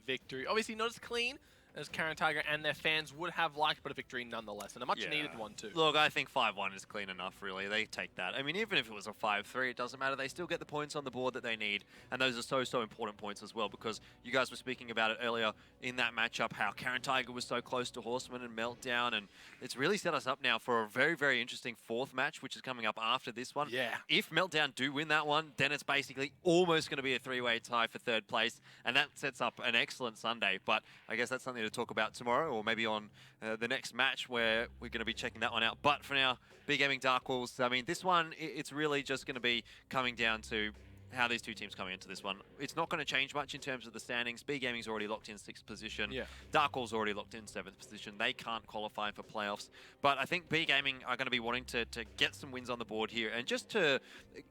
victory. Obviously not as clean as Karen Tiger and their fans would have liked, but a victory nonetheless, and a much needed one too. Look, I think 5-1 is clean enough, really. They take that. I mean, even if it was a 5-3, it doesn't matter. They still get the points on the board that they need, and those are so important points as well, because you guys were speaking about it earlier in that matchup, how Karen Tiger was so close to Horseman and Meltdown, and it's really set us up now for a very, very interesting fourth match, which is coming up after this one. Yeah. If Meltdown do win that one, then it's basically almost going to be a three-way tie for third place, and that sets up an excellent Sunday, but I guess that's something to talk about tomorrow, or maybe on the next match where we're going to be checking that one out. But for now, Wargaming Darkwolves, I mean, this one, it's really just going to be coming down to how these two teams coming into this one. It's not going to change much in terms of the standings. Wargaming's already locked in 6th position. Yeah. Darkwolves already locked in 7th position. They can't qualify for playoffs. But I think Wargaming are going to be wanting to get some wins on the board here and just to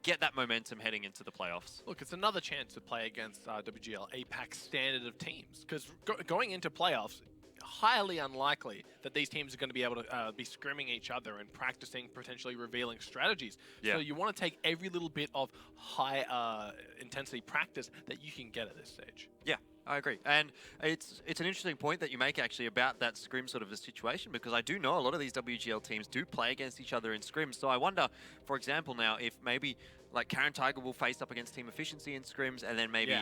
get that momentum heading into the playoffs. Look, it's another chance to play against WGL APAC standard of teams, because going into playoffs, highly unlikely that these teams are going to be able to be scrimming each other and practicing, potentially revealing strategies. Yeah. So you want to take every little bit of high intensity practice that you can get at this stage. Yeah, I agree. And it's an interesting point that you make actually about that scrim sort of a situation, because I do know a lot of these WGL teams do play against each other in scrims. So I wonder, for example, now if maybe like Karen Tiger will face up against Team Efficiency in scrims, and then maybe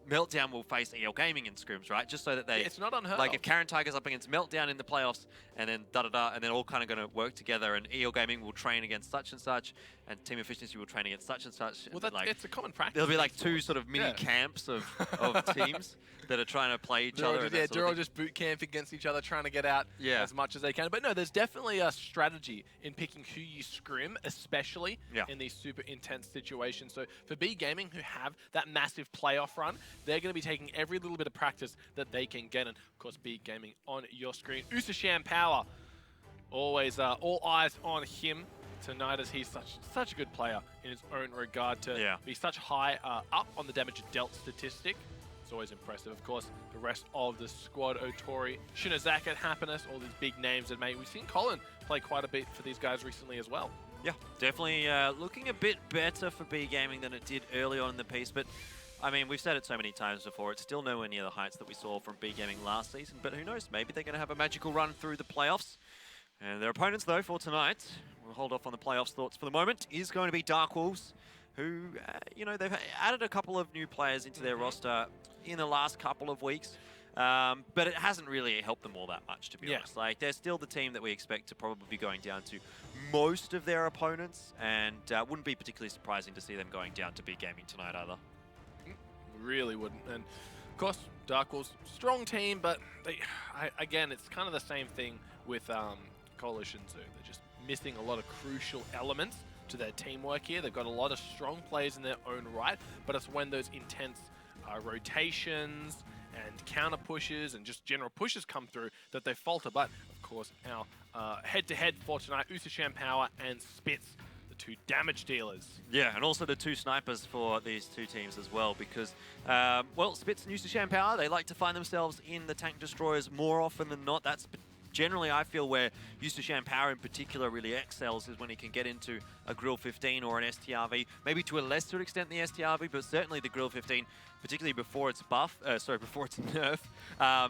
Meltdown will face EL Gaming in scrims, right? Just so that they... It's not unheard Like of. if Karen Tiger's up against Meltdown in the playoffs, and then da-da-da, and then all kind of going to work together, and EL Gaming will train against such and such, and Team Efficiency will train against such and such. Well, and like, it's a common practice. there'll be like two sort of mini camps of teams that are trying to play each other. They're all just boot camp against each other, trying to get out as much as they can. But no, there's definitely a strategy in picking who you scrim, especially in these super intense situations. So for Wargaming, who have that massive playoff run, they're going to be taking every little bit of practice that they can get. And of course, Wargaming on your screen. Usasham Power, always all eyes on him tonight, as he's such a good player in his own regard to be such high up on the damage dealt statistic. It's always impressive. Of course, the rest of the squad, Otori, Shinozaka, Happiness, all these big names that we've seen Colin play quite a bit for these guys recently as well. Yeah, definitely looking a bit better for Wargaming than it did early on in the piece, but I mean, we've said it so many times before, it's still nowhere near the heights that we saw from Wargaming last season, but who knows, maybe they're going to have a magical run through the playoffs. And their opponents, though, for tonight, we'll hold off on the playoffs thoughts for the moment, is going to be Darkwolves, who, you know, they've added a couple of new players into their roster in the last couple of weeks, but it hasn't really helped them all that much, to be honest. Like, they're still the team that we expect to probably be going down to most of their opponents, and wouldn't be particularly surprising to see them going down to Wargaming tonight either. Really wouldn't. And of course, Darkwolves, strong team, but again, it's kind of the same thing with Coalition Zoo. They're just missing a lot of crucial elements to their teamwork here. They've got a lot of strong players in their own right, but it's when those intense rotations and counter pushes and just general pushes come through that they falter. But of course, our head-to-head for tonight, Usasham Power and Spitz, the two damage dealers. Yeah, and also the two snipers for these two teams as well, because, well, Spitz and Usasham Power, they like to find themselves in the tank destroyers more often than not. That's generally, I feel, where Usasham Power in particular really excels is when he can get into a Grill 15 or an STRV, maybe to a lesser extent the STRV, but certainly the Grill 15, particularly before its before its nerf.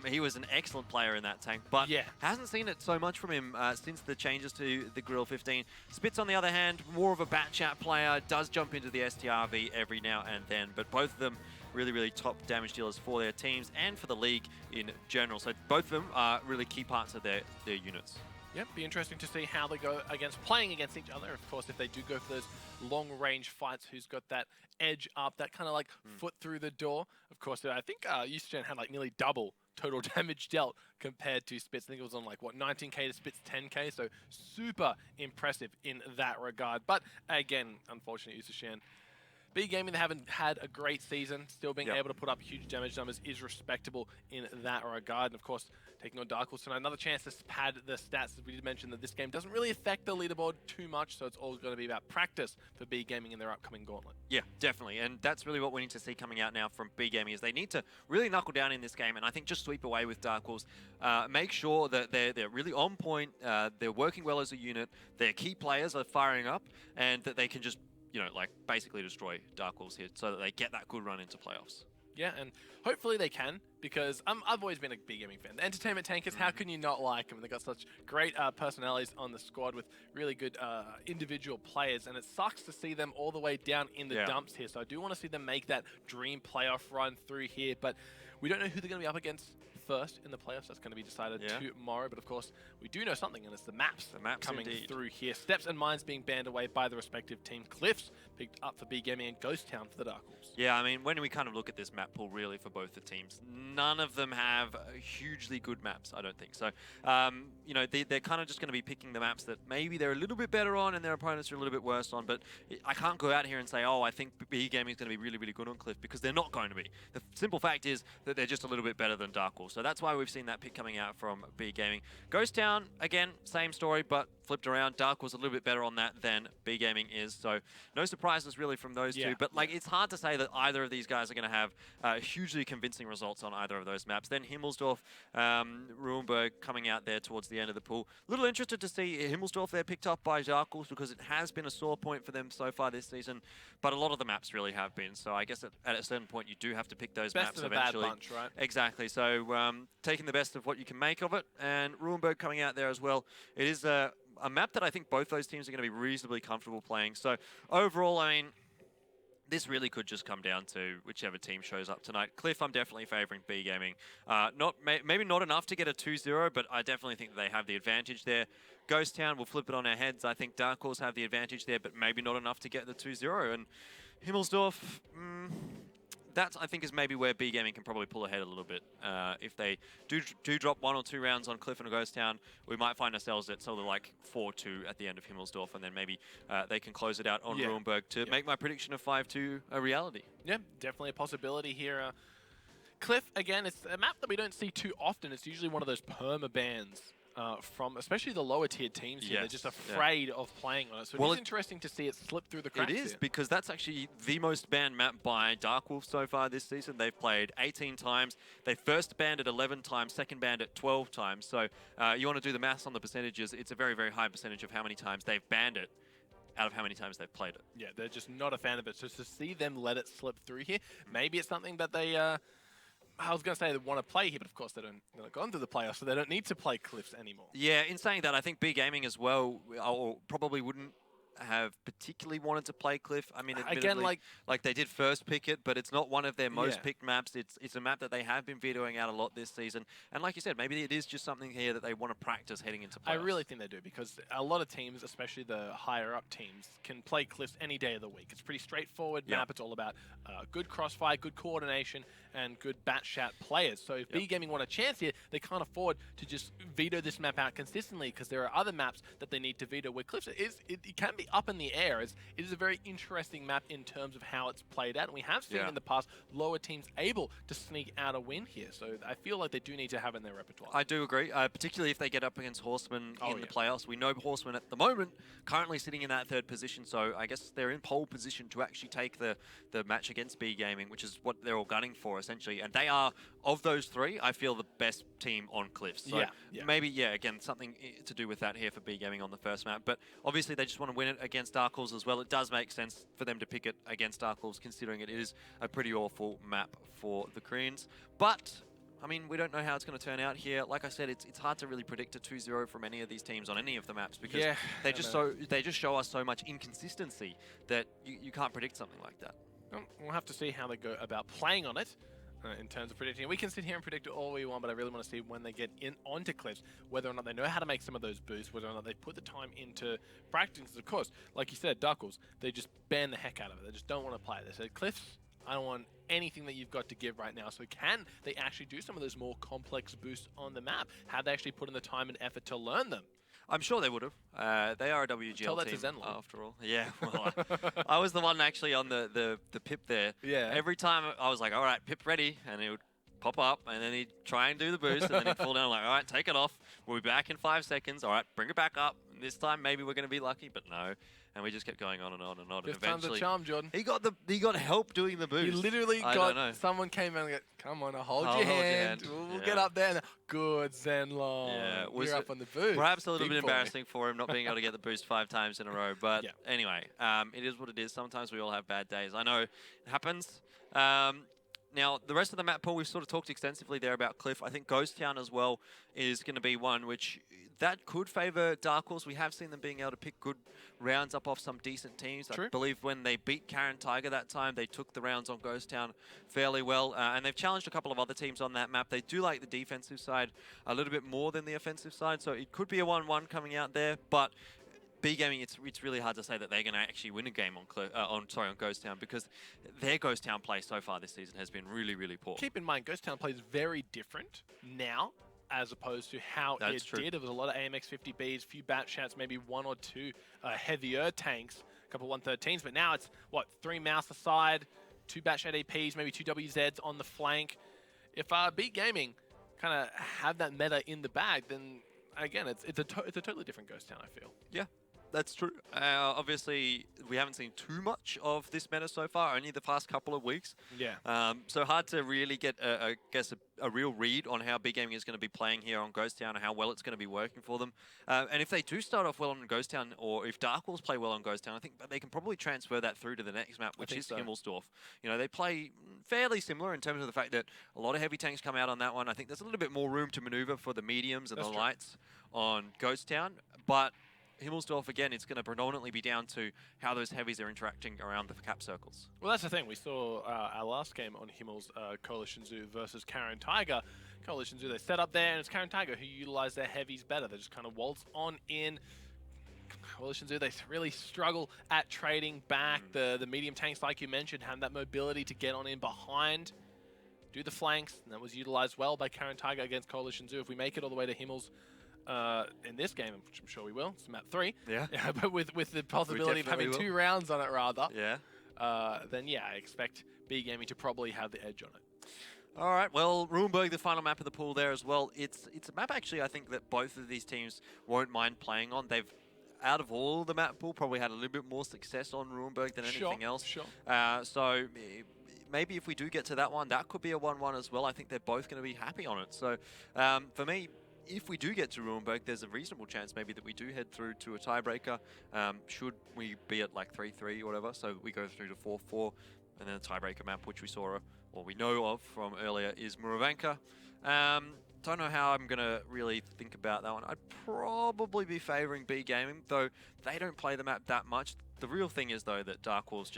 He was an excellent player in that tank, but hasn't seen it so much from him since the changes to the Grill 15. Spitz, on the other hand, more of a bat chat player, does jump into the STRV every now and then, but both of them really, really top damage dealers for their teams and for the league in general. So both of them are really key parts of their units. Yep, be interesting to see how they go playing against each other. Of course, if they do go for those long-range fights, who's got that edge up, that kind of like foot through the door. Of course, I think Usasham had like nearly double total damage dealt compared to Spitz. I think it was on like, what, 19k to Spitz 10k, so super impressive in that regard. But again, unfortunately, Usasham, Wargaming, they haven't had a great season. Still being able to put up huge damage numbers is respectable in that regard. And of course, taking on Darkwolves tonight, another chance to pad the stats. As we did mention that this game doesn't really affect the leaderboard too much, so it's all going to be about practice for Wargaming in their upcoming gauntlet. Yeah, definitely. And that's really what we need to see coming out now from Wargaming, is they need to really knuckle down in this game, and I think just sweep away with Darkwolves. Make sure that they're really on point, they're working well as a unit, their key players are firing up, and that they can just, you know, like basically destroy Darkwolves here so that they get that good run into playoffs. Yeah, and hopefully they can, because I've always been a big gaming fan. The Entertainment Tankers, how can you not like them? They've got such great personalities on the squad with really good individual players, and it sucks to see them all the way down in the dumps here. So I do want to see them make that dream playoff run through here, but we don't know who they're going to be up against first in the playoffs. That's going to be decided tomorrow, but of course we do know something, and it's the maps coming through here. Steps and Mines being banned away by the respective team. Cliffs picked up for B Gaming, and Ghost Town for the Darkwolves. Yeah, I mean, when we kind of look at this map pool really for both the teams, none of them have hugely good maps, I don't think. So, you know, they're kind of just going to be picking the maps that maybe they're a little bit better on and their opponents are a little bit worse on, but I can't go out here and say, oh, I think B Gaming is going to be really, really good on Cliff, because they're not going to be. The simple fact is that they're just a little bit better than Darkwolves. So that's why we've seen that pick coming out from B Gaming. Ghost Town, again, same story, but flipped around. Dark was a little bit better on that than B Gaming is, so no surprises really from those two. But like, it's hard to say that either of these guys are going to have hugely convincing results on either of those maps. Then Himmelsdorf, Ruhenberg coming out there towards the end of the pool. A little interested to see Himmelsdorf there picked up by Darkwolves, because it has been a sore point for them so far this season, but a lot of the maps really have been. So I guess at a certain point you do have to pick those maps eventually. Best of a bad bunch, right? Exactly. So taking the best of what you can make of it, and Ruhenberg coming out there as well. It is a map that I think both those teams are going to be reasonably comfortable playing. So overall, I mean, this really could just come down to whichever team shows up tonight. Cliff, I'm definitely favouring B Gaming. Maybe not enough to get a 2-0, but I definitely think they have the advantage there. Ghost Town will flip it on our heads. I think Darkwolves have the advantage there, but maybe not enough to get the 2-0. And Himmelsdorf, that I think is maybe where B Gaming can probably pull ahead a little bit. If they do drop 1 or 2 rounds on Cliff and Ghost Town, we might find ourselves at sort of like 4-2 at the end of Himmelsdorf, and then maybe they can close it out on Ruhenberg to make my prediction of 5-2 a reality. Yeah, definitely a possibility here. Cliff, again, it's a map that we don't see too often. It's usually one of those perma bans. From especially the lower tier teams here. They're just afraid of playing on it. So it's interesting to see it slip through the cracks. It is, because that's actually the most banned map by Darkwolves so far this season. They've played 18 times. They first banned it 11 times, second banned it 12 times. So you want to do the maths on the percentages. It's a very, very high percentage of how many times they've banned it out of how many times they've played it. Yeah, they're just not a fan of it. So to see them let it slip through here, maybe it's something that they... I was going to say they want to play here, but of course they're not gone to the playoffs, so they don't need to play Cliffs anymore. Yeah, in saying that, I think B Gaming as well probably wouldn't have particularly wanted to play Cliff. I mean, again, like they did first pick it, but it's not one of their most picked maps. It's a map that they have been vetoing out a lot this season. And like you said, maybe it is just something here that they want to practice heading into playoffs. I really think they do, because a lot of teams, especially the higher up teams, can play Cliffs any day of the week. It's a pretty straightforward map. It's all about good crossfire, good coordination, and good bat-shat players. So if B Gaming want a chance here, they can't afford to just veto this map out consistently, because there are other maps that they need to veto where Cliffs it can be up in the air. It is a very interesting map in terms of how it's played out, and we have seen in the past lower teams able to sneak out a win here. So I feel like they do need to have it in their repertoire. I do agree, particularly if they get up against Horsemen in the playoffs. We know Horsemen at the moment currently sitting in that 3rd position, so I guess they're in pole position to actually take the match against B Gaming, which is what they're all gunning for essentially. And they are, of those 3, I feel the best team on Cliffs. So maybe, again, something to do with that here for B Gaming on the first map. But obviously they just want to win it against Darkwolves as well. It does make sense for them to pick it against Darkwolves, considering it is a pretty awful map for the Koreans. But I mean, we don't know how it's going to turn out here. Like I said, it's hard to really predict a 2-0 from any of these teams on any of the maps, because they just show us so much inconsistency that you can't predict something like that. We'll have to see how they go about playing on it. In terms of predicting, we can sit here and predict it all we want, but I really want to see when they get onto Cliffs, whether or not they know how to make some of those boosts, whether or not they put the time into practicing. Because of course, like you said, Darkwolves, they just ban the heck out of it. They just don't want to play it. They said, Cliffs, I don't want anything that you've got to give right now. So can they actually do some of those more complex boosts on the map? Have they actually put in the time and effort to learn them? I'm sure they would have. They are a WGL team after all. Yeah, well, I was the one actually on the pip there. Yeah. Every time I was like, all right, pip ready, and it would pop up, and then he'd try and do the boost, and then he'd fall down. I'm like, all right, take it off. We'll be back in 5 seconds. All right, bring it back up. And this time maybe we're going to be lucky, but no. And we just kept going on and on and on. Fifth and eventually, time's a charm, Jordan. He got help doing the boost. He literally someone came in and go, come on, I'll hold your hand. We'll get up there. And good, Zenlong. Yeah, you're up on the boost. Perhaps a little bit embarrassing for him not being able to get the boost 5 times in a row. But anyway, it is what it is. Sometimes we all have bad days. I know it happens. Now, the rest of the map pool, we've sort of talked extensively there about Cliff. I think Ghost Town as well is going to be one which that could favour Darkwolves. We have seen them being able to pick good rounds up off some decent teams. True. I believe when they beat Karen Tiger that time, they took the rounds on Ghost Town fairly well. And they've challenged a couple of other teams on that map. They do like the defensive side a little bit more than the offensive side. So it could be a 1-1 coming out there. But B-Gaming, it's really hard to say that they're going to actually win a game on Ghost Town, because their Ghost Town play so far this season has been really, really poor. Keep in mind, Ghost Town plays very different now as opposed to how That's it true. did. It was a lot of AMX 50Bs, few bat chats, maybe one or two heavier tanks, a couple 113s, but now it's, what, 3 mouse aside, 2 batchat APs, maybe 2 WZs on the flank. If Beat Gaming kind of have that meta in the bag, then again, it's a totally different Ghost Town, I feel. Yeah. That's true. Obviously, we haven't seen too much of this meta so far, only the past couple of weeks. Yeah. So hard to really get, I guess, a real read on how Big Gaming is going to be playing here on Ghost Town and how well it's going to be working for them. And if they do start off well on Ghost Town, or if Darkwolves play well on Ghost Town, I think they can probably transfer that through to the next map, which is Himmelsdorf. You know, they play fairly similar in terms of the fact that a lot of heavy tanks come out on that one. I think there's a little bit more room to maneuver for the mediums and the lights on Ghost Town, but Himmelsdorf, again, it's going to predominantly be down to how those heavies are interacting around the cap circles. Well, that's the thing. We saw our last game on Himmel's Coalition Zoo versus Karen Tiger. Coalition Zoo, they set up there, and it's Karen Tiger who utilize their heavies better. They just kind of waltz on in. Coalition Zoo, they really struggle at trading back. The medium tanks, like you mentioned, have that mobility to get on in behind, do the flanks, and that was utilized well by Karen Tiger against Coalition Zoo. If we make it all the way to Himmel's in this game, which I'm sure we will, it's map 3. Yeah. But with the possibility of having 2 rounds on it, rather. Yeah. Then yeah, I expect B Gaming to probably have the edge on it. All right, well, Ruinberg, the final map of the pool there as well. It's a map, actually, I think that both of these teams won't mind playing on. They've, out of all the map pool, probably had a little bit more success on Ruinberg than anything else. Sure. So maybe if we do get to that one, that could be a 1-1 as well. I think they're both going to be happy on it. So for me, if we do get to Ruinberg, there's a reasonable chance maybe that we do head through to a tiebreaker. Should we be at like 3-3 or whatever, so we go through to 4-4, and then a tiebreaker map, which we saw, or we know of from earlier, is Muravanka. Don't know how I'm going to really think about that one. I'd probably be favouring B Gaming, though they don't play the map that much. The real thing is, though, that Darkwolves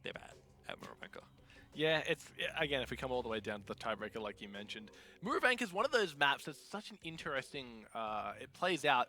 they're bad at Muravanka. Yeah, it's, again, if we come all the way down to the tiebreaker, like you mentioned, Muravanka is one of those maps that's such an interesting, it plays out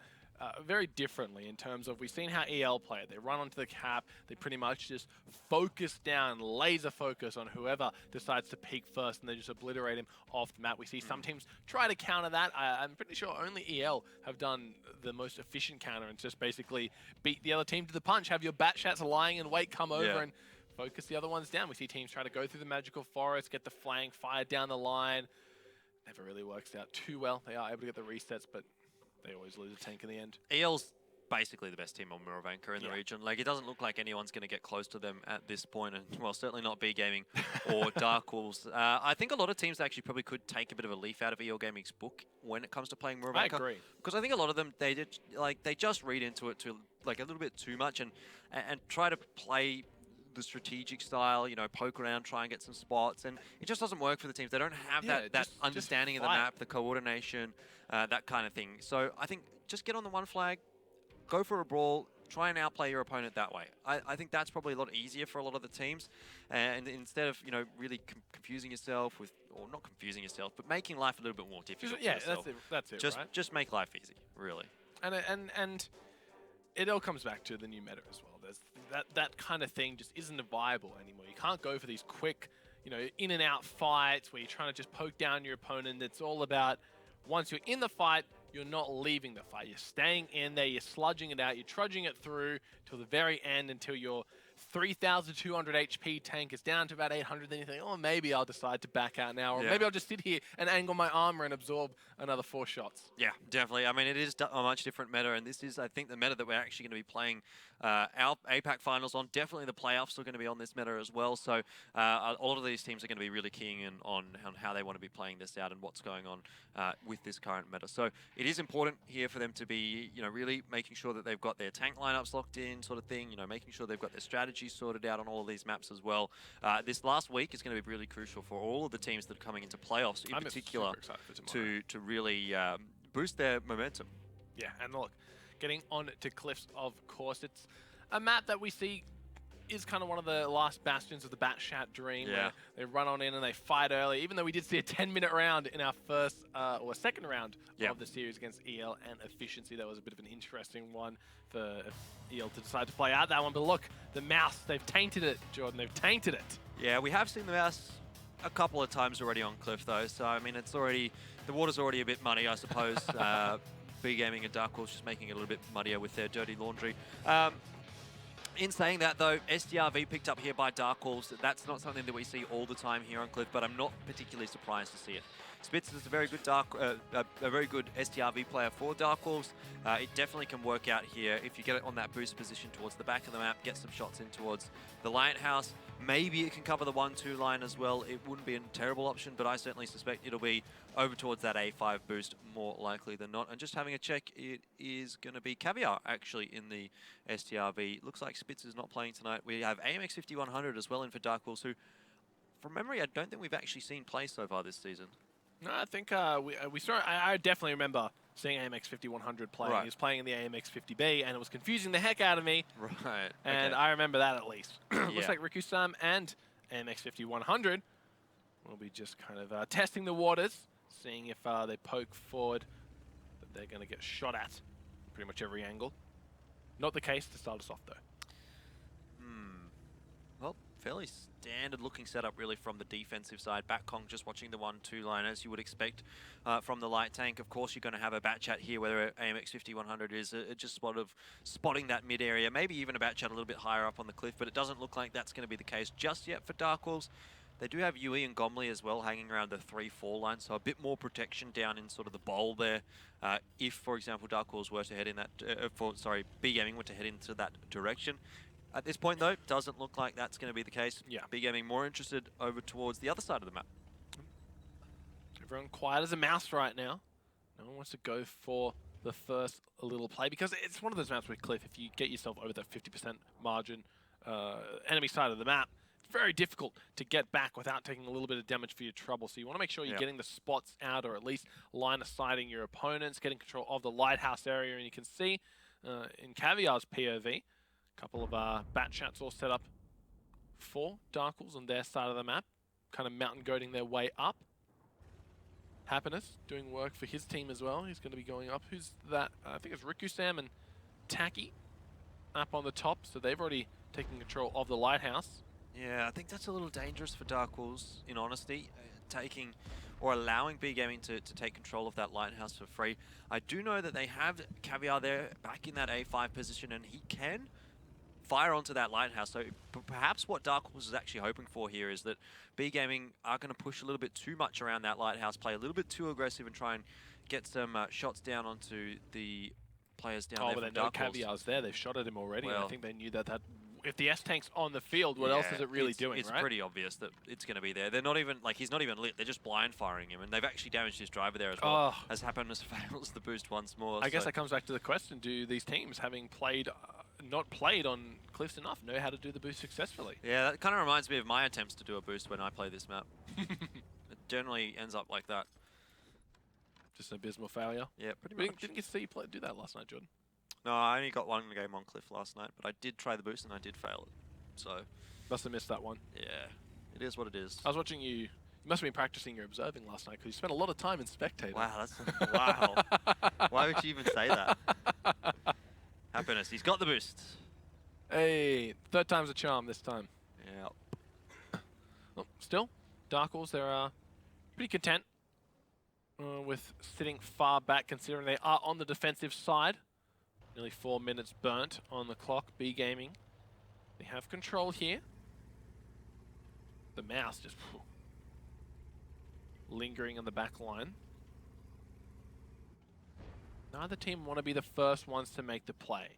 very differently in terms of, we've seen how EL play it. They run onto the cap, they pretty much just focus down, laser focus on whoever decides to peak first, and they just obliterate him off the map. We see some teams try to counter that. I'm pretty sure only EL have done the most efficient counter, and just basically beat the other team to the punch, have your bat chats lying in wait, come over and focus the other ones down. We see teams try to go through the magical forest, get the flank, fire down the line. Never really works out too well. They are able to get the resets, but they always lose a tank in the end. EL's basically the best team on Muravanka in the region. Like, it doesn't look like anyone's going to get close to them at this point, and well, certainly not B Gaming or Darkwolves. I think a lot of teams actually probably could take a bit of a leaf out of EL Gaming's book when it comes to playing Muravanka. I agree, because I think a lot of them they just read into it to like a little bit too much and try to play the strategic style, you know, poke around, try and get some spots, and it just doesn't work for the teams. They don't have that understanding of the map, the coordination, that kind of thing. So I think just get on the one flag, go for a brawl, try and outplay your opponent that way. I think that's probably a lot easier for a lot of the teams, and instead of, you know, really confusing yourself with, or not confusing yourself, but making life a little bit more difficult for yourself. That's it, right? Just make life easy, really. And it all comes back to the new meta as well. There's that kind of thing just isn't viable anymore. You can't go for these quick, you know, in and out fights where you're trying to just poke down your opponent. It's all about, once you're in the fight, you're not leaving the fight. You're staying in there, you're sludging it out, you're trudging it through till the very end, until your 3,200 HP tank is down to about 800. Then you think, oh, maybe I'll decide to back out now, or maybe I'll just sit here and angle my armor and absorb another 4 shots. Yeah, definitely. I mean, it is a much different meta, and this is, I think, the meta that we're actually going to be playing our APAC finals on. Definitely the playoffs are going to be on this meta as well. So a lot of these teams are going to be really keying in on how they want to be playing this out and what's going on with this current meta. So it is important here for them to be, you know, really making sure that they've got their tank lineups locked in, sort of thing. You know, making sure they've got their strategy strategy sorted out on all of these maps as well. This last week is going to be really crucial for all of the teams that are coming into playoffs, in particular, to really boost their momentum. Yeah, and look, getting on to Cliffs, of course, it's a map that we see is kind of one of the last bastions of the Batshat dream, where they run on in and they fight early, even though we did see a 10-minute round in our first or second round of the series against EL and Efficiency. That was a bit of an interesting one for EL to decide to play out that one. But look, the mouse, they've tainted it, Jordan. They've tainted it. Yeah, we have seen the mouse a couple of times already on Cliff, though. So, I mean, it's already, the water's already a bit muddy, I suppose. Wargaming and Darkwolves just making it a little bit muddier with their dirty laundry. In saying that, though, SDRV picked up here by Darkwolves. That's not something that we see all the time here on Cliff, but I'm not particularly surprised to see it. Spitz is a very good SDRV player for Darkwolves. It definitely can work out here if you get it on that boost position towards the back of the map, get some shots in towards the lighthouse. Maybe it can cover the 1-2 line as well. It wouldn't be a terrible option, but I certainly suspect it'll be over towards that A5 boost more likely than not. And just having a check, it is going to be Caviar actually in the STRV. Looks like Spitz is not playing tonight. We have AMX 5100 as well in for Darkwolves, who, from memory, I don't think we've actually seen play so far this season. No, I think we saw. I definitely remember seeing AMX 5100 playing. He was playing in the AMX 50B, and it was confusing the heck out of me. Right. And I remember that at least. Looks like Riku-Sam and AMX 5100 will be just kind of testing the waters, seeing if they poke forward, that they're going to get shot at pretty much every angle. Not the case to start us off, though. Well, fairly standard looking setup really from the defensive side. Batkong just watching the 1-2 line as you would expect from the light tank. Of course, you're going to have a Batchat here, whether AMX 5100 is just sort of spotting that mid area, maybe even a Batchat a little bit higher up on the cliff, but it doesn't look like that's going to be the case just yet for Darkwolves. They do have Yui and Gomli as well hanging around the 3-4 line, so a bit more protection down in sort of the bowl there. If, for example, Darkwolves were to head in that, Wargaming were to head into that direction. At this point, though, doesn't look like that's going to be the case. Yeah. Wargaming more interested over towards the other side of the map. Everyone quiet as a mouse right now. No one wants to go for the first little play, because it's one of those maps with Cliff, if you get yourself over that 50% margin, enemy side of the map, it's very difficult to get back without taking a little bit of damage for your trouble. So you want to make sure you're getting the spots out, or at least line of sighting your opponents, getting control of the lighthouse area. And you can see in Caviar's POV, couple of Batchats all set up for Darkwolves on their side of the map, kind of mountain goating their way up. Happiness doing work for his team as well. He's going to be going up. Who's that? I think it's Riku-Sam and Taki up on the top, so they've already taken control of the lighthouse. Yeah, I think that's a little dangerous for Darkwolves, in honesty, taking or allowing Wargaming to take control of that lighthouse for free. I do know that they have Caviar there back in that A5 position, and he can fire onto that lighthouse. So perhaps what Darkwolves is actually hoping for here is that Wargaming are going to push a little bit too much around that lighthouse, play a little bit too aggressive, and try and get some shots down onto the players down there. Oh, but they know Caviar's there. They've shot at him already. Well, I think they knew that if the S-Tank's on the field, what else is it really doing, it's right? pretty obvious that it's going to be there. They're not even, like, he's not even lit. They're just blind firing him, and they've actually damaged his driver there as well, as Happiness fails the boost once more. I guess that comes back to the question, do these teams, having played, not played on Cliffs enough, know how to do the boost successfully? Yeah, that kind of reminds me of my attempts to do a boost when I play this map. It generally ends up like that. Just an abysmal failure? Yeah, pretty much. Didn't get to see you do that last night, Jordan? No, I only got one game on Cliff last night, but I did try the boost and I did fail it. So must have missed that one. Yeah, it is what it is. I was watching you. You must have been practicing your observing last night, because you spent a lot of time in spectator. Wow, that's wow. Why would you even say that? Happiness, he's got the boost. Hey, third time's a charm this time. Yeah. Well, still, Darkwolves, they're pretty content with sitting far back, considering they are on the defensive side. Nearly 4 minutes burnt on the clock. Wargaming, they have control here. The mouse just lingering on the back line. Neither team want to be the first ones to make the play.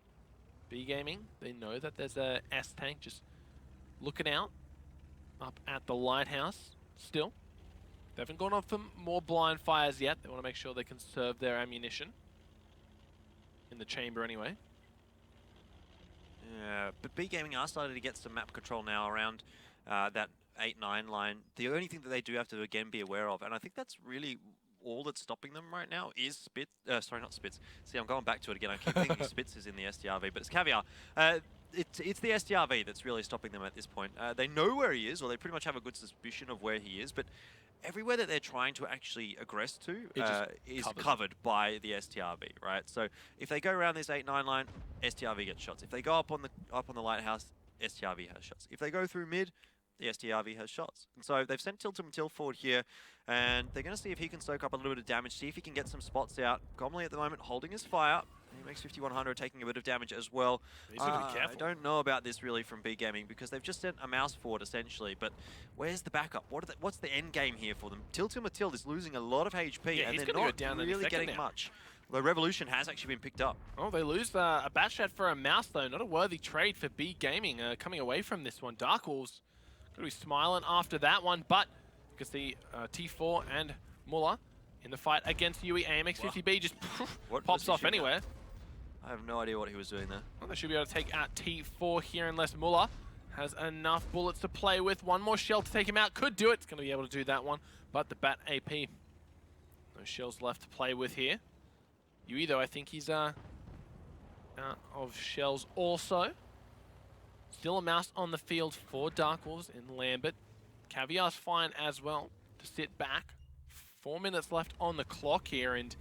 Wargaming, they know that there's a S-Tank just looking out up at the lighthouse still. They haven't gone on for more blind fires yet. They want to make sure they conserve their ammunition. In the chamber anyway. Yeah, but B Gaming are starting to get some map control now around that 8-9 line. The only thing that they do have to, again, be aware of, and I think that's really all that's stopping them right now, is Spitz. Sorry, not Spitz. See, I'm going back to it again. I keep thinking Spitz is in the STRV, but it's Caviar. It's the STRV that's really stopping them at this point. They know where he is, or they pretty much have a good suspicion of where he is, but everywhere that they're trying to actually aggress to is covered by the STRV, right? So if they go around this 8-9 line, STRV gets shots. If they go up on the lighthouse, STRV has shots. If they go through mid, the STRV has shots. And so they've sent Tiltum forward here, and they're going to see if he can soak up a little bit of damage, see if he can get some spots out. Gomley at the moment holding his fire. He makes 5100, taking a bit of damage as well. He's got to be careful. I don't know about this really from B Gaming, because they've just sent a mouse forward essentially, but where's the backup? What's the end game here for them? Tiltum is losing a lot of HP, and they're not really getting much. The Revolution has actually been picked up. Oh, they lose a Batchat for a mouse though. Not a worthy trade for B Gaming coming away from this one. Darkwolves going to be smiling after that one, but you can see T4 and Muller in the fight against Yui. AMX50B just pops off anywhere. I have no idea what he was doing there. Well, they should be able to take out T4 here unless Muller has enough bullets to play with. One more shell to take him out. Could do it. It's going to be able to do that one. But the Bat AP. No shells left to play with here. Yui, though, I think he's out of shells also. Still a mouse on the field for Darkwolves in Lambert. Caviar's fine as well to sit back. 4 minutes left on the clock here. And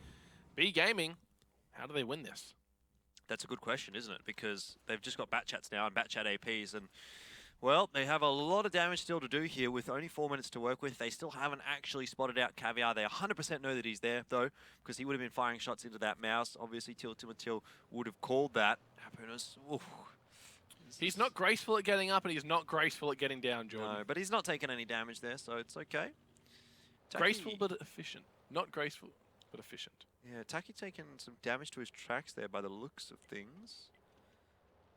B Gaming, how do they win this? That's a good question, isn't it? Because they've just got Batchats now and Batchat APs, and well, they have a lot of damage still to do here with only 4 minutes to work with. They still haven't actually spotted out Caviar. They 100% know that he's there, though, because he would have been firing shots into that mouse. Obviously, Til would have called that. Happiness. Oof. He's not graceful at getting up, and he's not graceful at getting down, Jordan. No, but he's not taking any damage there, so it's okay. Graceful but efficient. Not graceful, but efficient. Yeah, Taki taking some damage to his tracks there by the looks of things.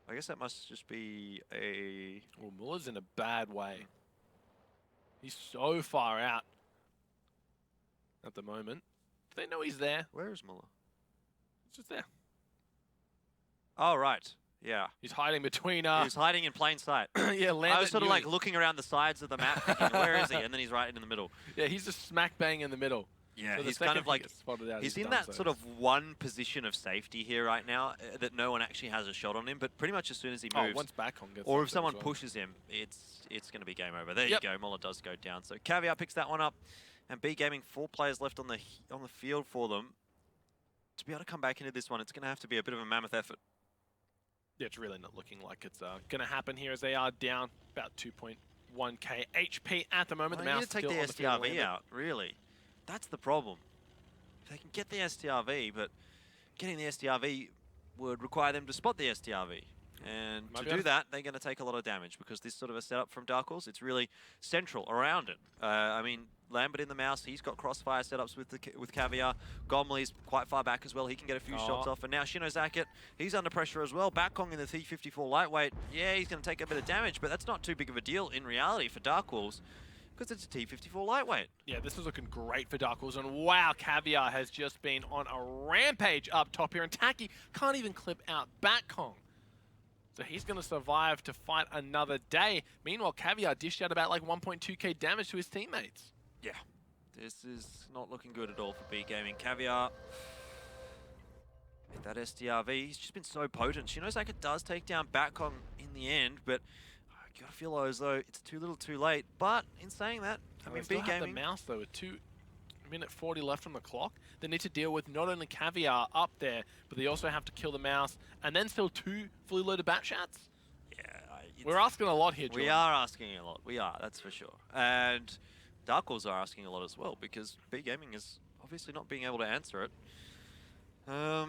I guess that must just be a... Well, Muller's in a bad way. He's so far out at the moment. Do they know he's there? Where is Muller? He's just there. Oh, right. Yeah. He's hiding between... He's hiding in plain sight. Yeah, I was sort of like looking around the sides of the map thinking, where is he? And then he's right in the middle. Yeah, he's just smack bang in the middle. Yeah, so he's kind of like, he's in that sort of one position of safety here right now that no one actually has a shot on him, but pretty much as soon as he moves, once Backhong gets or if someone pushes him, it's going to be game over. There you go, Muller does go down. So Caviar picks that one up, and B Gaming, 4 players left on the field for them. To be able to come back into this one, it's going to have to be a bit of a mammoth effort. Yeah, it's really not looking like it's going to happen here as they are down about 2.1k HP at the moment. Well, the mouse need to take the STRV out, really. That's the problem. They can get the STRV, but getting the STRV would require them to spot the STRV. And to do that, they're going to take a lot of damage because this sort of a setup from Darkwolves, it's really central around it. I mean, Lambert in the mouse, he's got crossfire setups with Caviar. Gomley's quite far back as well. He can get a few shots off. And now Shinozakit, he's under pressure as well. Backhong in the T54 lightweight. Yeah, he's going to take a bit of damage, but that's not too big of a deal in reality for Darkwolves, because it's a T54 lightweight. Yeah, this is looking great for Darkwolves, and wow, Caviar has just been on a rampage up top here, and Taki can't even clip out Backhong. So he's going to survive to fight another day. Meanwhile, Caviar dished out about like 1.2k damage to his teammates. Yeah, this is not looking good at all for B Gaming. Caviar, with that STRV, he's just been so potent. Shinozakit does take down Backhong in the end, but you gotta feel as though it's too little too late. But in saying that, I mean, B Gaming... the mouse though, with 2 minute 40 left on the clock. They need to deal with not only Caviar up there, but they also have to kill the mouse and then still 2 fully loaded Batchats. Yeah, we're asking a lot here, Jordan. We are asking a lot. We are, that's for sure. And Darkwolves are asking a lot as well, because B Gaming is obviously not being able to answer it. I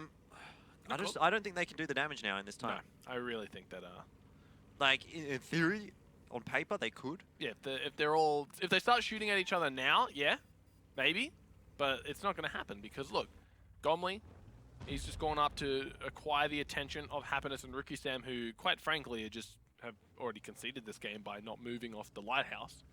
don't think they can do the damage now in this time. No, I really think that... Like, in theory, on paper, they could. Yeah, if they start shooting at each other now, yeah, maybe. But it's not going to happen because, look, Gomley, he's just gone up to acquire the attention of Happiness and Rookie Sam, who, quite frankly, have already conceded this game by not moving off the lighthouse.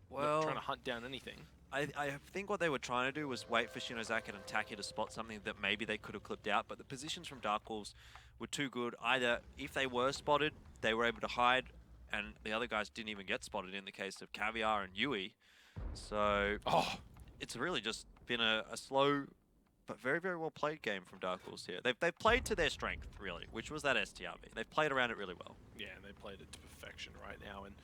Well, not trying to hunt down anything. I think what they were trying to do was wait for Shinozaki and Taki to spot something that maybe they could have clipped out, but the positions from Darkwolves were too good. Either if they were spotted, they were able to hide, and the other guys didn't even get spotted in the case of Caviar and Yui. So it's really just been a slow but very, very well played game from Darkwolves here. They've played to their strength, really, which was that STRV. They've played around it really well. Yeah, and they played it to perfection right now. And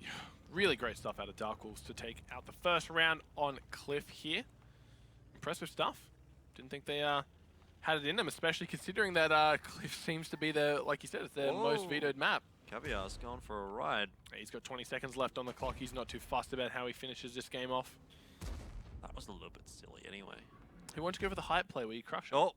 yeah, really great stuff out of Darkwolves to take out the first round on Cliff here. Impressive stuff. Didn't think they had it in them, especially considering that Cliff seems to be the, like you said, it's their most vetoed map. Caviar's gone for a ride. He's got 20 seconds left on the clock. He's not too fussed about how he finishes this game off. That was a little bit silly anyway. He wanted to go for the hype play where you crush it. Oh!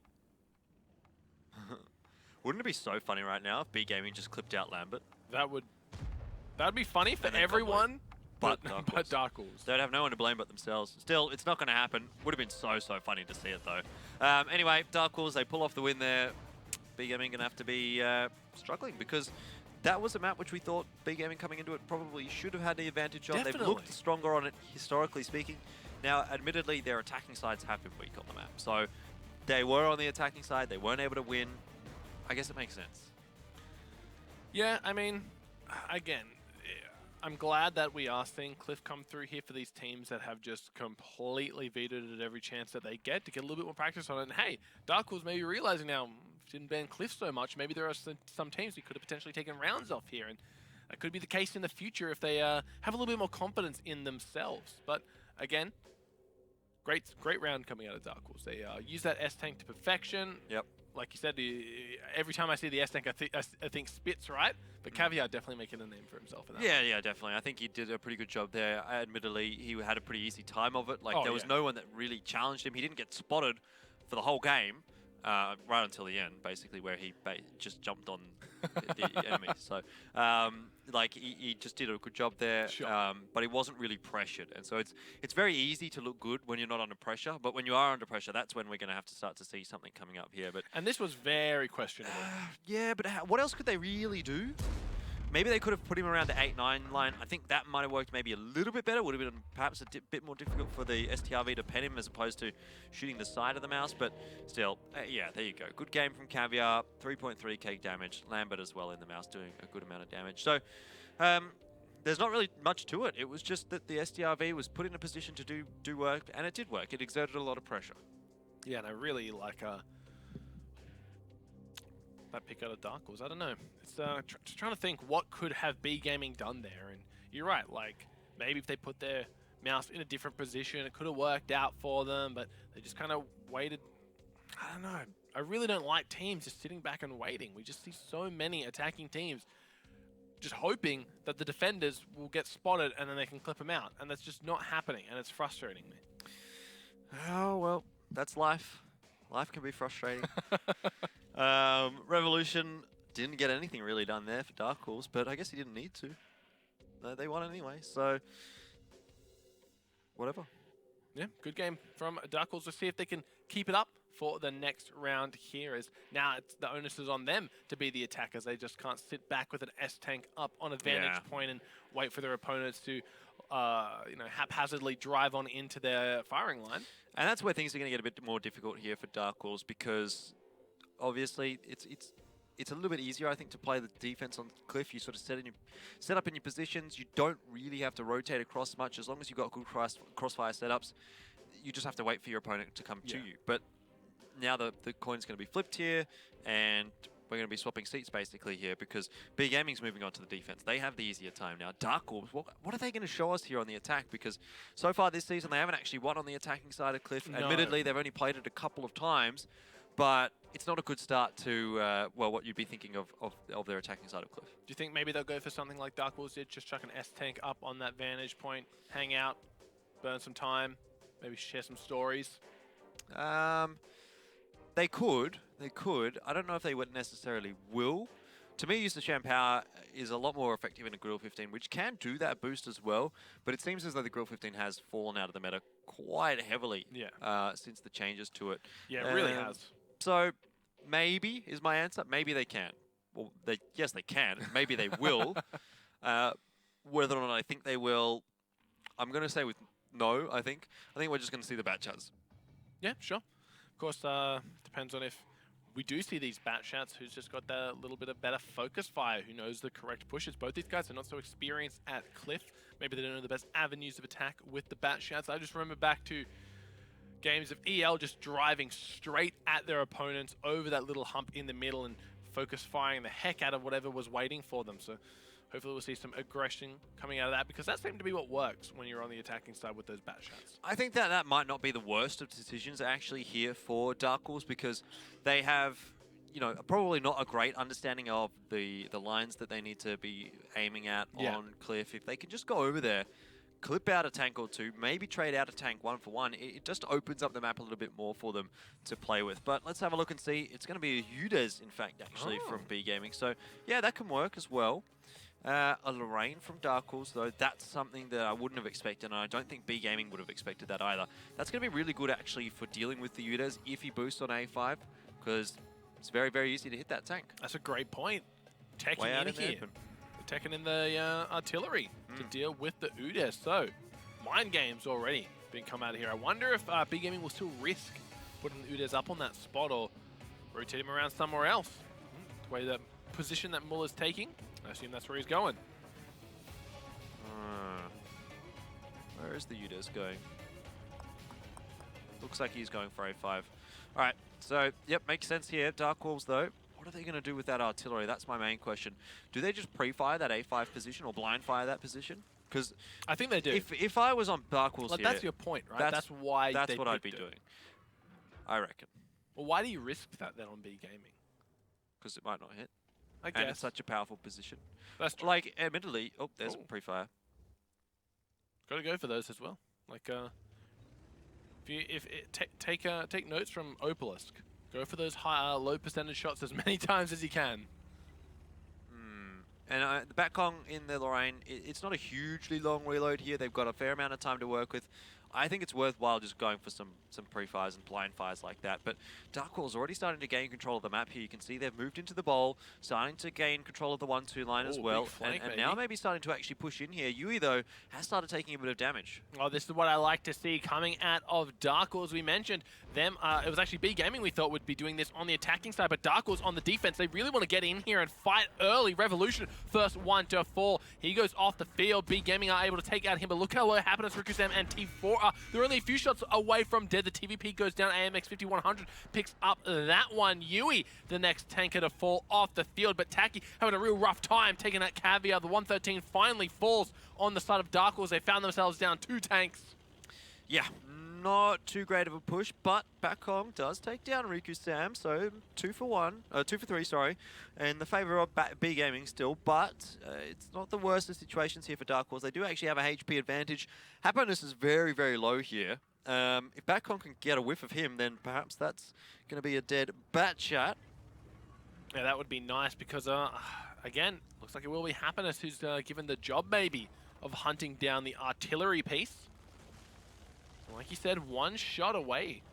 Wouldn't it be so funny right now if B Gaming just clipped out Lambert? That'd be funny for everyone, but Darkwolves. They'd have no one to blame but themselves. Still, it's not going to happen. Would have been so funny to see it though. Anyway, Darkwolves, they pull off the win there. B Gaming going to have to be struggling because that was a map which we thought B Gaming coming into it probably should have had the advantage on. Definitely. They've looked stronger on it historically speaking. Now, admittedly, their attacking sides have been weak on the map. So they were on the attacking side. They weren't able to win. I guess it makes sense. Yeah, I mean, again, I'm glad that we are seeing Cliff come through here for these teams that have just completely vetoed it at every chance that they get to get a little bit more practice on it. And hey, Darkwolves may be realizing now, didn't ban Cliff so much, maybe there are some teams we could have potentially taken rounds off here. And that could be the case in the future if they have a little bit more confidence in themselves. But again, great round coming out of Darkwolves. They use that S-Tank to perfection. Yep. Like you said, every time I see the S-Tank, I think Spitz, right? But Caviar definitely making a name for himself in that. Yeah, yeah, definitely. I think he did a pretty good job there. Admittedly, he had a pretty easy time of it. Like, there was no one that really challenged him. He didn't get spotted for the whole game, right until the end, basically, where he just jumped on the enemy. So, like, he just did a good job there, but he wasn't really pressured. And so it's very easy to look good when you're not under pressure, but when you are under pressure, that's when we're going to have to start to see something coming up here. And this was very questionable. Yeah, but what else could they really do? Maybe they could have put him around the 8-9 line. I think that might have worked maybe a little bit better. Would have been perhaps a bit more difficult for the STRV to pen him as opposed to shooting the side of the mouse. But still, yeah, there you go. Good game from Caviar. 3.3k damage. Lambert as well in the mouse doing a good amount of damage. So there's not really much to it. It was just that the STRV was put in a position to do work, and it did work. It exerted a lot of pressure. Yeah, and I really like that pick out of Darkwolves. I don't know. It's just trying to think what could have B Gaming done there. And you're right, like maybe if they put their mouse in a different position, it could have worked out for them. But they just kind of waited. I don't know. I really don't like teams just sitting back and waiting. We just see so many attacking teams just hoping that the defenders will get spotted and then they can clip them out. And that's just not happening, and it's frustrating me. Oh, well, that's life. Life can be frustrating. Revolution didn't get anything really done there for Darkwolves, but I guess he didn't need to. They won anyway, so whatever. Yeah, good game from Darkwolves. Let's see if they can keep it up for the next round here. As now the onus is on them to be the attackers. They just can't sit back with an S-Tank up on a vantage point and wait for their opponents to haphazardly drive on into their firing line. And that's where things are going to get a bit more difficult here for Darkwolves, because obviously it's a little bit easier, I think, to play the defense on Cliff. You sort of set up in your positions. You don't really have to rotate across much as long as you've got good crossfire setups. You just have to wait for your opponent to come to you. But now the coin's going to be flipped here, and we're going to be swapping seats basically here because B Gaming's moving on to the defense. They have the easier time now. Darkwolves, what are they going to show us here on the attack? Because so far this season, they haven't actually won on the attacking side of Cliff. No. Admittedly, they've only played it a couple of times, but it's not a good start to, well, what you'd be thinking of their attacking side of Cliff. Do you think maybe they'll go for something like Darkwolves did, just chuck an S-Tank up on that vantage point, hang out, burn some time, maybe share some stories? They could. I don't know if they would necessarily will. To me, use of Champower is a lot more effective in a Grill 15, which can do that boost as well. But it seems as though the Grill 15 has fallen out of the meta quite heavily since the changes to it. Yeah, it really has. So maybe is my answer. Maybe they can. Well, yes, they can. Maybe they will. Whether or not I think they will, I'm going to say with no, I think. I think we're just going to see the bat chats. Yeah, sure. Of course, depends on if we do see these bat shots, who's just got that little bit of better focus fire, who knows the correct pushes. Both these guys are not so experienced at Cliff. Maybe they don't know the best avenues of attack with the bat shots. I just remember back to games of EL just driving straight at their opponents over that little hump in the middle and focus firing the heck out of whatever was waiting for them. So hopefully we'll see some aggression coming out of that, because that seemed to be what works when you're on the attacking side with those bat shots. I think that might not be the worst of decisions actually here for Darkwolves, because they have, you know, probably not a great understanding of the lines that they need to be aiming at on Cliff. If they can just go over there, clip out a tank or two, maybe trade out a tank 1-for-1, it just opens up the map a little bit more for them to play with. But let's have a look and see. It's going to be a Udes, in fact, actually, from B Gaming. So, yeah, that can work as well. A Lorraine from Darkwolves, though, that's something that I wouldn't have expected, and I don't think B Gaming would have expected that either. That's going to be really good, actually, for dealing with the Udes if he boosts on A5, because it's very, very easy to hit that tank. That's a great point. Teching in here. Teching in the artillery to deal with the Udes. So, mind games already being come out of here. I wonder if B Gaming will still risk putting the Udes up on that spot or rotate him around somewhere else. The way that position that Muller's taking, I assume that's where he's going. Where is the Udes going? Looks like he's going for A5. All right, so, yep, makes sense here. Darkwolves, though, what are they going to do with that artillery? That's my main question. Do they just pre-fire that A5 position or blind fire that position? Because I think they do. If I was on Darkwolves here... That's your point, right? That's why that's what I'd be doing, I reckon. Well, why do you risk that then on B Gaming? Because it might not hit. I guess. And it's such a powerful position. That's true. Like, admittedly... Oh, there's pre-fire. Got to go for those as well. Like, take notes from Opalisk. Go for those high, low percentage shots as many times as you can. And the Batcong in the Lorraine, it's not a hugely long reload here. They've got a fair amount of time to work with. I think it's worthwhile just going for some pre-fires and blind fires like that. But Darkwolves already starting to gain control of the map here. You can see they've moved into the bowl, starting to gain control of the 1-2 line as well. Flank, and now maybe starting to actually push in here. Yui, though, has started taking a bit of damage. Oh, this is what I like to see coming out of Darkwolves. We mentioned them. It was actually B Gaming we thought would be doing this on the attacking side, but Darkwolves on the defense. They really want to get in here and fight early. Revolution, first one to fall. He goes off the field. B Gaming are able to take out him, but look how low Happiness, Rikusam, and T4 are. They're only a few shots away from dead. The TVP goes down. AMX 5100 picks up that one. Yui, the next tanker to fall off the field, but Taki having a real rough time taking that Caviar. The 113 finally falls on the side of Darkwolves. They found themselves down 2 tanks. Yeah, not too great of a push, but Batcong does take down Riku Sam, so 2 for 3, sorry, in the favor of B Gaming still, but it's not the worst of situations here for Darkwolves. They do actually have a HP advantage. Happiness is very, very low here. If Batcong can get a whiff of him, then perhaps that's going to be a dead bat shot. Yeah, that would be nice because, again, looks like it will be Happiness who's given the job maybe of hunting down the artillery piece. Like you said, 1 shot away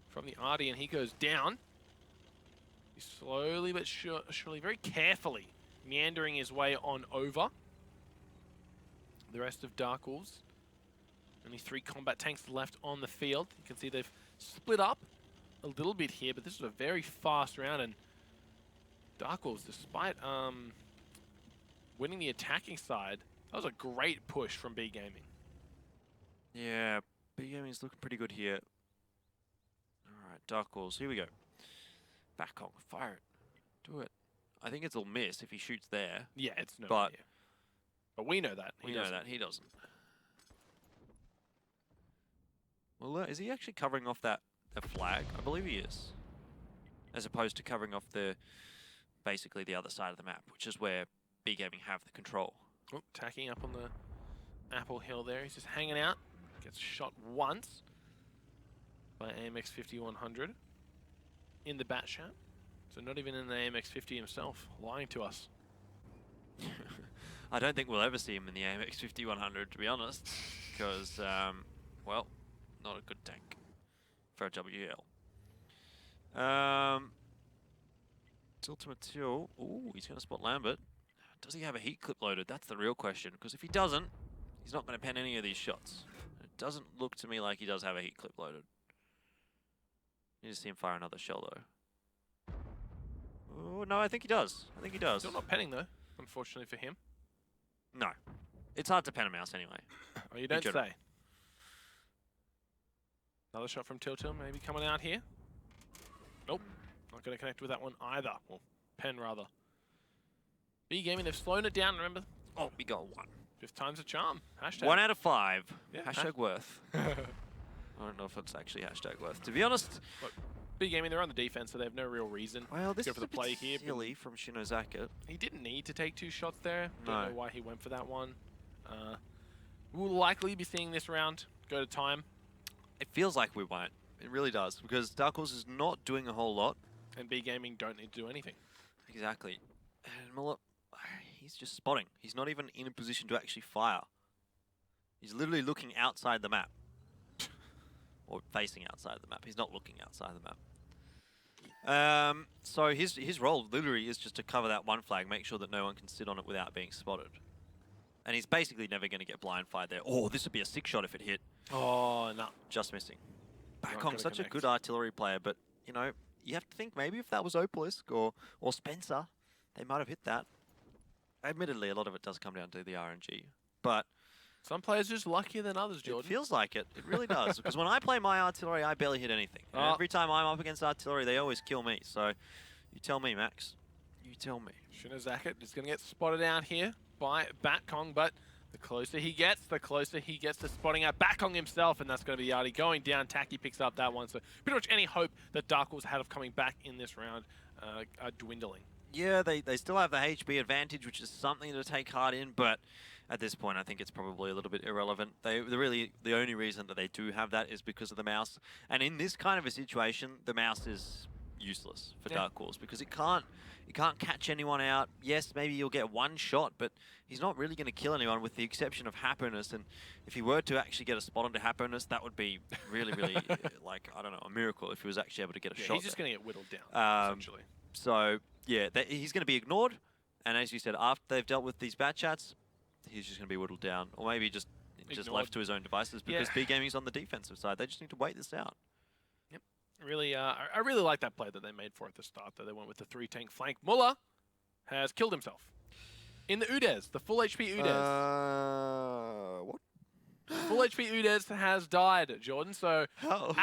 from the Artie, and he goes down. He's slowly but surely, very carefully, meandering his way on over. The rest of Darkwolves. Only 3 combat tanks left on the field. You can see they've split up a little bit here, but this is a very fast round, and Darkwolves, despite winning the attacking side, that was a great push from B Gaming. Yeah, B Gaming's looking pretty good here. Alright, Darkwolves, here we go. Batcong, fire it. Do it. I think it'll miss if he shoots there. Yeah, it's no but idea. But we know that. We know that. He doesn't. Well, is he actually covering off that flag? I believe he is. As opposed to covering off basically the other side of the map, which is where B Gaming have the control. Oh, tacking up on the Apple Hill there. He's just hanging out. Gets shot once by AMX 5100 in the bat shot. So not even in the AMX 50 himself, lying to us. I don't think we'll ever see him in the AMX 5100, to be honest, because, well, not a good tank for a WGL. It's Ultimate Till. Ooh, he's going to spot Lambert. Does he have a heat clip loaded? That's the real question, because if he doesn't, he's not going to pen any of these shots. doesn't look to me like he does have a heat clip loaded. You just see him fire another shell, though. Oh, no, I think he does. I think he does. Still not penning, though, unfortunately for him. No. It's hard to pen a mouse anyway. Oh, you don't say. Another shot from Tiltil, maybe coming out here. Nope. Not going to connect with that one either. Well, pen, rather. B-Gaming, they've slowed it down, remember? Oh, we got one. 5th time's a charm. Hashtag. 1 out of 5. Yeah, Hashtag worth. I don't know if it's actually hashtag worth. To be honest... Look, B-Gaming, they're on the defense, so they have no real reason well, this to is go for the play here. silly from Shinozaka. He didn't need to take 2 shots there. No. Don't know why he went for that one. We'll likely be seeing this round go to time. It feels like we won't. It really does, because Darkwolves is not doing a whole lot. And B-Gaming don't need to do anything. Exactly. And Muller, he's just spotting. He's not even in a position to actually fire. He's literally looking outside the map. Or facing outside the map. He's not looking outside the map. So his role literally is just to cover that one flag, make sure that no one can sit on it without being spotted. And he's basically never going to get blind fired there. Oh, this would be a 6 shot if it hit. Oh, no. Just missing. Not Bakong, such a good artillery player, but, you know, you have to think maybe if that was Opalisk or Spencer, they might have hit that. Admittedly, a lot of it does come down to the RNG, but... Some players are just luckier than others, Jordan. It feels like it. It really does. Because when I play my artillery, I barely hit anything. And every time I'm up against artillery, they always kill me. So, you tell me, Max. You tell me. Shinozaka is going to get spotted out here by Bakong, but the closer he gets to spotting out Bakong himself, and that's going to be Yardi going down. Taki picks up that one. So, pretty much any hope that Darkwolves had of coming back in this round are dwindling. Yeah, they still have the HP advantage, which is something to take heart in, but at this point, I think it's probably a little bit irrelevant. The only reason that they do have that is because of the mouse. And in this kind of a situation, the mouse is useless for Darkwolves because it can't catch anyone out. Yes, maybe you'll get 1 shot, but he's not really going to kill anyone with the exception of Happiness. And if he were to actually get a spot onto Happiness, that would be really, really, like, I don't know, a miracle if he was actually able to get a shot. He's just going to get whittled down, essentially. So, yeah, he's going to be ignored. And as you said, after they've dealt with these bat chats, he's just going to be whittled down. Or maybe just left to his own devices because B-Gaming's on the defensive side. They just need to wait this out. Yep. Really, I really like that play that they made for at the start, though. They went with the 3-tank flank. Muller has killed himself. In the Udes, the full HP Udes. What? Full HP Udes has died, Jordan. So, How?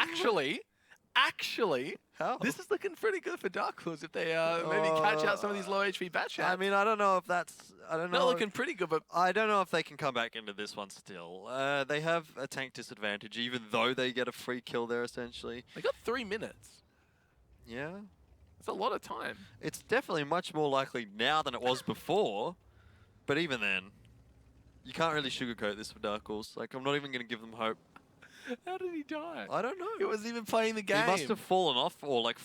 Actually, How? this is looking pretty good for Darkwolves if they maybe catch out some of these low HP bat shots. I mean, I don't know if that's... I don't know. Not looking pretty good, but... I don't know if they can come back into this one still. They have a tank disadvantage, even though they get a free kill there, essentially. They got 3 minutes. Yeah. It's a lot of time. It's definitely much more likely now than it was before. But even then, you can't really sugarcoat this for Darkwolves. Like, I'm not even going to give them hope. How did he die? I don't know. He wasn't even playing the game. He must have fallen off or like...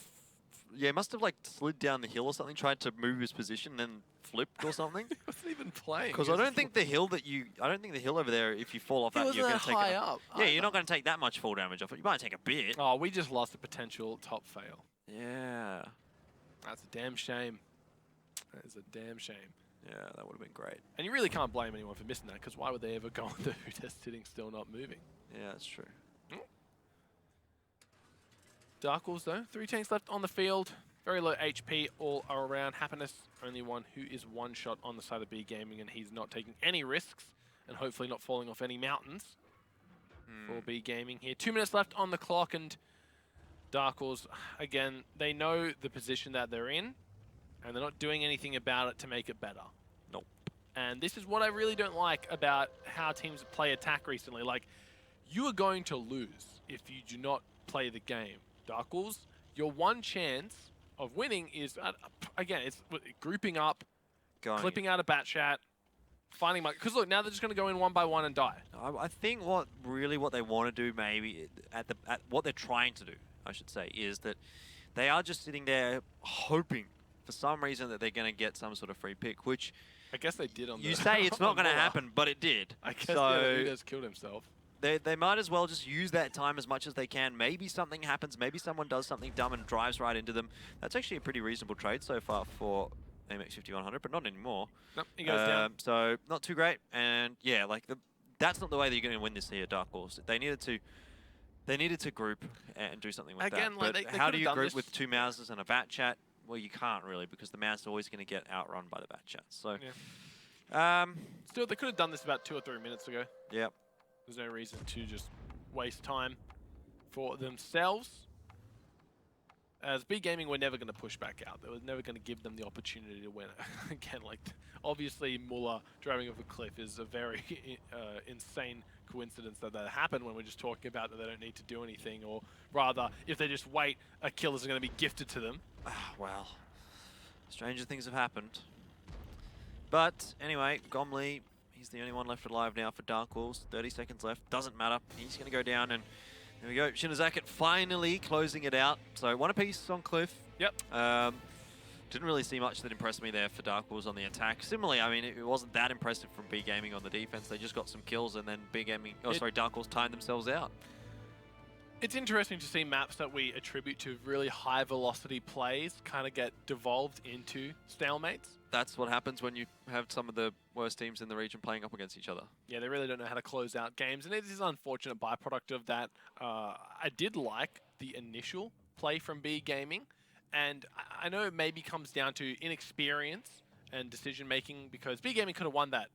he must have like slid down the hill or something, tried to move his position, then flipped or something. He wasn't even playing. Because I don't think the hill over there, if you fall off that, you're going to take high up. Yeah, you're not going to take that much fall damage off it. You might take a bit. Oh, we just lost a potential top fail. Yeah. That's a damn shame. That is a damn shame. Yeah, that would have been great. And you really can't blame anyone for missing that, because why would they ever go on the Udes sitting still not moving? Yeah, that's true. Darkwolves, though. 3 tanks left on the field. Very low HP all around. Happiness, only one who is 1 shot on the side of B-Gaming, and he's not taking any risks, and hopefully not falling off any mountains for B-Gaming here. 2 minutes left on the clock, and Darkwolves, again, they know the position that they're in, and they're not doing anything about it to make it better. Nope. And this is what I really don't like about how teams play attack recently. Like, you are going to lose if you do not play the game. Darkwolves, your 1 chance of winning is, again, it's grouping up, clipping out a bat chat, finding my... Because look, now they're just going to go in 1 by 1 and die. I think what they want to do, maybe, at what they're trying to do, I should say, is that they are just sitting there hoping for some reason that they're going to get some sort of free pick, which... I guess they did on the... You say it's not going to happen, but it did. I guess Udes killed himself. They might as well just use that time as much as they can. Maybe something happens. Maybe someone does something dumb and drives right into them. That's actually a pretty reasonable trade so far for AMX 5100, but not anymore. Nope, he goes down. So not too great. And yeah, like that's not the way that you're going to win this here, Darkwolves. They needed to group and do something with Again, that. like, But they how could've do you done group this. with 2 Mouses and a Bat Chat? Well, you can't really, because the Mouse is always going to get outrun by the Bat Chat. So, Still, they could have done this about 2 or 3 minutes ago. Yep. There's no reason to just waste time for themselves. As B Gaming, we're never going to push back out. They were never going to give them the opportunity to win. Again, like, obviously Muller driving off a cliff is a very insane coincidence that happened when we're just talking about that they don't need to do anything, or rather, if they just wait, a kill is going to be gifted to them. Well, stranger things have happened. But anyway, Gomley, he's the only one left alive now for Darkwolves. 30 seconds left. Doesn't matter. He's going to go down, and there we go. Shinozaki finally closing it out. So 1 apiece on Cliff. Yep. Didn't really see much that impressed me there for Darkwolves on the attack. Similarly, I mean, it wasn't that impressive from B Gaming on the defense. They just got some kills, and then Darkwolves timed themselves out. It's interesting to see maps that we attribute to really high velocity plays kind of get devolved into stalemates. That's what happens when you have some of the worst teams in the region playing up against each other. Yeah, they really don't know how to close out games, and it is an unfortunate byproduct of that. I did like the initial play from B Gaming, and I know it maybe comes down to inexperience and decision making, because B Gaming could have won that.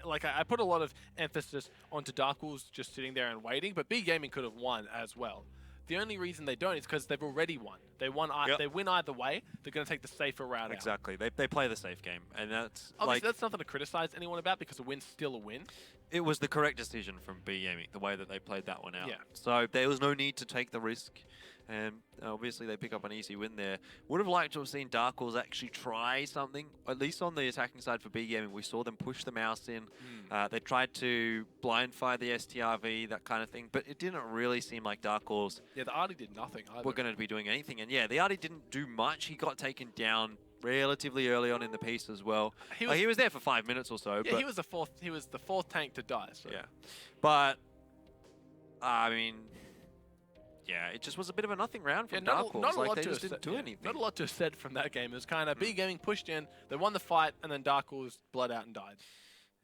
I put a lot of emphasis onto Darkwolves just sitting there and waiting, but B Gaming could have won as well. The only reason they don't is because they've already won. They won. Yep. They win either way. They're going to take the safer route out. Exactly. They play the safe game, and that's obviously that's nothing to criticize anyone about, because a win's still a win. It was the correct decision from B Gaming, the way that they played that one out. Yeah. So there was no need to take the risk, and obviously they pick up an easy win there. Would have liked to have seen Darkwolves actually try something, at least on the attacking side for B Gaming. We saw them push the mouse in. They tried to blind fire the STRV, that kind of thing, but it didn't really seem like Darkwolves Yeah, the Artie did nothing either. were going to be doing anything. And yeah, the Artie didn't do much. He got taken down relatively early on in the piece as well. He was there for 5 minutes or so. Yeah, but he was the fourth tank to die. So. yeah, but I mean, yeah, it just was a bit of a nothing round from Darkwolves. Not a like lot they to just have didn't said, do anything. Not a lot to have said from that game. It was kind of B Gaming pushed in, they won the fight, and then Darkwolves bled out and died.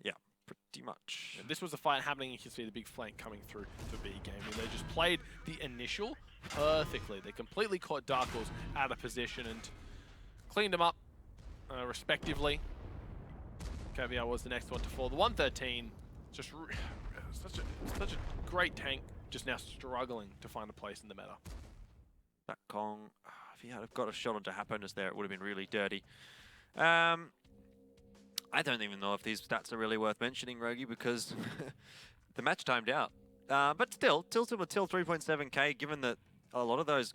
Yeah, pretty much. And this was the fight happening. You can see the big flank coming through for B Gaming. They just played the initial perfectly. They completely caught Darkwolves out of position and cleaned them up respectively. Caviar was the next one to fall. The 113, just such a great tank, just now struggling to find a place in the meta. That Kong, if he had got a shot onto Happiness there, it would have been really dirty. I don't even know if these stats are really worth mentioning, Rogi, because the match timed out. But still, Tilted with Till 3.7k, given that a lot of those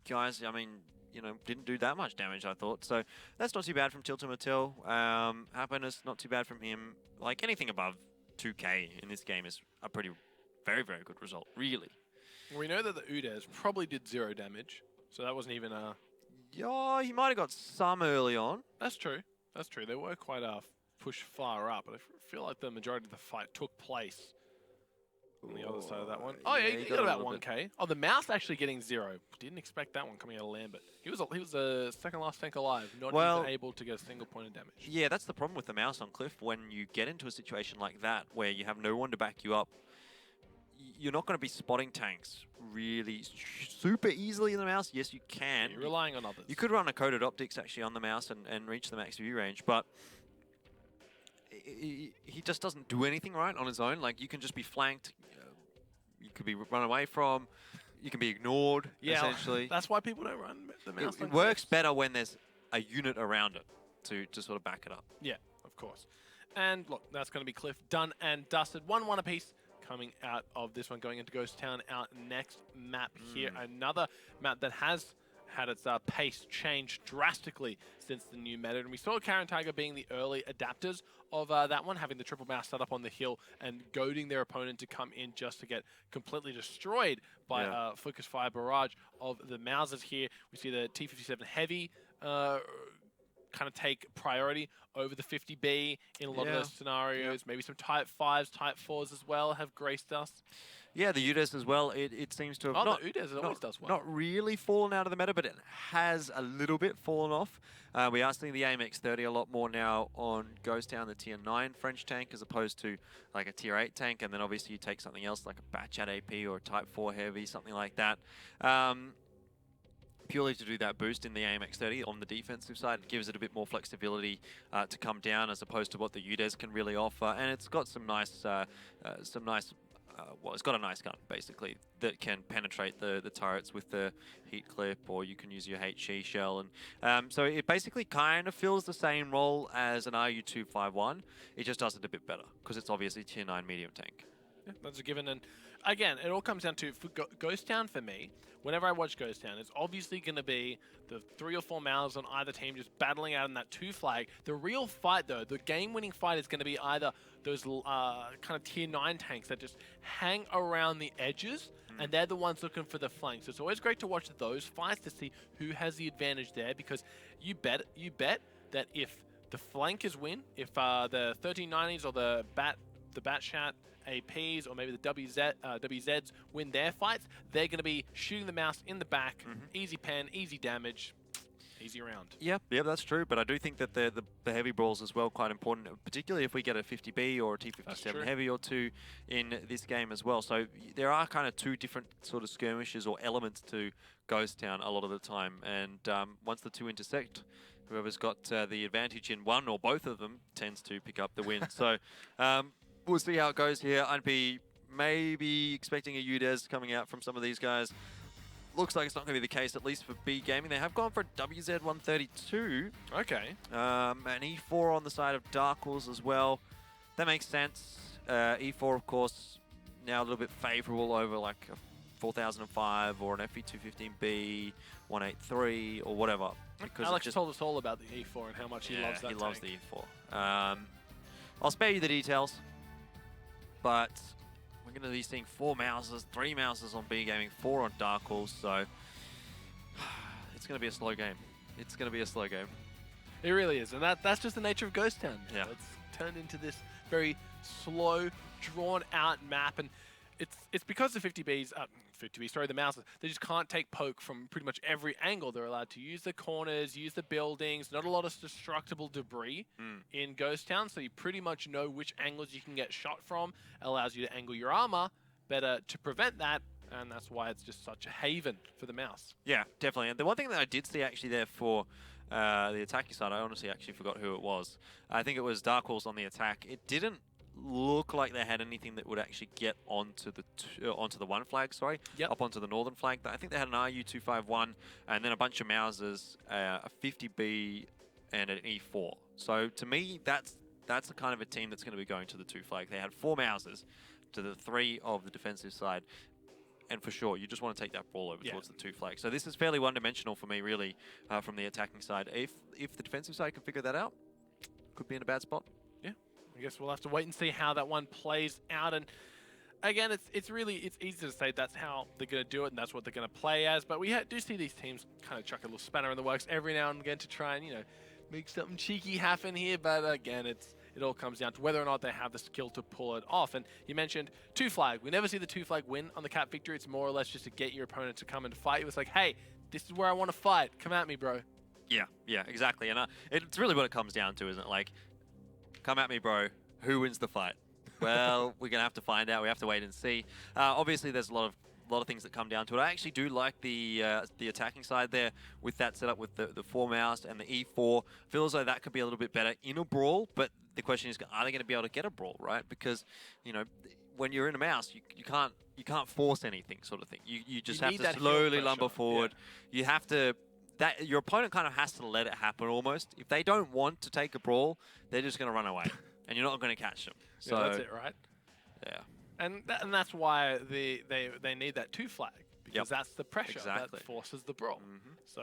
guys, I mean, you know, didn't do that much damage, I thought. So that's not too bad from Tilted Matil. Happiness, not too bad from him. Like, anything above 2k in this game is a very, very good result, really. We know that the Udes probably did 0 damage, so that wasn't even a... Yeah, he might have got some early on. That's true. That's true. They were quite pushed far up, but I feel like the majority of the fight took place on the other side of that one. Oh yeah, he got about 1k. Oh, the Mouse actually getting 0. Didn't expect that one coming out of Lambert. He was a second last tank alive, not even able to get a single point of damage. Yeah, that's the problem with the Mouse on Cliff. When you get into a situation like that, where you have no one to back you up, you're not going to be spotting tanks really super easily in the Mouse. Yes, you can. You're relying on others. You could run a coded optics actually on the Mouse and reach the max view range, but he just doesn't do anything right on his own. Like, you can just be flanked. You could be run away from. You can be ignored, essentially. That's why people don't run the Mouse. It works better when there's a unit around it to sort of back it up. Yeah, of course. And look, that's going to be Cliff done and dusted. 1-1 apiece coming out of this one, going into Ghost Town. Our next map here, another map that has had its pace changed drastically since the new meta. And we saw Karen Tiger being the early adapters of that one, having the triple mouse set up on the hill and goading their opponent to come in just to get completely destroyed by focus fire barrage of the Mausers here. We see the T-57 Heavy kind of take priority over the 50B in a lot of those scenarios. Maybe some Type 5s, Type 4s as well have graced us. Yeah, the UDES as well. It seems to have the UDES always does well. not really fallen out of the meta, but it has a little bit fallen off. We are seeing the AMX-30 a lot more now on Ghost Town, the tier 9 French tank, as opposed to like a tier 8 tank. And then obviously you take something else like a Batchat AP or a Type 4 Heavy, something like that. Purely to do that boost in the AMX-30 on the defensive side. It gives it a bit more flexibility to come down as opposed to what the UDES can really offer. And it's got some nice, well, it's got a nice gun, basically, that can penetrate the turrets with the heat clip, or you can use your HE shell. And so it basically kind of fills the same role as an RU-251. It just does it a bit better, because it's obviously tier 9 medium tank. Yeah, that's a given. And again, it all comes down to for Ghost Town for me. Whenever I watch Ghost Town, it's obviously going to be the 3 or 4 mouths on either team just battling out in that 2 flag. The real fight, though, the game-winning fight is going to be either those kind of tier 9 tanks that just hang around the edges, and they're the ones looking for the flanks. So it's always great to watch those fights to see who has the advantage there, because you bet that if the flankers win, if the 1390s or the Batchat APs or maybe the WZs win their fights, they're going to be shooting the mouse in the back, easy pen, easy damage, easy round. Yeah, that's true. But I do think that the heavy brawls as well quite important, particularly if we get a 50B or a T57 heavy or 2 in this game as well. So there are kind of 2 different sort of skirmishes or elements to Ghost Town a lot of the time, and once the 2 intersect, whoever's got the advantage in one or both of them tends to pick up the win. So we'll see how it goes here. I'd be maybe expecting a UDES coming out from some of these guys. Looks like it's not going to be the case, at least for B Gaming. They have gone for a WZ-132. Okay. An E4 on the side of Darkwolves as well. That makes sense. E4, of course, now a little bit favorable over like a 4005 or an FE215B, 183 or whatever. Because Alex told us all about the E4 and how much he loves that tank. Loves the E4. I'll spare you the details, but we're going to be seeing 4 mouses, 3 mouses on B Gaming, 4 on Darkwolves, so it's going to be a slow game. It's going to be a slow game. It really is, and that's just the nature of Ghost Town. Yeah. It's turned into this very slow, drawn-out map, and it's because the 50Bs, the mouses, they just can't take poke from pretty much every angle. They're allowed to use the corners, use the buildings, not a lot of destructible debris in Ghost Town, so you pretty much know which angles you can get shot from. It allows you to angle your armor better to prevent that, and that's why it's just such a haven for the mouse. Yeah, definitely. And the one thing that I did see actually there for the attacking side, I honestly actually forgot who it was. I think it was Darkwolves on the attack. It didn't look like they had anything that would actually get onto the one flag, up onto the northern flag. I think they had an RU-251 and then a bunch of Mausers, a 50B and an E4. So to me, that's the kind of a team that's going to be going to the 2 flag. They had 4 Mausers to the 3 of the defensive side. And for sure, you just want to take that ball over towards the 2 flag. So this is fairly one-dimensional for me, really, from the attacking side. If the defensive side can figure that out, could be in a bad spot. I guess we'll have to wait and see how that one plays out. And again, it's easy to say that's how they're going to do it and that's what they're going to play as. But we do see these teams kind of chuck a little spanner in the works every now and again to try and, make something cheeky happen here. But again, it all comes down to whether or not they have the skill to pull it off. And you mentioned 2 flag. We never see the 2 flag win on the Cap Victory. It's more or less just to get your opponent to come and fight you. It's like, hey, this is where I want to fight. Come at me, bro. Yeah, exactly. And it's really what it comes down to, isn't it? Like, come at me, bro. Who wins the fight? Well, we're going to have to find out. We have to wait and see. Obviously, there's a lot of things that come down to it. I actually do like the attacking side there with that setup with the 4 mouse and the E4. Feels like that could be a little bit better in a brawl, but the question is, are they going to be able to get a brawl, right? Because, when you're in a mouse, you can't force anything, sort of thing. You just have to slowly lumber forward. Yeah. You have to... your opponent kind of has to let it happen almost. If they don't want to take a brawl, they're just going to run away. And you're not going to catch them. So yeah, that's it, right? Yeah. And that's why they need that 2 flag, because that's the pressure that forces the brawl. So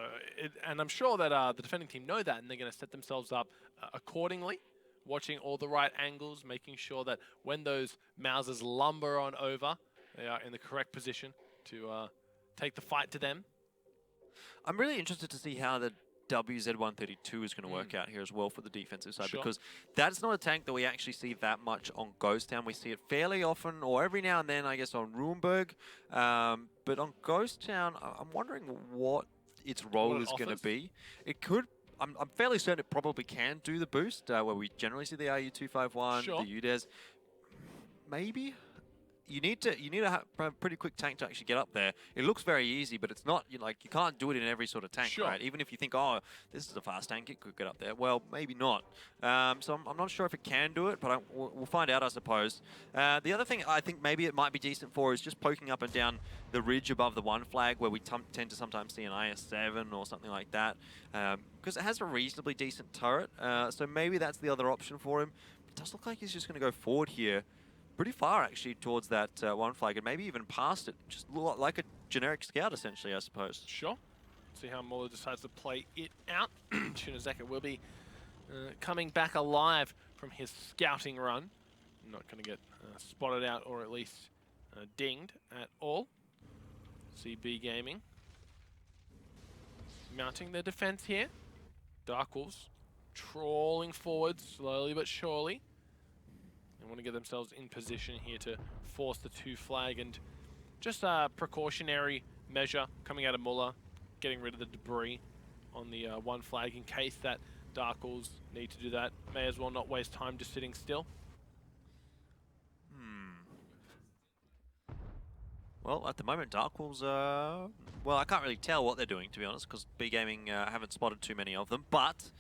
and I'm sure that the defending team know that, and they're going to set themselves up accordingly, watching all the right angles, making sure that when those Mausers lumber on over, they are in the correct position to take the fight to them. I'm really interested to see how the WZ132 is going to work out here as well for the defensive side, Sure. because that's not a tank that we actually see that much on Ghost Town. We see it fairly often, or every now and then, I guess, on Runeberg. But on Ghost Town, I'm wondering what its role is going to be. It could. I'm fairly certain it probably can do the boost, where we generally see the RU-251, Sure. the UDES. Maybe. You need to have a pretty quick tank to actually get up there. It looks very easy, but it's not. You can't do it in every sort of tank, Sure. right? Even if you think, oh, this is a fast tank, it could get up there. Well, maybe not. So I'm not sure if it can do it, but we'll find out, I suppose. The other thing I think maybe it might be decent for is just poking up and down the ridge above the one flag, where we tend to sometimes see an IS-7 or something like that, because it has a reasonably decent turret. So maybe that's the other option for him. It does look like he's just going to go forward here. Pretty far, actually, towards that one flag, and maybe even past it. Just like a generic scout, essentially, I suppose. Sure. See how Muller decides to play it out. Shinozeka will be coming back alive from his scouting run. Not going to get spotted out, or at least dinged at all. CB Gaming mounting their defense here. Darkwolves trawling forward slowly but surely. They want to get themselves in position here to force the 2 flag, and just a precautionary measure coming out of Muller, getting rid of the debris on the 1 flag in case that Darkwolves need to do that. May as well not waste time just sitting still. Well, at the moment, Darkwolves well, I can't really tell what they're doing, to be honest, because B Gaming haven't spotted too many of them, but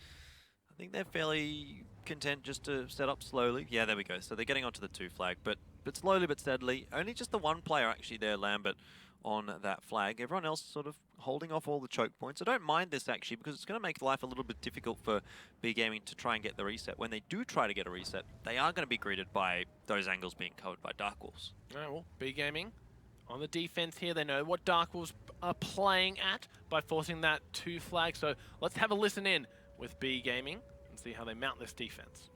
I think they're fairly content just to set up slowly. Yeah, there we go. So they're getting onto the 2 flag, but slowly but steadily. Only just the 1 player actually there, Lambert, on that flag. Everyone else sort of holding off all the choke points. I don't mind this actually, because it's going to make life a little bit difficult for B Gaming to try and get the reset. When they do try to get a reset, they are going to be greeted by those angles being covered by Darkwolves. Alright, well, B Gaming on the defense here. They know what Darkwolves are playing at by forcing that 2 flag. So let's have a listen in with B Gaming and see how they mount this defense.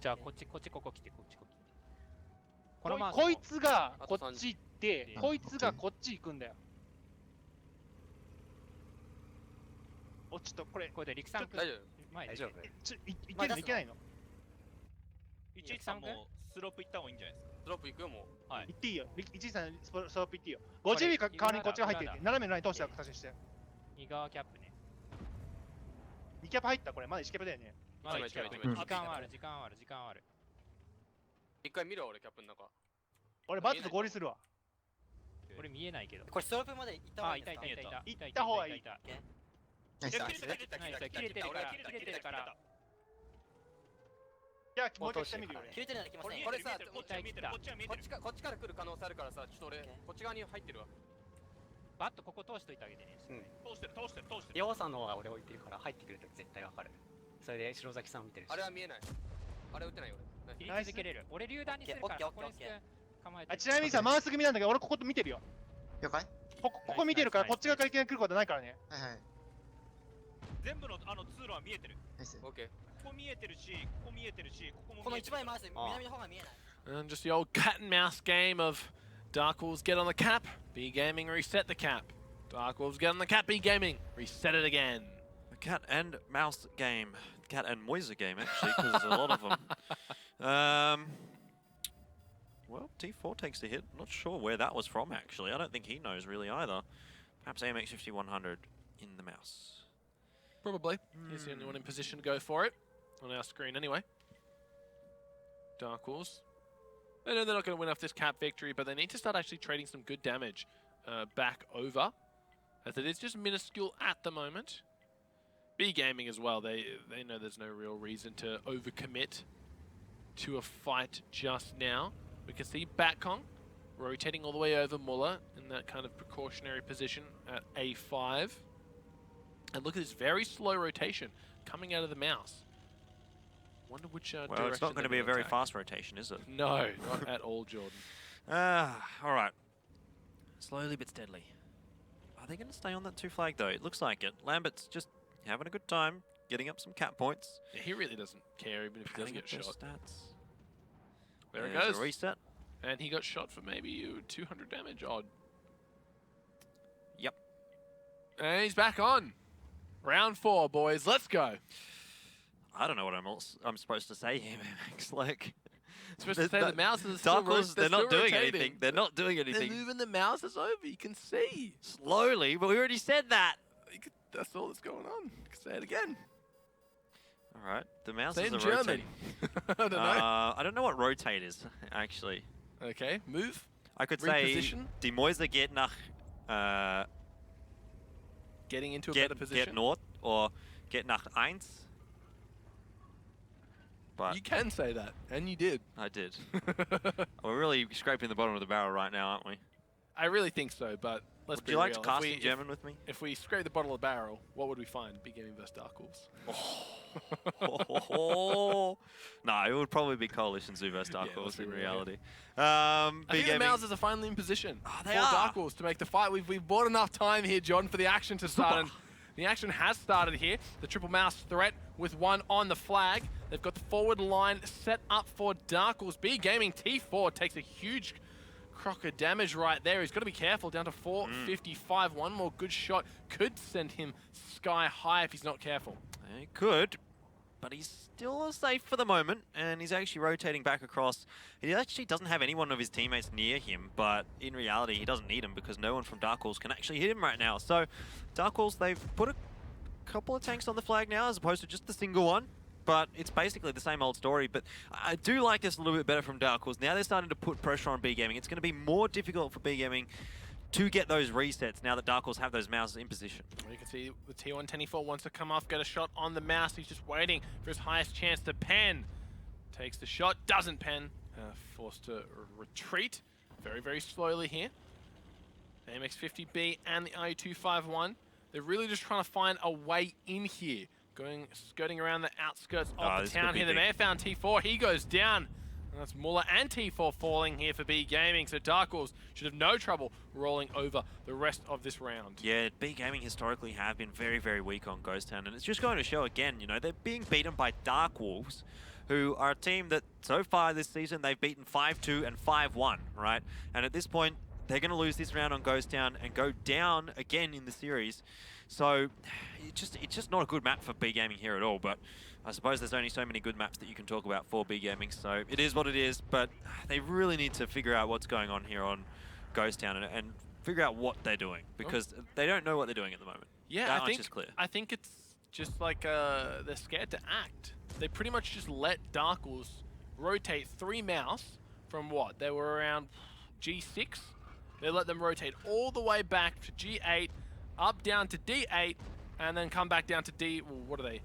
じゃあこっちここ来てこっちこいつがこっち行ってこいつがこっち行くんだよ。お、ちょっとこれで陸さん大丈夫いけるのいけないの。113もスロープ行った方がいいんじゃないですか。スロープ行くよもう。行っていいよ。113スロープ行っていいよ。50尾か代わりにこっちが入っていって斜めのライン通して形にして。2側キャップね。2キャップ入ったこれまだ1キャップだよね。まだ1キャップ。時間はある。一回見ろ俺キャップの中。俺バットと合流するわ。俺見えないけど。これストロープまで行った方がいいですか？行った方がいい。切れてるから。じゃあもう一回してみるよ。切れてるなら来ません。これさ、こっちこっちから来る可能性あるからさ、ちょっと俺こっち側に入ってるわ。バットここ通しといてあげてね。通してる。ヨウさんの方が俺置いてるから入ってくると絶対わかる。それで白崎さん見てるし。あれは見えない。あれ撃ってないよ俺。切り続けれる。俺榴弾にするからこれ構えて。ちなみにさ、マウス組なんだけど俺ここ見てるよ。了解。ここ見てるからこっち側からいきなり来ることないからね。はいはい。全部の通路は見えてる。オッケー。ここ見えてるし、ここ見えてるし、ここもこの一枚回す南の方が見えない。 And just the old cat and mouse game of Darkwolves get on the cap, B Gaming reset the cap. Darkwolves get on the cap, B Gaming reset it again. The cat and mouse game. Cat and Moise game, actually, because there's a lot of them. Well, T4 takes the hit. Not sure where that was from, actually. I don't think he knows really either. Perhaps AMX 5100 in the mouse. Probably. He's the only one in position to go for it. On our screen anyway. Darkwolves. They know they're not going to win off this cap victory, but they need to start actually trading some good damage back over. As it is just minuscule at the moment. B Gaming as well, they know there's no real reason to overcommit to a fight just now. We can see Batkong rotating all the way over Muller in that kind of precautionary position at A5. And look at this very slow rotation coming out of the mouse. Wonder which direction. Well, it's not going to be a very attack. fast rotation, is it? No, not at all, Jordan. All right. Slowly but steadily. Are they going to stay on that 2 flag, though? It looks like it. Lambert's just having a good time, getting up some cap points. Yeah, he really doesn't care, even if he doesn't get shot. Stats. There it There's goes. a reset. And he got shot for maybe 200 damage odd. Yep. And he's back on. Round 4, boys. Let's go. I don't know what I'm supposed to say here, Max. Like, Supposed to say the mouses are still Darkwolves, they're not doing rotating. anything. They're not doing anything. They're moving the mouses over. You can see. Slowly, but we already said that. That's all that's going on. Say it again. All right, the mouse Say is it in rotating. German. I don't know. I don't know what rotate is, actually. Okay, move. I could Reposition. say, die Mäuse geht nach, Getting into a better position. get north, or get nach 1. But You can say that, and you did. I did. We're really scraping the bottom of the barrel right now, aren't we? I really think so, but let's Would be you like real. to cast in German with me? If we scrape the bottom of the barrel, what would we find? Big Gaming vs Darkwolves. No, it would probably be Coalition Zoo vs Yeah, Darkwolves let's be in real, reality. I Big think the Gaming. Mousers are finally in position they for are. Darkwolves to make the fight. We've bought enough time here, John, for the action to start. And the action has started here. The triple mouse threat with one on the flag. They've got the forward line set up for Darkwolves. Big Gaming T4 takes a huge crock of damage right there. He's got to be careful, down to 455. One more good shot could send him sky high if he's not careful. He could, but he's still safe for the moment, and he's actually rotating back across. He actually doesn't have anyone of his teammates near him, but in reality, he doesn't need him because no one from Darkwolves can actually hit him right now. So, Darkwolves, they've put a couple of tanks on the flag now, as opposed to just the single one. But it's basically the same old story. But I do like this a little bit better from Darkwolves. Now they're starting to put pressure on B Gaming. It's going to be more difficult for B Gaming to get those resets now that Darkwolves have those mouses in position. Well, you can see the T124 wants to come off, get a shot on the mouse. He's just waiting for his highest chance to pen. Takes the shot, doesn't pen. Forced to retreat very, very slowly here. The MX-50B and the IU-251. They're really just trying to find a way in here. Skirting around the outskirts of the town here. They may have found T4. He goes down. And that's Muller and T4 falling here for B Gaming. So Darkwolves should have no trouble rolling over the rest of this round. Yeah, B Gaming historically have been very, very weak on Ghost Town. And it's just going to show again, you know, they're being beaten by Darkwolves, who are a team that so far this season they've beaten 5-2 and 5-1, right? And at this point, they're going to lose this round on Ghost Town and go down again in the series. So it's just not a good map for B Gaming here at all. But I suppose there's only so many good maps that you can talk about for B Gaming. So it is what it is. But they really need to figure out what's going on here on Ghost Town and figure out what they're doing, because they don't know what they're doing at the moment. Yeah, that much is clear. I think it's just like they're scared to act. They pretty much just let Darkwolves rotate 3 mouse from what? They were around G6. They let them rotate all the way back to G8, up down to D8, and then come back down to D, well, what are they?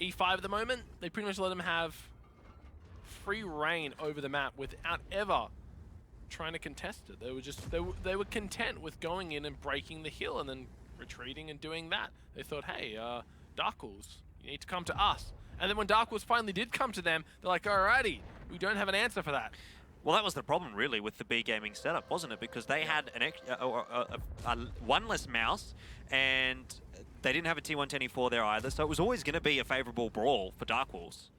E5 at the moment. They pretty much let them have free reign over the map without ever trying to contest it. They were just, they were content with going in and breaking the hill and then retreating and doing that. They thought, hey, Darkwolves, you need to come to us. And then when Darkwolves finally did come to them, they're like, alrighty, we don't have an answer for that. Well, that was the problem, really, with the B Gaming setup, wasn't it? Because they had one less mouse, and they didn't have a T124 there either, so it was always going to be a favourable brawl for Darkwolves.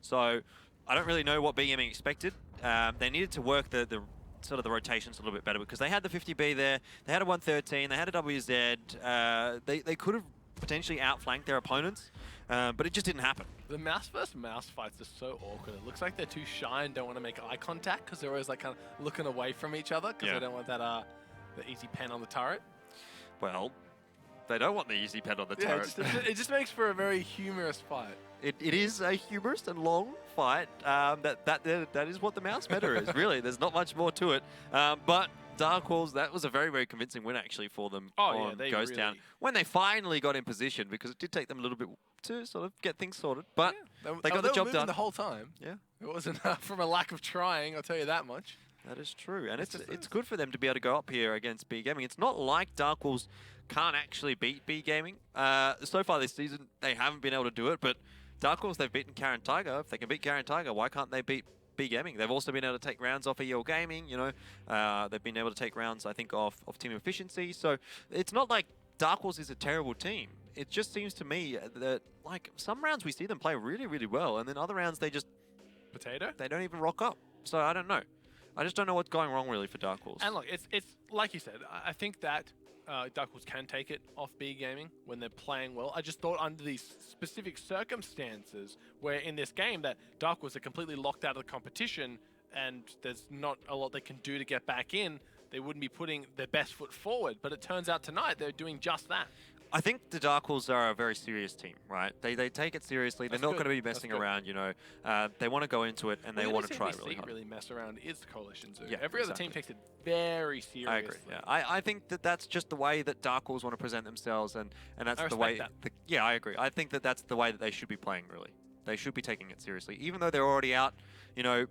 So I don't really know what B Gaming expected. They needed to work the sort of the rotations a little bit better, because they had the 50B there, they had a 113, they had a WZ. They could have potentially outflanked their opponents, but it just didn't happen. The mouse versus mouse fights are so awkward. It looks like they're too shy and don't want to make eye contact because they're always like kind of looking away from each other because they don't want that the easy pen on the turret. Well, they don't want the easy pen on the turret. It just makes for a very humorous fight. It is a humorous and long fight. That is what the mouse meta is, really. There's not much more to it. But Darkwolves, that was a very, very convincing win, actually, for them on Ghost Town. When they finally got in position, because it did take them a little bit to sort of get things sorted. But they got the job done. The whole time. Yeah. It wasn't from a lack of trying, I'll tell you that much. That is true. And it's good for them to be able to go up here against B Gaming. It's not like Darkwolves can't actually beat B Gaming. So far this season, they haven't been able to do it. But Darkwolves, they've beaten Karen Tiger. If they can beat Karen Tiger, why can't they beat B Gaming? They've also been able to take rounds off EL Gaming, you know. They've been able to take rounds, I think, off team efficiency. So it's not like Darkwolves is a terrible team. It just seems to me that, like, some rounds we see them play really, really well, and then other rounds they just... Potato? They don't even rock up. So I don't know. I just don't know what's going wrong, really, for Darkwolves. And look, it's like you said, I think that Darkwolves can take it off B Gaming when they're playing well. I just thought under these specific circumstances where in this game that Darkwolves are completely locked out of the competition and there's not a lot they can do to get back in, they wouldn't be putting their best foot forward. But it turns out tonight they're doing just that. I think the Darkwolves are a very serious team, right? They take it seriously. They're not going to be messing around, you know. They want to go into it and they want to try really hard. Really mess around is Coalition Zoo. Yeah, Every other team takes it very seriously. I agree. Yeah, I think that that's just the way that Darkwolves want to present themselves, and that's the way. Yeah, I agree. I think that that's the way that they should be playing. Really, they should be taking it seriously, even though they're already out. You know,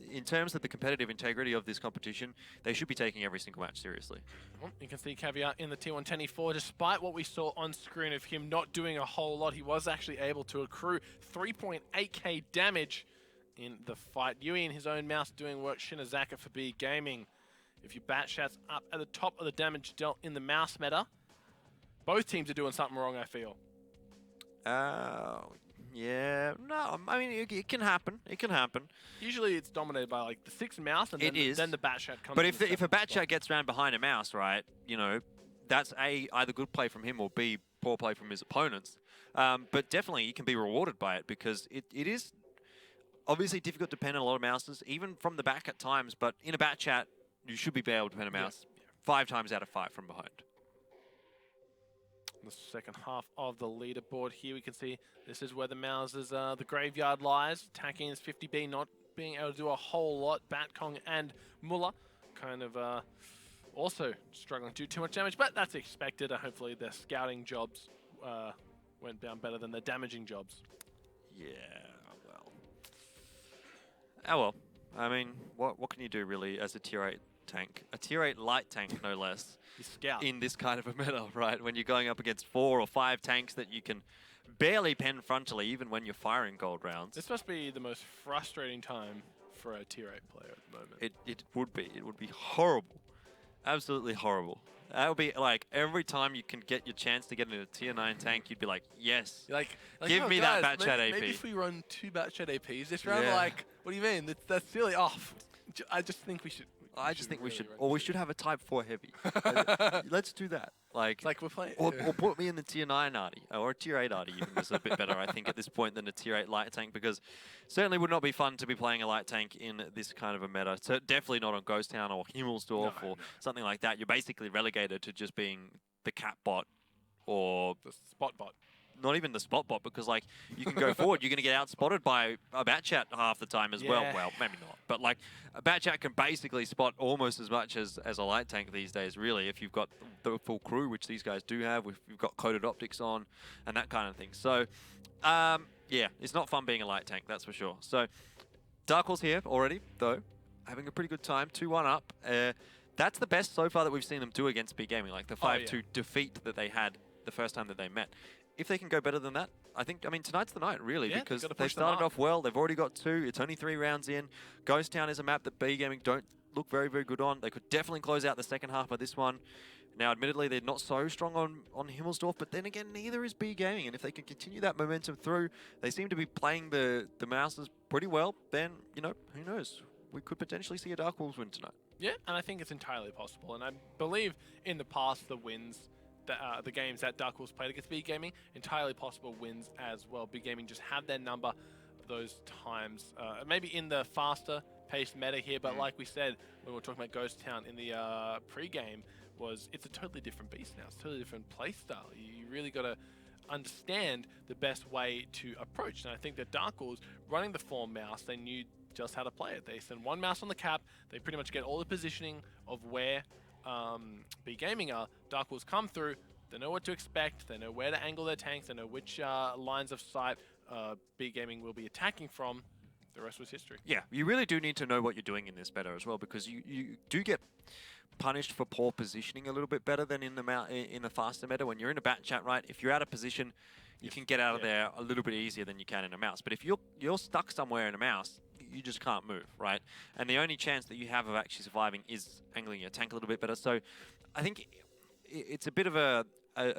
in terms of the competitive integrity of this competition, they should be taking every single match seriously. Well, you can see Caveat in the T1 10E4, despite what we saw on screen of him not doing a whole lot, he was actually able to accrue 3.8k damage in the fight. Yui in his own mouse doing work, Shinazaka for B Gaming. If you bat shots up at the top of the damage dealt in the mouse meta, both teams are doing something wrong, I feel. Yeah, no, I mean, it can happen. It can happen. Usually it's dominated by like the 6 mouse and then the bat shot comes. But if a bat shot gets around behind a mouse, right, you know, that's A, either good play from him or B, poor play from his opponents. But definitely he can be rewarded by it because it is obviously difficult to pen a lot of mouses, even from the back at times, but in a bat chat, you should be able to pen a mouse 5 times out of 5 from behind. The second half of the leaderboard here, we can see this is where the Mouses, the graveyard lies. Attacking is 50B, not being able to do a whole lot. Batkong and Muller kind of also struggling to do too much damage, but that's expected. Hopefully their scouting jobs went down better than their damaging jobs. Yeah, well. Oh well. I mean, what can you do really as a tier 8 tank? A tier 8 light tank, no less. Scout. In this kind of a meta, right? When you're going up against 4 or 5 tanks that you can barely pen frontally, even when you're firing gold rounds. This must be the most frustrating time for a tier 8 player at the moment. It would be. It would be horrible. Absolutely horrible. That would be like every time you can get your chance to get into a tier 9 tank, you'd be like, yes. Like give me that bat chat AP. Maybe if we run 2 bat chat APs this round, Yeah. like, what do you mean? That's silly. Off. I just think we should. I just think we should, or we should have a type 4 heavy. Let's do that. Like we're playing. Or put me in the tier 9 arty, or a tier 8 arty even is a bit better, I think, at this point than a tier 8 light tank, because certainly would not be fun to be playing a light tank in this kind of a meta. So definitely not on Ghost Town or Himmelsdorf or something like that. You're basically relegated to just being the cap bot or the spot bot. Not even the spot bot, because like you can go forward, you're going to get outspotted by a bat chat half the time as well. Well, maybe not, but like a bat chat can basically spot almost as much as a light tank these days, really, if you've got the full crew, which these guys do have, if you've got coated optics on and that kind of thing. So yeah, it's not fun being a light tank, that's for sure. So Darkwolves here already, though, having a pretty good time, 2-1 up. That's the best so far that we've seen them do against B Gaming, like the 5-2 defeat that they had the first time that they met. If they can go better than that, I mean, tonight's the night, really, because they started off well. They've already got 2. It's only 3 rounds in. Ghost Town is a map that B Gaming don't look very, very good on. They could definitely close out the second half of this one. Now, admittedly, they're not so strong on Himmelsdorf, but then again, neither is B Gaming. And if they can continue that momentum through, they seem to be playing the Mouses pretty well, then, you know, who knows? We could potentially see a Darkwolves win tonight. Yeah, and I think it's entirely possible. And I believe in the past, the wins, the games that Darkwolves played against B Gaming, entirely possible wins as well. B Gaming just have their number those times. Maybe in the faster paced meta here, but like we said when we were talking about Ghost Town in the pre-game, it's a totally different beast now. It's a totally different play style. You really got to understand the best way to approach. And I think that Darkwolves, running the 4 mouse, they knew just how to play it. They send 1 mouse on the cap. They pretty much get all the positioning of where B Gaming are. Darkwolves come through, they know what to expect, they know where to angle their tanks, they know which lines of sight B Gaming will be attacking from. The rest was history. Yeah, you really do need to know what you're doing in this meta as well, because you do get punished for poor positioning a little bit better than in the faster meta. When you're in a bat chat, right, if you're out of position, you can get out of there a little bit easier than you can in a mouse. But if you're stuck somewhere in a mouse, you just can't move, right? And the only chance that you have of actually surviving is angling your tank a little bit better. So I think it's a bit of a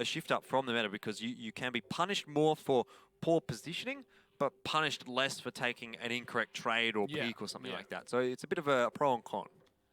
shift up from the meta, because you can be punished more for poor positioning, but punished less for taking an incorrect trade or peek or something like that. So it's a bit of a pro and con.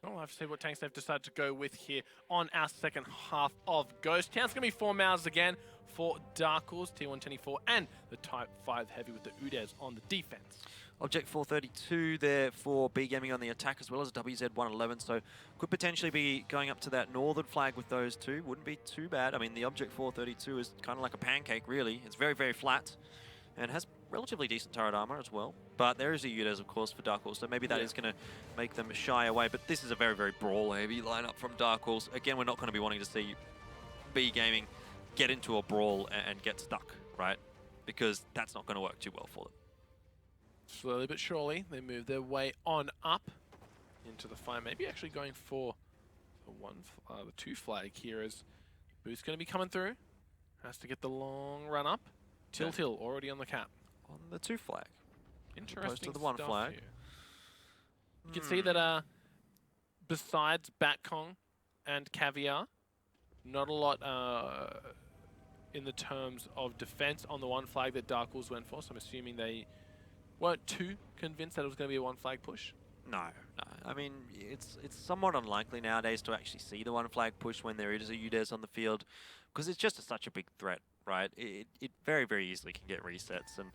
We'll have to see what tanks they've decided to go with here on our second half of Ghost Town. It's going to be 4 mouths again for Darkwolves, T124, and the Type 5 Heavy with the Udez on the defense. Object 432 there for B Gaming on the attack, as well as WZ111, so could potentially be going up to that northern flag with those two. Wouldn't be too bad. I mean, the Object 432 is kind of like a pancake, really. It's very, very flat and has relatively decent turret armor as well. But there is a Udez, of course, for Darkwolves, so maybe that is going to make them shy away. But this is a very, very brawl-heavy lineup from Darkwolves. Again, we're not going to be wanting to see B Gaming get into a brawl and get stuck, right? Because that's not going to work too well for them. Slowly but surely, they move their way on up into the fight. Maybe actually going for the 2 flag here as Boo's going to be coming through. Has to get the long run up. Tiltil already on the cap. On the 2 flag. Interesting Opposed to the 1 flag. Here. You can see that besides Batkong and Caviar, not a lot in the terms of defense on the 1 flag that Darkwolves went for. So I'm assuming they weren't too convinced that it was going to be a 1 flag push. No. I mean, it's somewhat unlikely nowadays to actually see the 1 flag push when there is a Udez on the field, because it's just such a big threat, right? It very, very easily can get resets, and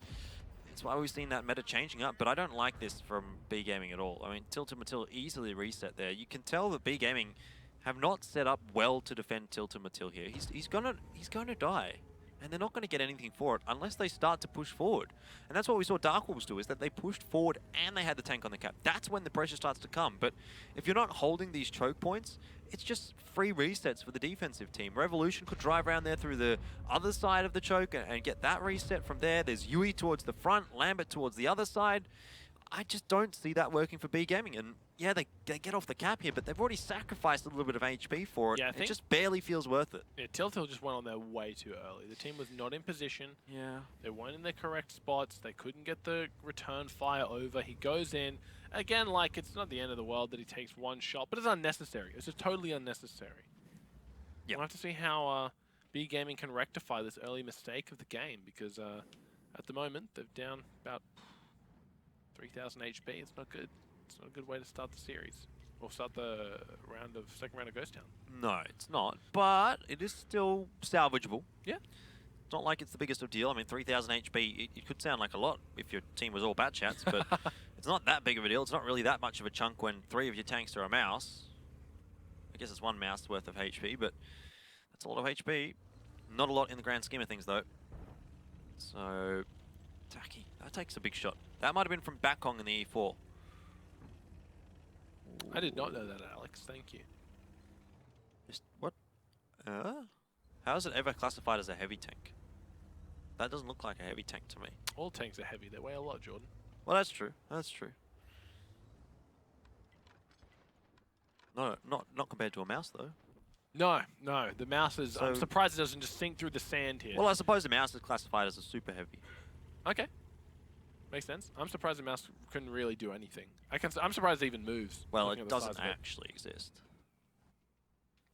it's why we've seen that meta changing up. But I don't like this from B Gaming at all. I mean, Tilt and Matil easily reset there. You can tell that B Gaming have not set up well to defend Tilt and Matil here. He's gonna die. And they're not going to get anything for it unless they start to push forward. And that's what we saw Darkwolves do, is that they pushed forward and they had the tank on the cap. That's when the pressure starts to come. But if you're not holding these choke points, it's just free resets for the defensive team. Revolution could drive around there through the other side of the choke and get that reset from there. There's Yui towards the front, Lambert towards the other side. I just don't see that working for B Gaming. And yeah, they get off the cap here, but they've already sacrificed a little bit of HP for it. Yeah, it just barely feels worth it. Yeah, Tiltil just went on there way too early. The team was not in position. Yeah. They weren't in their correct spots. They couldn't get the return fire over. He goes in. Again, like, it's not the end of the world that he takes 1 shot, but it's unnecessary. It's just totally unnecessary. Yeah. We'll have to see how B Gaming can rectify this early mistake of the game, because at the moment, they're down about 3,000 HP. It's not good. It's not a good way to start the series. Or start the second round of Ghost Town. No, it's not. But it is still salvageable. Yeah. It's not like it's the biggest of deal. I mean, 3,000 HP, it could sound like a lot if your team was all bat chats, but it's not that big of a deal. It's not really that much of a chunk when 3 of your tanks are a mouse. I guess it's 1 mouse worth of HP, but that's a lot of HP. Not a lot in the grand scheme of things, though. So, Taki, that takes a big shot. That might have been from Batkong in the E4. I did not know that, Alex. Thank you. What? How is it ever classified as a heavy tank? That doesn't look like a heavy tank to me. All tanks are heavy. They weigh a lot, Jordan. Well, that's true. That's true. No, not compared to a mouse, though. No. The mouse is... I'm So- surprised it doesn't just sink through the sand here. Well, I suppose the mouse is classified as a super heavy. Okay. Makes sense. I'm surprised the mouse couldn't really do anything. I'm surprised it even moves. Well, looking it at the doesn't size of it. actually exist.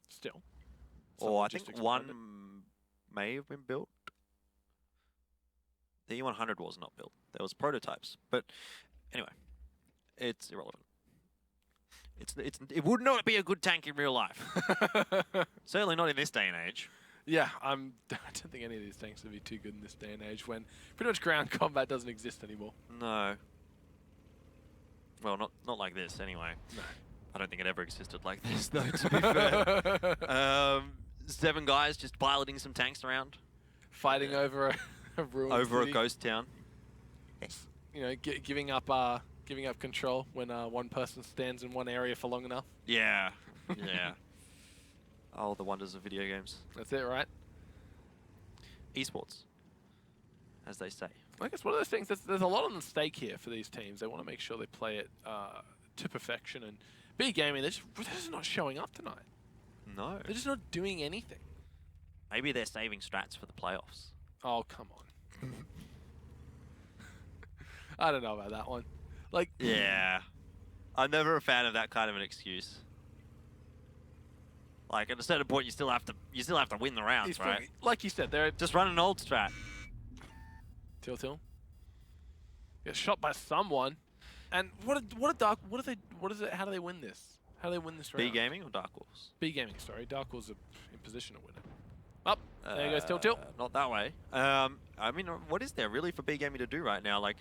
Still. Or I Someone just think explained one may have been built. The E100 was not built. There was prototypes. But anyway, it's irrelevant. It would not be a good tank in real life. Certainly not in this day and age. Yeah, I don't think any of these tanks would be too good in this day and age when pretty much ground combat doesn't exist anymore. No. Well, not like this, anyway. No. I don't think it ever existed like this, though, to be fair. 7 guys just piloting some tanks around. Fighting over a ruined Over city. a ghost town. You know, giving up control when one person stands in one area for long enough. Yeah. Yeah. Oh, the wonders of video games. That's it, right? Esports, as they say. I guess one of those things, there's a lot on the stake here for these teams. They want to make sure they play it to perfection. And B Gaming, they're just not showing up tonight. No. They're just not doing anything. Maybe they're saving strats for the playoffs. Oh, come on. I don't know about that one. Like, Yeah. I'm never a fan of that kind of an excuse. Like, at a certain point, you still have to win the rounds, right? like you said, they're Just run an old strat. Tiltil. Get shot by someone. And how do they win this? How do they win this round? B Gaming or Darkwolves? B Gaming, sorry. Darkwolves are in position to win it. Up. There goes Tilt. Not that way. I mean, what is there really for B Gaming to do right now? Like,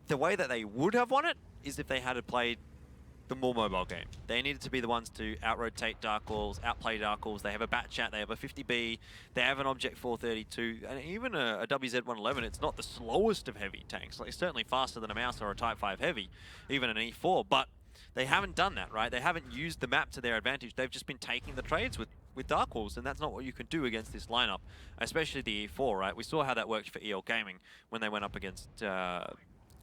the way that they would have won it is if they had played the more mobile game. They needed to be the ones to out-rotate Darkwolves, outplay Darkwolves. They have a Bat Chat, they have a 50B, they have an Object 432, and even a WZ111. It's not the slowest of heavy tanks. Like, it's certainly faster than a Mouse or a Type 5 Heavy, even an E4, but they haven't done that, right? They haven't used the map to their advantage. They've just been taking the trades with Darkwolves, and that's not what you can do against this lineup, especially the E4, right? We saw how that worked for EL Gaming when they went up against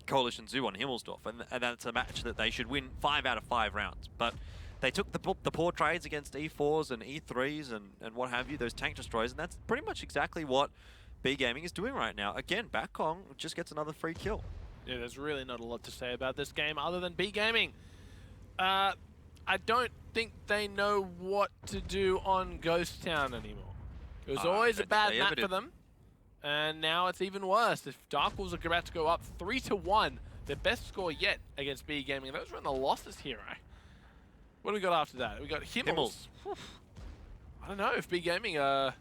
Coalition Zoo on Himmelsdorf, and that's a match that they should win 5 out of 5 rounds. But they took the poor trades against E4s and E3s and what have you, those tank destroyers, and that's pretty much exactly what B Gaming is doing right now. Again, Backong just gets another free kill. Yeah, there's really not a lot to say about this game other than B Gaming. I don't think they know what to do on Ghost Town anymore. It was always a bad map for them, and now it's even worse. If Darkwolves are about to go up 3-1, their best score yet against B Gaming. Those were in the losses here, right? What do we got after that? We got Himmels. I don't know if B Gaming are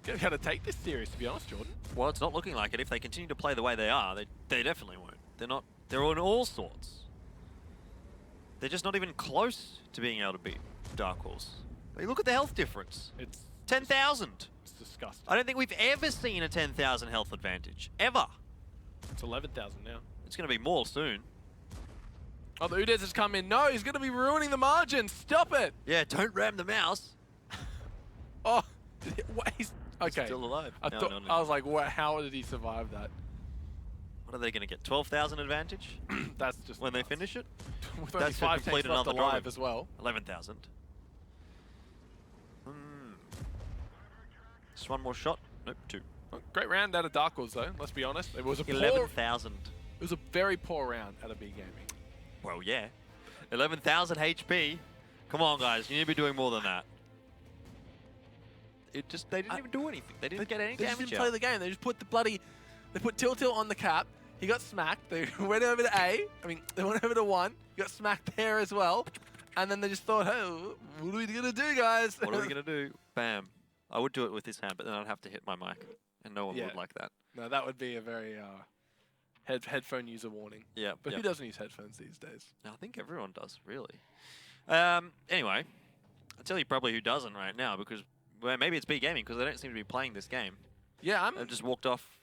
going to be able to take this series, to be honest, Jordan. Well, it's not looking like it. If they continue to play the way they are, they definitely won't. They're on all sorts. They're just not even close to being able to beat Darkwolves. I mean, look at the health difference. It's 10,000. It's disgusting. I don't think we've ever seen a 10,000 health advantage. Ever. It's 11,000 now. It's going to be more soon. Oh, the Udez has come in. No, he's going to be ruining the margin. Stop it. Yeah, don't ram the mouse. Oh, what? He's okay. Still alive. I was like, what? How did he survive that? What are they going to get? 12,000 advantage? That's just when nuts. they finish it? With only 5 tanks left alive as well. 11,000. Just one more shot. Nope, 2. Oh, great round out of Darkwolves though. Let's be honest. It was a 11,000. It was a very poor round out of B Gaming. Well, yeah. 11,000 HP. Come on, guys. You need to be doing more than that. They didn't even do anything. They didn't get any They just damage didn't play the game. They just put they put Tilt on the cap. He got smacked. They went over to A. They went over to 1. He got smacked there as well. And then they just thought, hey, what are we going to do, guys? What are we going to do? Bam. I would do it with this hand, but then I'd have to hit my mic. And no one would like that. No, that would be a very headphone user warning. Yeah. But who doesn't use headphones these days? I think everyone does, really. Anyway, I'll tell you probably who doesn't right now, because well, maybe it's B Gaming, because they don't seem to be playing this game. Yeah, They've just walked off.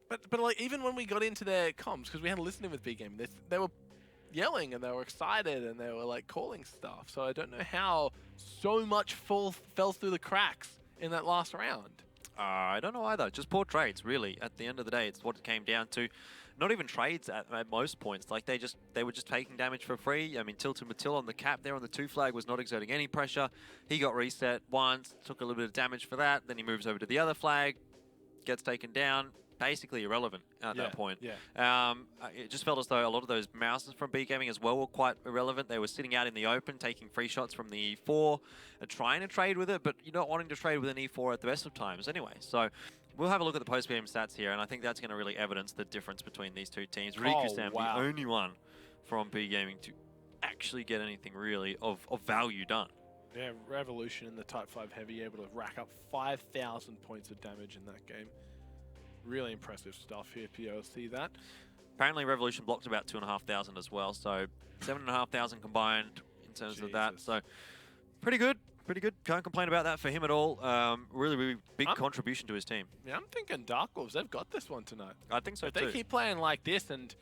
But like, even when we got into their comms, because we had a listening with B Gaming, they were yelling and they were excited and they were like calling stuff. So I don't know how so much fell through the cracks in that last round. I don't know either. Just poor trades, really. At the end of the day, it's what it came down to. Not even trades at most points. Like they were just taking damage for free. I mean, Tilted Matil on the cap there on the 2 flag was not exerting any pressure. He got reset once, took a little bit of damage for that. Then he moves over to the other flag, gets taken down. Basically irrelevant at that point. Yeah. It just felt as though a lot of those mouses from B Gaming as well were quite irrelevant. They were sitting out in the open, taking free shots from the E4, and trying to trade with it, but you're not wanting to trade with an E4 at the best of times anyway. So we'll have a look at the post-game stats here, and I think that's going to really evidence the difference between these two teams. Riku-Sam, the only one from B Gaming to actually get anything really of value done. Yeah, Revolution in the Type 5 Heavy able to rack up 5,000 points of damage in that game. Really impressive stuff here, POC that. Apparently Revolution blocked about 2,500 as well, so 7,500 combined in terms of that. So pretty good, pretty good. Can't complain about that for him at all. Really big contribution to his team. Yeah, I'm thinking Darkwolves, they've got this one tonight. I think so if too. They keep playing like this and...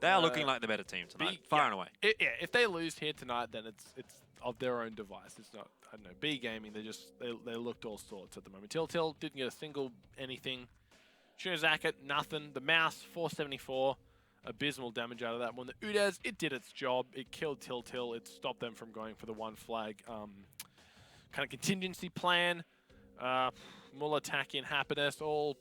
They are looking like the better team tonight, far and away. If they lose here tonight, then it's of their own device. It's not, I don't know, B Gaming, they looked all sorts at the moment. Till didn't get a single anything. Shinozaka, nothing. The Mouse, 474. Abysmal damage out of that one. The Udez, it did its job. It killed Till. It stopped them from going for the 1 flag kind of contingency plan. Mull attack in Happiness, all...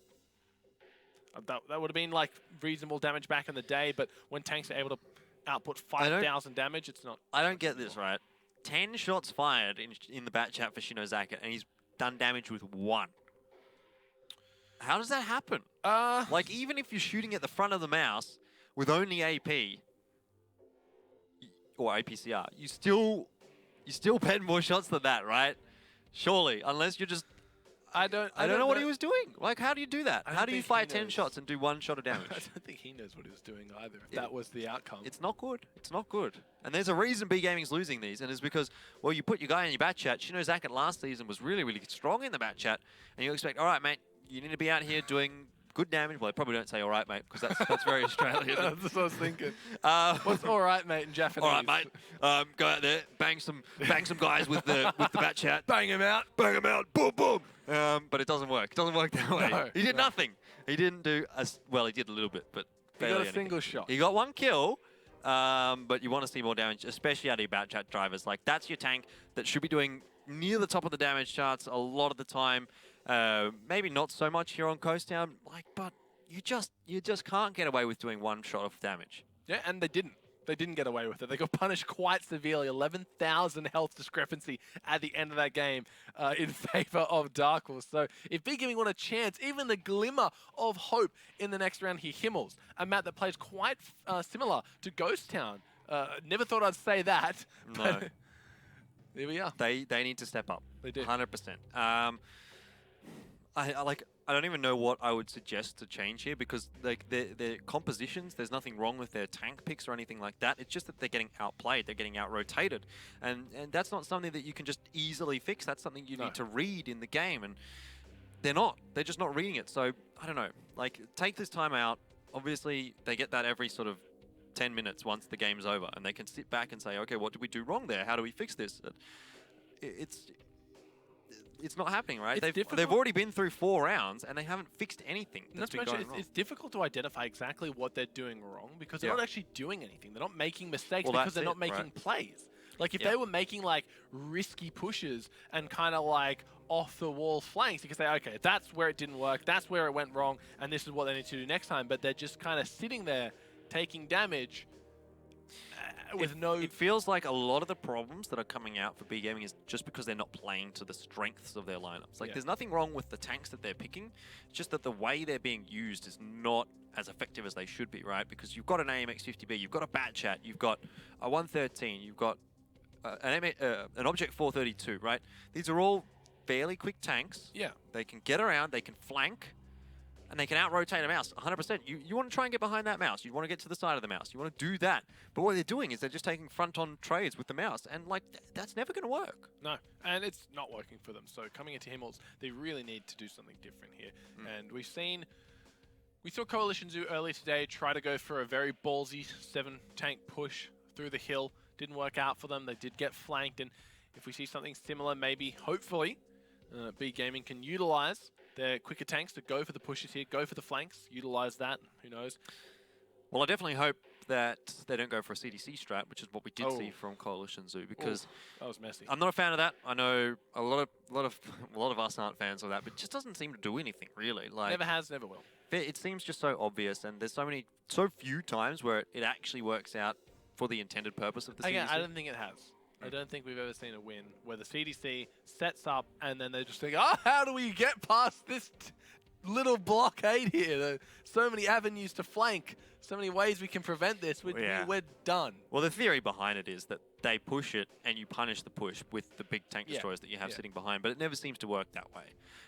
That would have been like reasonable damage back in the day, but when tanks are able to output 5,000 damage, it's not... I don't get this right. 10 shots fired in the bat chat for Shinozaka, and he's done damage with 1. How does that happen? Like, even if you're shooting at the front of the mouse with only AP, or APCR, you still You still pen more shots than that, right? Surely, unless you're just... I don't know what he was doing. Like, how do you do that? I How don't do you think fire he 10 knows. shots and do 1 shot of damage? I don't think he knows what he was doing either, if that was the outcome. It's not good. It's not good. And there's a reason B Gaming's losing these, and it's because, well, you put your guy in your bat chat. Zach last season was really, really strong in the bat chat, and you expect, all right, mate, you need to be out here doing good damage. Well, they probably don't say all right, mate, because that's very Australian. That's what I was thinking. What's all right, mate, in Japanese? All right, mate. Go out there, bang some guys with the bat chat. Bang him out. Bang him out. Boom, boom. But it doesn't work. It doesn't work that way. No, He did no. nothing. He didn't do well. He did a little bit, but He barely got a anything. single shot. He got 1 kill. But you want to see more damage, especially out of your bat chat drivers. Like, that's your tank that should be doing near the top of the damage charts a lot of the time. Maybe not so much here on Coast Town, but you just can't get away with doing 1 shot of damage. Yeah, and they didn't. They didn't get away with it. They got punished quite severely. 11,000 health discrepancy at the end of that game in favor of Darkwolves. So if B Gaming want a chance, even a glimmer of hope in the next round here, Himmels, a map that plays quite similar to Ghost Town. Never thought I'd say that. No. But here we are. They need to step up. They do. 100%. I don't even know what I would suggest to change here, because like their compositions, there's nothing wrong with their tank picks or anything like that. It's just that they're getting outplayed, they're getting out-rotated. And that's not something that you can just easily fix. That's something you need to read in the game, and they're not. They're just not reading it. So, I don't know. Like, take this time out. Obviously, they get that every sort of 10 minutes once the game's over, and they can sit back and say, okay, what did we do wrong there? How do we fix this? It's not happening, right? They've already been through 4 rounds, and they haven't fixed anything that's been going wrong. It's difficult to identify exactly what they're doing wrong, because they're not actually doing anything. They're not making mistakes because they're not making plays. Like, if they were making, like, risky pushes and kind of, like, off-the-wall flanks, you could say, okay, that's where it didn't work, that's where it went wrong, and this is what they need to do next time. But they're just kind of sitting there, taking damage with no... It feels like a lot of the problems that are coming out for B Gaming is just because they're not playing to the strengths of their lineups. Like, there's nothing wrong with the tanks that they're picking. It's just that the way they're being used is not as effective as they should be, right? Because you've got an AMX-50B, you've got a Bat Chat, you've got a 113, you've got an Object 432, right? These are all fairly quick tanks. Yeah. They can get around, they can flank, and they can out-rotate a mouse 100%. You want to try and get behind that mouse. You want to get to the side of the mouse. You want to do that. But what they're doing is they're just taking front-on trades with the mouse, and, like, that's never going to work. No, and it's not working for them. So coming into Himmels, they really need to do something different here. And we saw Coalition Zoo earlier today try to go for a very ballsy 7-tank push through the hill. Didn't work out for them. They did get flanked, and if we see something similar, maybe, hopefully, B Gaming can utilize their quicker tanks to go for the pushes here, go for the flanks, utilize that, who knows. Well, I definitely hope that they don't go for a CDC strat, which is what we did see from Coalition Zoo, because that was messy. I'm not a fan of that. I know a lot of us aren't fans of that, but it just doesn't seem to do anything really. Like, never has, never will. It seems just so obvious, and there's so few times where it actually works out for the intended purpose of the CDC. I don't think it has. I don't think we've ever seen a win where the CDC sets up and then they just think, oh, how do we get past this little blockade here? There's so many avenues to flank, so many ways we can prevent this. We're done. Well, the theory behind it is that they push it and you punish the push with the big tank destroyers that you have sitting behind, but it never seems to work that way.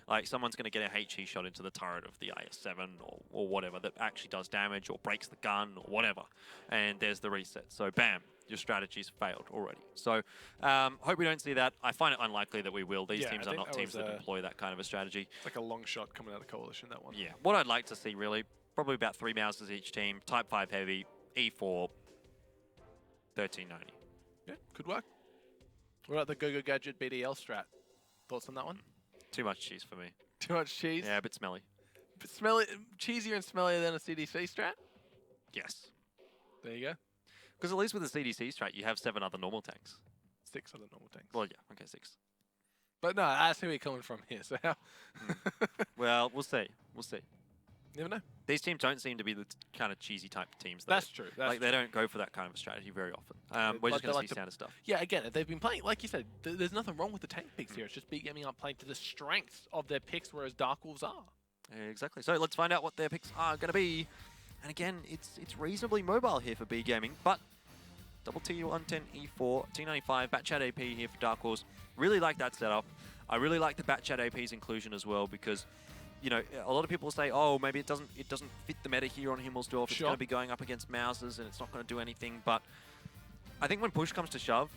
Like, someone's going to get a HE shot into the turret of the IS-7 or whatever that actually does damage or breaks the gun or whatever, and there's the reset. So, bam. Your strategy's failed already. So, hope we don't see that. I find it unlikely that we will. These teams are not teams that employ that kind of a strategy. It's like a long shot coming out of Coalition, that one. Yeah. What I'd like to see, really, probably about 3 mouses each team, Type 5 heavy, E4, 1390. Yeah, could work. What about the Go-Go Gadget BDL strat? Thoughts on that one? Too much cheese for me. Too much cheese? Yeah, a bit smelly. But smelly, cheesier and smellier than a CDC strat? Yes. There you go. Because at least with the CDC strat, you have 7 other normal tanks. 6 other normal tanks. Well, yeah, okay, 6. But no, I see where you're coming from here. So how? Well, we'll see. We'll see. Never know. These teams don't seem to be the kind of cheesy type of teams. That's true. They don't go for that kind of a strategy very often. We're just going to see standard stuff. Yeah, again, if they've been playing, like you said, there's nothing wrong with the tank picks here. It's just B Gaming aren't playing to the strengths of their picks, whereas Darkwolves are. Exactly. So let's find out what their picks are going to be. And again, it's reasonably mobile here for B Gaming, but Double T110 E4, T95, Batchat AP here for Darkwolves. Really like that setup. I really like the Batchat AP's inclusion as well because, you know, a lot of people say, oh, maybe it doesn't fit the meta here on Himmelsdorf. It's going to be going up against Mausers and it's not going to do anything. But I think when push comes to shove,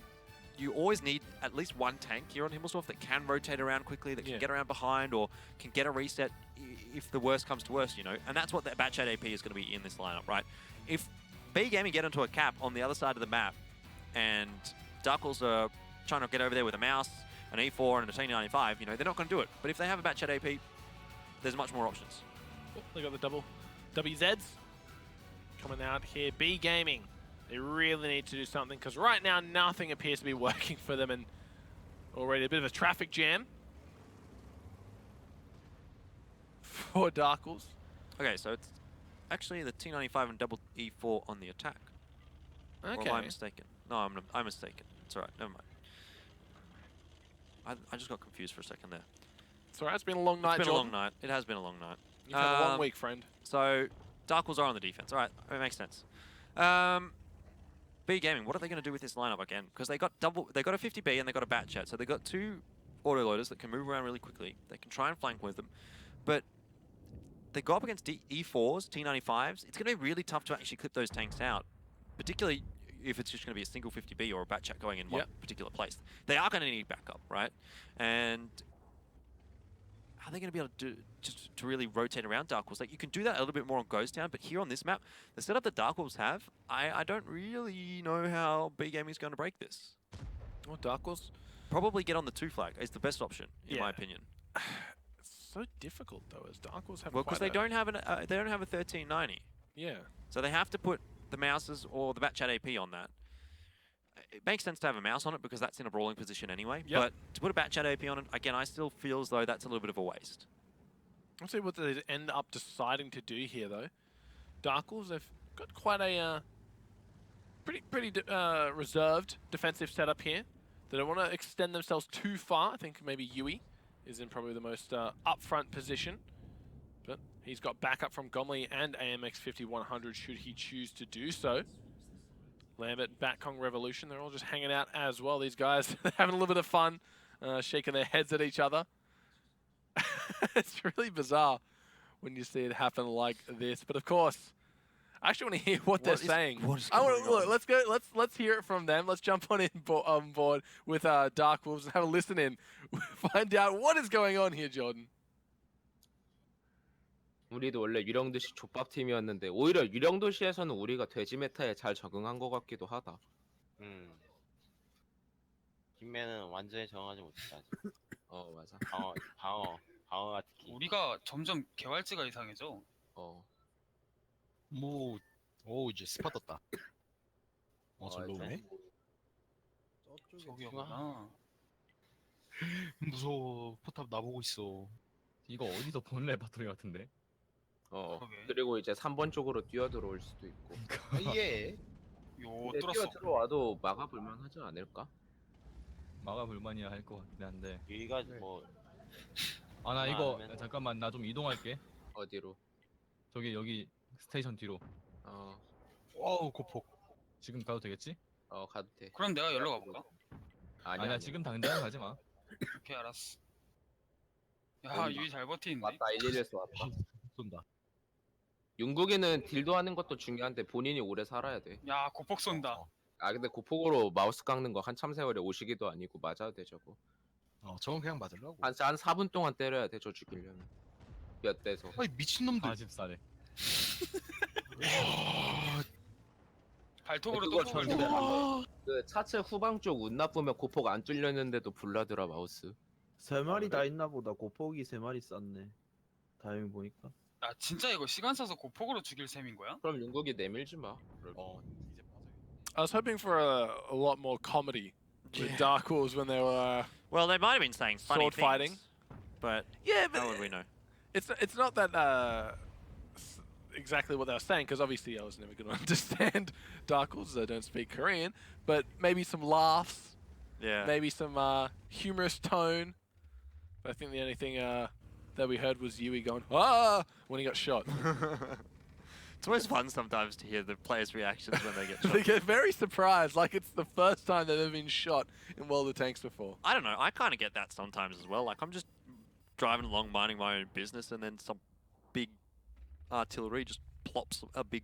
you always need at least one tank here on Himmelsdorf that can rotate around quickly, that can get around behind or can get a reset if the worst comes to worst, you know. And that's what that Batchat AP is going to be in this lineup, right? If B Gaming get into a cap on the other side of the map and Darkwolves are trying to get over there with a mouse, an E4 and a T95, you know, they're not going to do it. But if they have a Batchat AP, there's much more options. Oh, they got the double WZs coming out here. B Gaming, they really need to do something because right now nothing appears to be working for them and already a bit of a traffic jam for Darkwolves. Okay, so it's actually the T95 and double E4 on the attack. Okay. Or am I mistaken? No, I'm mistaken. It's alright, never mind. I just got confused for a second there. It's alright, it's been a long night, It's been Jordan. a long night. It has been a long night. You've had a long week, friend. So, Darkwolves are on the defense. Alright, it makes sense. B Gaming, what are they going to do with this lineup again? Because they got a 50B and they got a Batchat, so they got two autoloaders that can move around really quickly. They can try and flank with them, but they go up against E4s, T95s. It's going to be really tough to actually clip those tanks out, particularly if it's just going to be a single 50B or a Batchat going in one particular place. They are going to need backup, right? And how are they going to be able to do just to really rotate around Darkwolves? Like, you can do that a little bit more on Ghost Town, but here on this map, the setup that Darkwolves have, I don't really know how B Gaming is going to break this. Well, Darkwolves probably get on the 2 flag is the best option, in my opinion. It's so difficult though, as Darkwolves have. Well, because they don't have a 1390. Yeah. So they have to put the mouses or the Batchat AP on that. It makes sense to have a mouse on it because that's in a brawling position anyway. But to put a Batchat AP on it, again, I still feel as though that's a little bit of a waste. Let's see what they end up deciding to do here, though. Darkwolves, they've got quite a pretty reserved defensive setup here. They don't want to extend themselves too far. I think maybe Yui is in probably the most upfront position. But he's got backup from Gomli and AMX 5100 should he choose to do so. Lambert, Batkong Revolution, they're all just hanging out as well. These guys having a little bit of fun, shaking their heads at each other. It's really bizarre when you see it happen like this. But of course, I actually want to hear what they're saying. Let's hear it from them. Let's jump on board with Darkwolves and have a listen in. Find out what is going on here, Jordan. 우리도 원래 유령도시 족밥팀이었는데 오히려 유령도시에서는 우리가 돼지 메타에 잘 적응한 것 같기도 하다. 김매는 완전히 적응하지 못했다. 아직. 맞아. 방어가 특히. 우리가 점점 개활지가 이상해져. 이제 스팟 떴다. 절로 오네. 저기구나. 무서워. 포탑 나보고 있어. 이거 어디서 본 레파토리 같은데? 그리고 이제 3번 쪽으로 뛰어들어올 수도 있고. 예. 근데 뛰어들어와도 막아볼만 하지 않을까? 막아볼만이야 할 것 같긴 한데. 여기가 뭐. 나 이거 잠깐만 나 좀 이동할게. 어디로? 저기 여기 스테이션 뒤로. 고폭. 지금 가도 되겠지? 가도 돼. 그럼 내가 열로 가볼까? 아니야 지금 당장 가지 마. 오케이 알았어. 야 유이 잘 버티는데. 맞다 111에서 왔다. 쏜다. 윤국이는 딜도 하는 것도 중요한데 본인이 오래 살아야 돼. 야 고폭 쏜다. 근데 고폭으로 마우스 깎는 거 한참 세월에 오시기도 아니고 맞아도 돼 저거. 저건 그냥 맞으려고. 한 4분 동안 때려야 돼 저 죽이려면. 몇 대서. 미친놈들. 40살에. 발톱으로 그거 또 절대 안 돼. 그 차체 후방 쪽 운 나쁘면 고폭 안 뚫렸는데도 불나더라 마우스. 3마리 다 있나 보다. 고폭이 3마리 쌌네. 다행히 보니까. 야 진짜 이거 시간 써서 고폭으로 죽일 셈인 거야? 그럼 윤국이 내밀지 마. I was hoping for a lot more comedy with Darkwolves when they were well, they might have been saying funny sword fighting, but but how would we know? It's not that exactly what they were saying because obviously I was never going to understand Darkwolves. I don't speak Korean, but maybe some laughs, maybe some humorous tone. But I think the only thing that we heard was Yui going when he got shot. It's always fun sometimes to hear the players' reactions when they get shot. They get very surprised, like it's the first time they've ever been shot in World of Tanks before. I don't know. I kind of get that sometimes as well. Like I'm just driving along, minding my own business, and then some big artillery just plops a big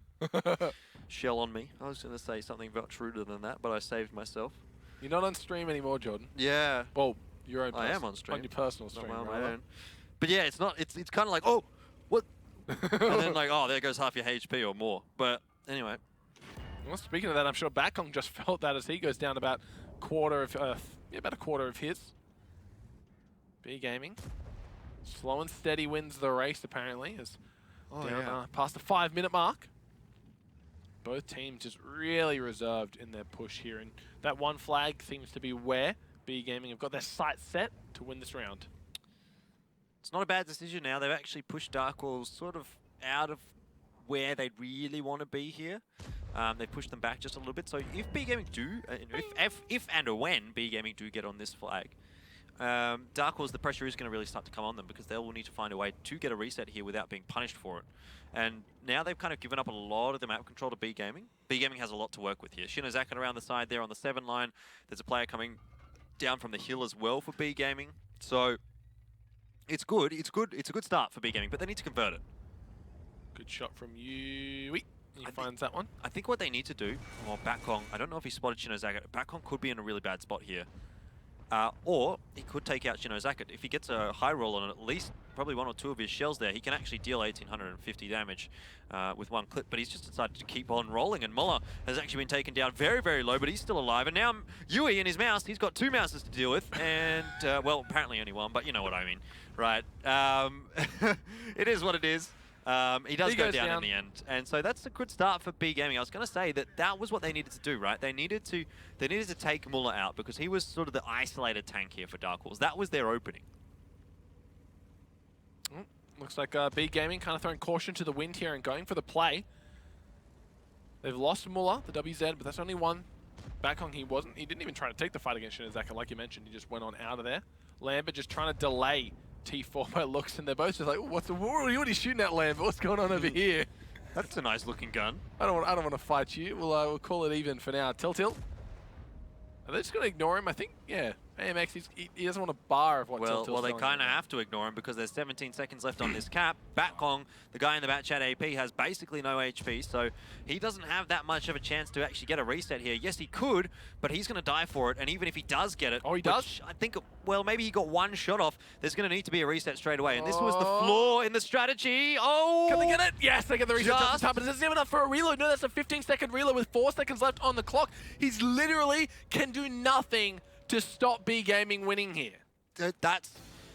shell on me. I was going to say something much ruder than that, but I saved myself. You're not on stream anymore, Jordan. Yeah. Well, your own. I am on stream. On your personal stream, Not rather. my own. But yeah, it's not. It's kind of like, oh, what? And then like, oh, there goes half your HP or more. But anyway. Well, speaking of that, I'm sure Bakong just felt that as he goes down about a quarter of his. B Gaming, slow and steady wins the race apparently. Is down past the 5-minute mark. Both teams just really reserved in their push here, and that one flag seems to be where B Gaming have got their sights set to win this round. It's not a bad decision now. They've actually pushed Darkwolves sort of out of where they really want to be here. They pushed them back just a little bit. So if B Gaming do, if and when B Gaming do get on this flag, Darkwolves, the pressure is going to really start to come on them because they will need to find a way to get a reset here without being punished for it. And now they've kind of given up a lot of the map control to B Gaming. B Gaming has a lot to work with here. Shinozaka around the side there on the 7 line. There's a player coming down from the hill as well for B Gaming. So it's good. It's a good start for B Gaming, but they need to convert it. Good shot from Yui. He finds that one. I think what they need to do, Bakong, I don't know if he spotted Shinozaka. Bakong could be in a really bad spot here. Or he could take out Shinozaka. If he gets a high roll on at least probably 1 or 2 of his shells there, he can actually deal 1850 damage with 1 clip. But he's just decided to keep on rolling. And Mola has actually been taken down very, very low, but he's still alive. And now Yui and his mouse, he's got 2 mouses to deal with. And, well, apparently only 1, but you know what I mean. Right. It is what it is. He does go down in the end, and so that's a good start for B Gaming. I was going to say that was what they needed to do, right? They needed to take Muller out because he was sort of the isolated tank here for Darkwolves. That was their opening. Looks like B Gaming kind of throwing caution to the wind here and going for the play. They've lost Muller, the WZ, but that's only 1. Bakong, he didn't even try to take the fight against Shinozaka, like you mentioned. He just went on out of there. Lambert just trying to delay T4 by looks, and they're both just like, what are you shooting at, Lambert? What's going on over here? That's a nice looking gun. I don't want to fight you. We'll call it even for now. Tiltil. Are they just going to ignore him? I think, yeah. AMX, he doesn't want a bar of what Tiltil's Well, they kind of have to ignore him because there's 17 seconds left on this cap. Bakong, the guy in the Batchat AP, has basically no HP, so he doesn't have that much of a chance to actually get a reset here. Yes, he could, but he's going to die for it, and even if he does get it... Oh, he does? I think, well, maybe he got 1 shot off. There's going to need to be a reset straight away, and this was the flaw in the strategy. Oh! Can they get it? Yes, they get the reset just in time, but is this enough for a reload? No, that's a 15-second reload with 4 seconds left on the clock. He's literally can do nothing to stop B Gaming winning here.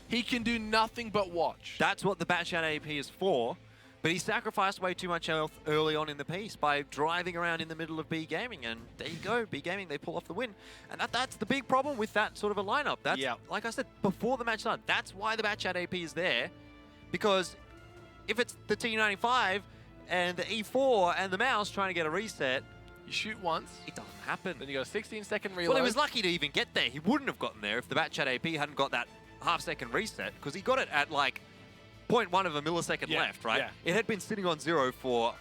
He can do nothing but watch. That's what the Batchat AP is for, but he sacrificed way too much health early on in the piece by driving around in the middle of B Gaming, and there you go, B Gaming, they pull off the win. And that's the big problem with that sort of a lineup. That's, like I said, before the match started, that's why the Batchat AP is there, because if it's the T95 and the E4 and the mouse trying to get a reset, you shoot once, it doesn't happen. Then you got a 16-second reload. Well, he was lucky to even get there. He wouldn't have gotten there if the Batchat AP hadn't got that half-second reset, because he got it at like 0.1 of a millisecond left, right? Yeah. It had been sitting on 0 for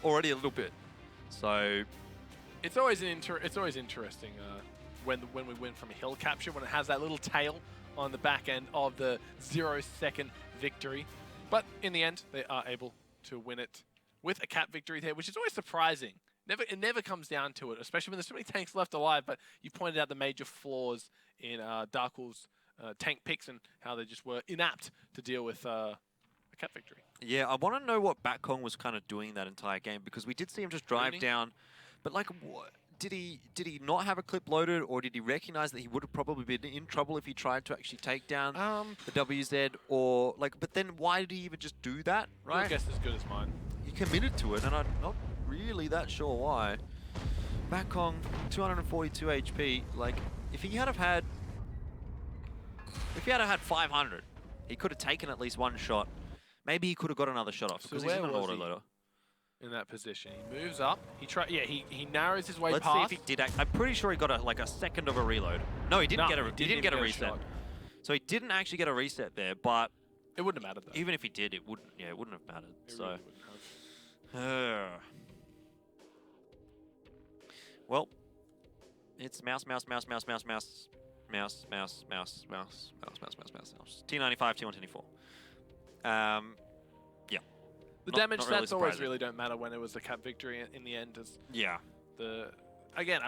already a little bit. So it's always interesting when we win from a hill capture, when it has that little tail on the back end of the 0-second victory. But in the end, they are able to win it with a cap victory there, which is always surprising. It never comes down to it, especially when there's so many tanks left alive. But you pointed out the major flaws in Darkwolves' tank picks and how they just were inapt to deal with a cap victory. Yeah, I want to know what Bakong was kind of doing that entire game, because we did see him just drive down. But like, did he not have a clip loaded, or did he recognize that he would have probably been in trouble if he tried to actually take down the WZ, or like? But then why did he even just do that? Right? Your guess is as good as mine. He committed to it, and I'm not really that sure why. Bakong, 242 HP. Like, if he had had 500, he could have taken at least 1 shot. Maybe he could have got another shot off, because he's in an autoloader. In that position, he moves up. He narrows his way Let's past. see if he did. I'm pretty sure he got a second of a reload. No, he didn't get a. He didn't get a reset. So he didn't actually get a reset there, but it wouldn't have mattered though. Even if he did, it wouldn't. Yeah, it wouldn't have mattered. It so. really wouldn't have. Well, it's mouse. T95, T124. Yeah. The Not- damage not really stats always surprising. really don't matter when it was a cap victory in the end. As Yeah. the again,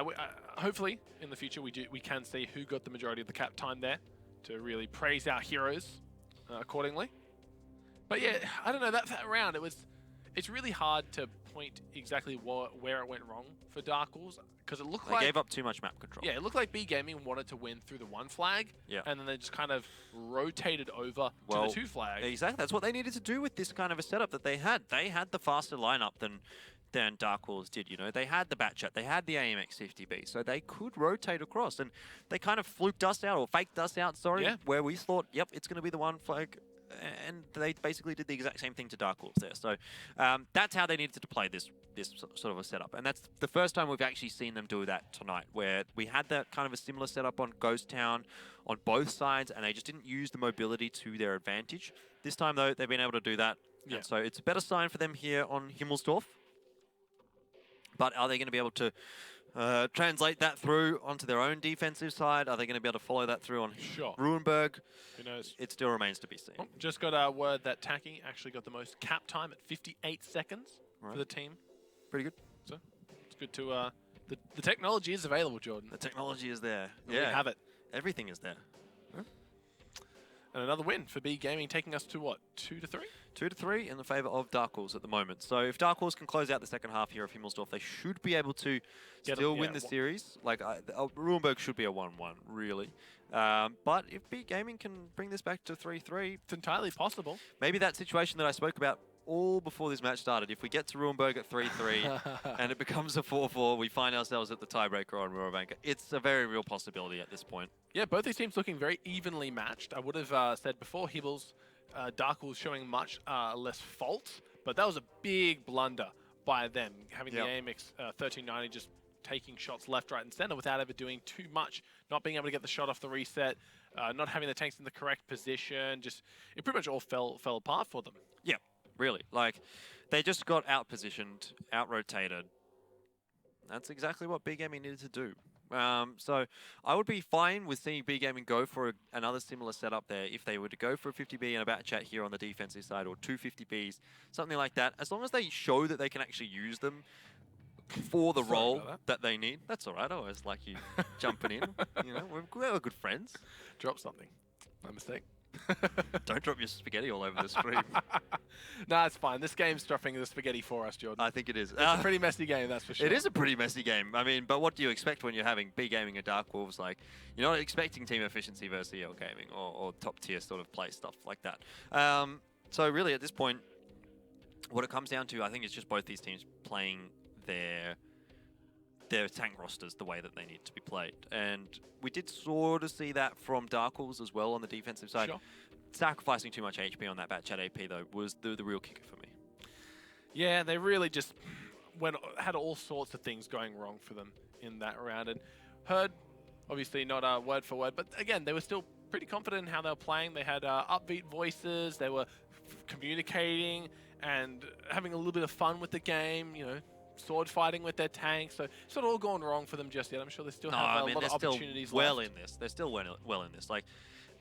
hopefully in the future we can see who got the majority of the cap time there to really praise our heroes accordingly. But yeah, I don't know, that round it's really hard to point exactly where it went wrong for Darkwolves because it looked They like gave up too much map control. yeah, it looked like B Gaming wanted to win through the 1 flag, Yeah. and then they just kind of rotated over to Well, the 2 flag. Exactly. That's what they needed to do with this kind of a setup that they had. They had the faster lineup than Darkwolves did, you know. They had the Batchat, they had the AMX 50B, so they could rotate across, and they kind of fluked us out, or faked us out, sorry, Yeah. where we thought, yep, it's going to be the 1 flag, and they basically did the exact same thing to Darkwolves there. So that's how they needed to play this sort of a setup, and that's the first time we've actually seen them do that tonight, where we had that kind of a similar setup on Ghost Town on both sides, and they just didn't use the mobility to their advantage. This time, though, they've been able to do that, and so it's a better sign for them here on Himmelsdorf. But are they going to be able to translate that through onto their own defensive side? Are they going to be able to follow that through on Ruinberg? Who knows? It still remains to be seen. Oh, just got a word that Tacky actually got the most cap time at 58 seconds for the team. Pretty good. So it's good to the technology is available, Jordan. The technology is there. We have it. Everything is there. And another win for B Gaming, taking us to what, 2-3? 2-3 in the favour of Darkwolves at the moment. So if Darkwolves can close out the second half here of Himmelsdorf, they should be able to still win the series. Like Ruinberg should be a 1-1, really. But if B Gaming can bring this back to 3-3, it's entirely possible. Maybe that situation that I spoke about all before this match started, if we get to Ruinberg at 3-3 and it becomes a 4-4, we find ourselves at the tiebreaker on Ruinberg. It's a very real possibility at this point. Yeah, both these teams looking very evenly matched. I would have said before, Darkwolves showing much less fault, but that was a big blunder by them, having the AMX 1390 just taking shots left, right, and center without ever doing too much, not being able to get the shot off the reset, not having the tanks in the correct position. Just it pretty much all fell apart for them. Yeah, really. Like they just got out-positioned, out-rotated. That's exactly what B Gaming needed to do. So I would be fine with seeing B Gaming go for another similar setup there if they were to go for a 50B and a Batchat here on the defensive side, or 2 50Bs, something like that. As long as they show that they can actually use them for the role that they need. That's all right. I always like you jumping in. You know, we're good friends. Drop something. My mistake. Don't drop your spaghetti all over the screen. Nah, it's fine. This game's dropping the spaghetti for us, Jordan. I think it is. It's a pretty messy game, that's for sure. It is a pretty messy game. I mean, but what do you expect when you're having B Gaming and Darkwolves? Like, you're not expecting team efficiency versus EL Gaming or top tier sort of play stuff like that. So really, at this point, what it comes down to, I think, is just both these teams playing their tank rosters the way that they need to be played. And we did sort of see that from Darkwolves as well on the defensive side. Sure. Sacrificing too much HP on that Batchat AP, though, was the real kicker for me. Yeah, they really just had all sorts of things going wrong for them in that round. And heard, obviously not word for word, but again, they were still pretty confident in how they were playing. They had upbeat voices. They were communicating and having a little bit of fun with the game, you know, sword fighting with their tanks. So it's not all gone wrong for them just yet. I'm sure they still have a lot of opportunities well left. in this. They're still well in this. Like,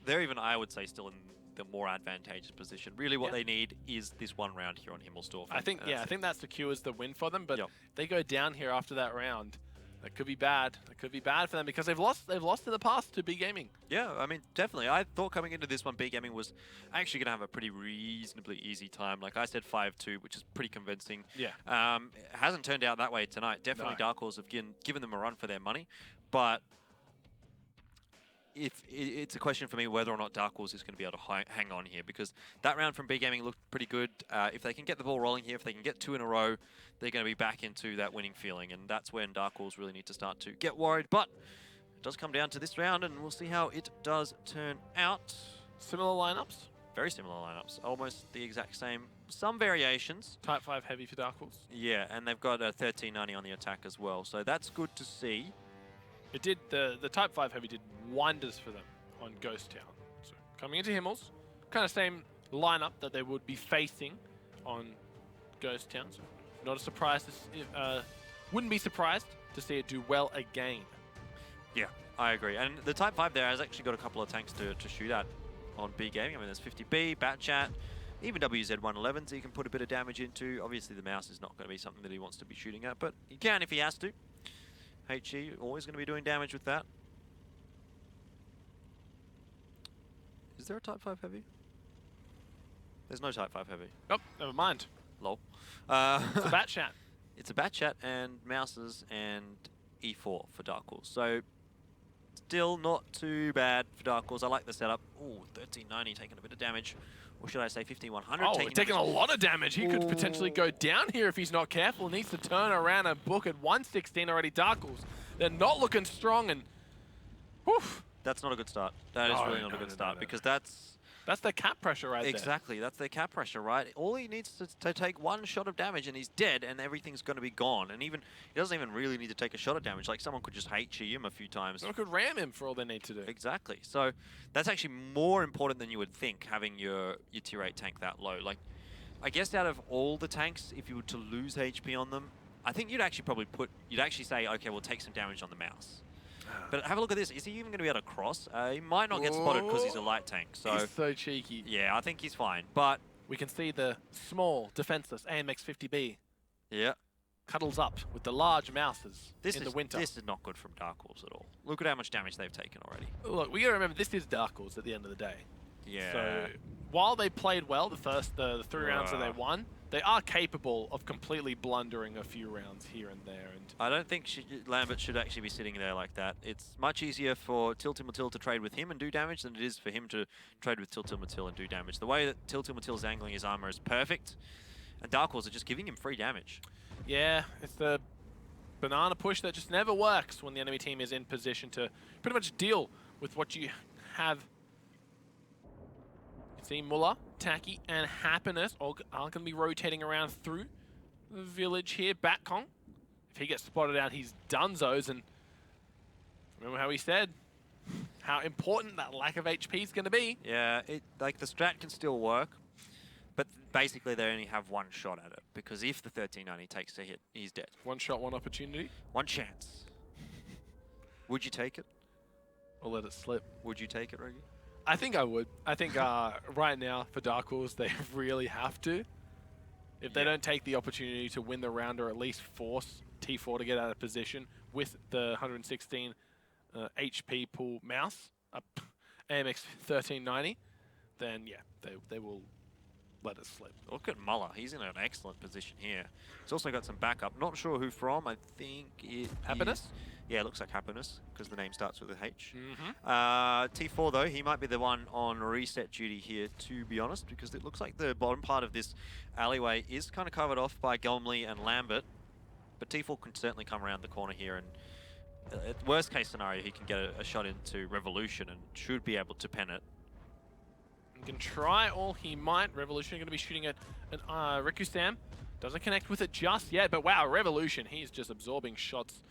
they're even, I would say, still in the more advantageous position. Really what they need is this one round here on Himmelsdorf. I think that secures the win for them, but if they go down here after that round, that could be bad. That could be bad for them because they've lost in the past to B Gaming. Yeah, I mean, definitely. I thought coming into this one, B Gaming was actually going to have a pretty reasonably easy time. Like I said, 5-2, which is pretty convincing. Yeah. It hasn't turned out that way tonight. Definitely Darkwolves have given them a run for their money, but if it's a question for me whether or not Darkwolves is going to be able to hang on here, because that round from B Gaming looked pretty good. If they can get the ball rolling here, if they can get 2 in a row, they're going to be back into that winning feeling, and that's when Darkwolves really need to start to get worried. But it does come down to this round, and we'll see how it does turn out. Similar lineups? Very similar lineups. Almost the exact same. Some variations. Type 5 heavy for Darkwolves. Yeah, and they've got a 1390 on the attack as well, so that's good to see. It did, the Type 5 heavy did wonders for them on Ghost Town. So coming into Himmels, kind of same lineup that they would be facing on Ghost Town. So not a surprise. Wouldn't be surprised to see it do well again. Yeah, I agree. And the Type 5 there has actually got a couple of tanks to shoot at on B Gaming. I mean, there's 50B, Batchat, even WZ-111, so you can put a bit of damage into. Obviously, the mouse is not going to be something that he wants to be shooting at, but he can if he has to. HE always going to be doing damage with that. Is there a Type 5 Heavy? There's no Type 5 Heavy. Oh, never mind. Lol. It's a Batchat. It's a Batchat and mouses and E4 for Darkwolves. So still not too bad for Darkwolves. I like the setup. Ooh, 1390 taking a bit of damage. Or should I say 1500? Oh, taking a lot of damage. He could potentially go down here if he's not careful. Needs to turn around and book at 116 already. Darkwolves, they're not looking strong, and whew. That's not a good start. That is really not a good start because that's the cap pressure right there. Exactly, that's their cap pressure, right? All he needs to take one shot of damage and he's dead and everything's going to be gone. And even he doesn't even really need to take a shot of damage. Like someone could just HE him a few times. Someone could ram him for all they need to do. Exactly. So that's actually more important than you would think, having your tier 8 tank that low. Like, I guess out of all the tanks, if you were to lose HP on them, I think you'd actually say, okay, we'll take some damage on the mouse. But have a look at this. Is he even going to be able to cross? He might not get spotted because he's a light tank. So he's so cheeky. Yeah, I think he's fine. But we can see the small, defenseless AMX 50B. Yeah. Cuddles up with the large mouses in the winter. This is not good from Darkwolves at all. Look at how much damage they've taken already. Look, we got to remember this is Darkwolves at the end of the day. Yeah. So while they played well the 3 rounds that they won, they are capable of completely blundering a few rounds here and there. And I don't think Lambert should actually be sitting there like that. It's much easier for Tiltimatil to trade with him and do damage than it is for him to trade with Tiltimatil and do damage. The way that Tiltimatil's angling his armor is perfect, and Darkwolves are just giving him free damage. Yeah, it's the banana push that just never works when the enemy team is in position to pretty much deal with what you have. See Muller, Taki, and Happiness all are going to be rotating around through the village here. Batkong, if he gets spotted out, he's donezo's. And remember how he said how important that lack of HP is going to be. Yeah, like the strat can still work, but basically they only have one shot at it because if the 1390 takes a hit, he's dead. One shot, one opportunity. One chance. Would you take it? Or let it slip? Would you take it, Reggie? I think I would. I think right now for Darkwolves, they really have to. If they don't take the opportunity to win the round or at least force T4 to get out of position with the 116 HP pool mouse, AMX 1390, then yeah, they will let it slip. Look at Muller. He's in an excellent position here. He's also got some backup. Not sure who from. I think it Happiness? Yeah, it looks like Happiness because the name starts with a H. T4 though, he might be the one on reset duty here, to be honest, because it looks like the bottom part of this alleyway is kind of covered off by Gomley and Lambert, but T4 can certainly come around the corner here, and at worst case scenario, he can get a shot into Revolution and should be able to pen it. He can try all he might. Revolution going to be shooting at an Riku-Sam. Doesn't connect with it just yet, but wow, Revolution, he's just absorbing shots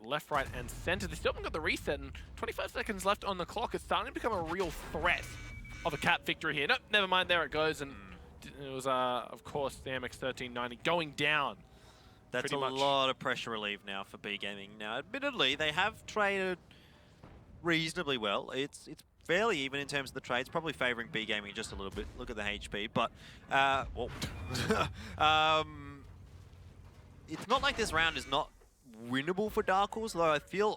left, right, and center. They still haven't got the reset, and 25 seconds left on the clock. It's starting to become a real threat of a cap victory here. Nope, never mind, there it goes, and it was, of course, the MX 1390 going down. That's a lot of pressure relief now for B Gaming. Now, admittedly, they have traded reasonably well. It's fairly even in terms of the trades, probably favoring B Gaming just a little bit. Look at the HP, but it's not like this round is not winnable for Darkwolves, though I feel...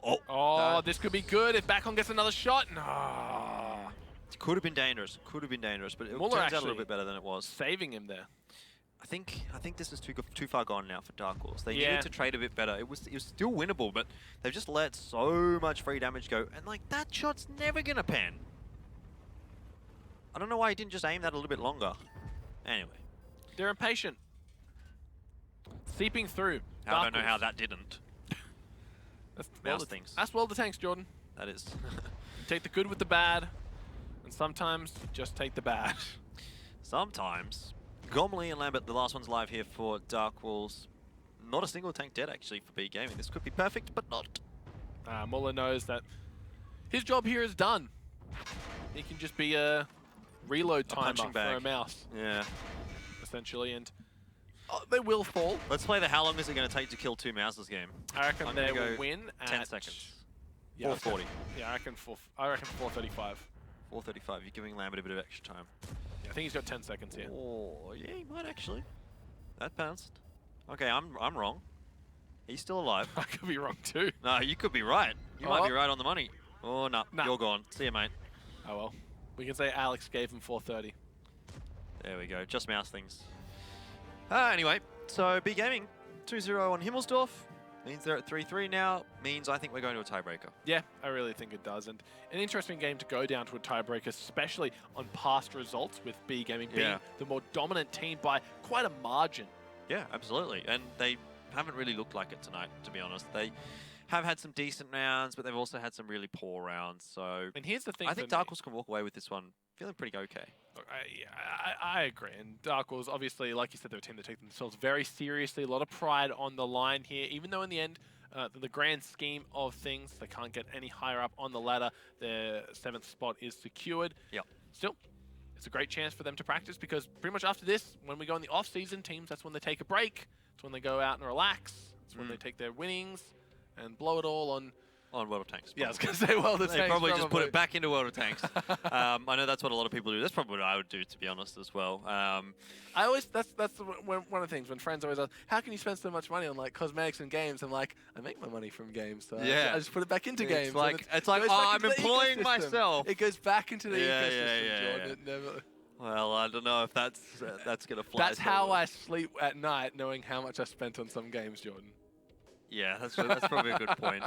this could be good if Batkong gets another shot. No. It could have been dangerous. Could have been dangerous, but it Muller turns out a little bit better than it was. Saving him there. I think this is too far gone now for Darkwolves. They needed to trade a bit better. It was still winnable, but they've just let so much free damage go, and like that shot's never gonna pen. I don't know why he didn't just aim that a little bit longer. Anyway, they're impatient. Seeping through. I don't know how that didn't. That's well the tanks, Jordan. That is. You take the good with the bad, and sometimes you just take the bad. Sometimes. Gomley and Lambert, the last one's live here for Darkwolves. Not a single tank dead, actually, for B Gaming. This could be perfect, but not. Muller knows that his job here is done. He can just be a reload timer for a mouse. Yeah. Essentially, and They will fall. Let's play the how long is it going to take to kill 2 mouses game. I reckon I'm they gonna will go win 10 at seconds. Yeah, 440. Yeah, I reckon 435. 435. You're giving Lambert a bit of extra time. Yeah, I think he's got 10 seconds here. Oh, yeah, he might actually. That bounced. Okay, I'm wrong. He's still alive. I could be wrong too. No, you could be right. You might be right on the money. Oh, no. Nah. You're gone. See you, mate. Oh well. We can say Alex gave him 430. There we go. Just mouse things. Anyway, so B Gaming 2-0 on Himmelsdorf. Means they're at 3-3 now. Means I think we're going to a tiebreaker. Yeah, I really think it does. And an interesting game to go down to a tiebreaker, especially on past results with B Gaming being the more dominant team by quite a margin. Yeah, absolutely. And they haven't really looked like it tonight, to be honest. They have had some decent rounds, but they've also had some really poor rounds. So, and here's the thing, I think Darkwolves can walk away with this one feeling pretty okay. Look, I agree. And Darkwolves, obviously, like you said, they're a team that take themselves very seriously. A lot of pride on the line here, even though in the end, the grand scheme of things, they can't get any higher up on the ladder. Their 7th spot is secured. Yep. Still, it's a great chance for them to practice because pretty much after this, when we go in the off-season, teams, that's when they take a break. It's when they go out and relax. It's when they take their winnings and blow it all on World of Tanks. Yeah, I was going to say World of Tanks. They probably just put it back into World of Tanks. I know that's what a lot of people do. That's probably what I would do, to be honest, as well. That's one of the things when friends always ask, how can you spend so much money on like cosmetics and games? I'm like, I make my money from games, so I just put it back into games. It's like, oh, I'm employing myself. It goes back into the ecosystem, Jordan. It never... Well, I don't know if that's going to fly. That's how I sleep at night, knowing how much I spent on some games, Jordan. Yeah, that's probably a good point.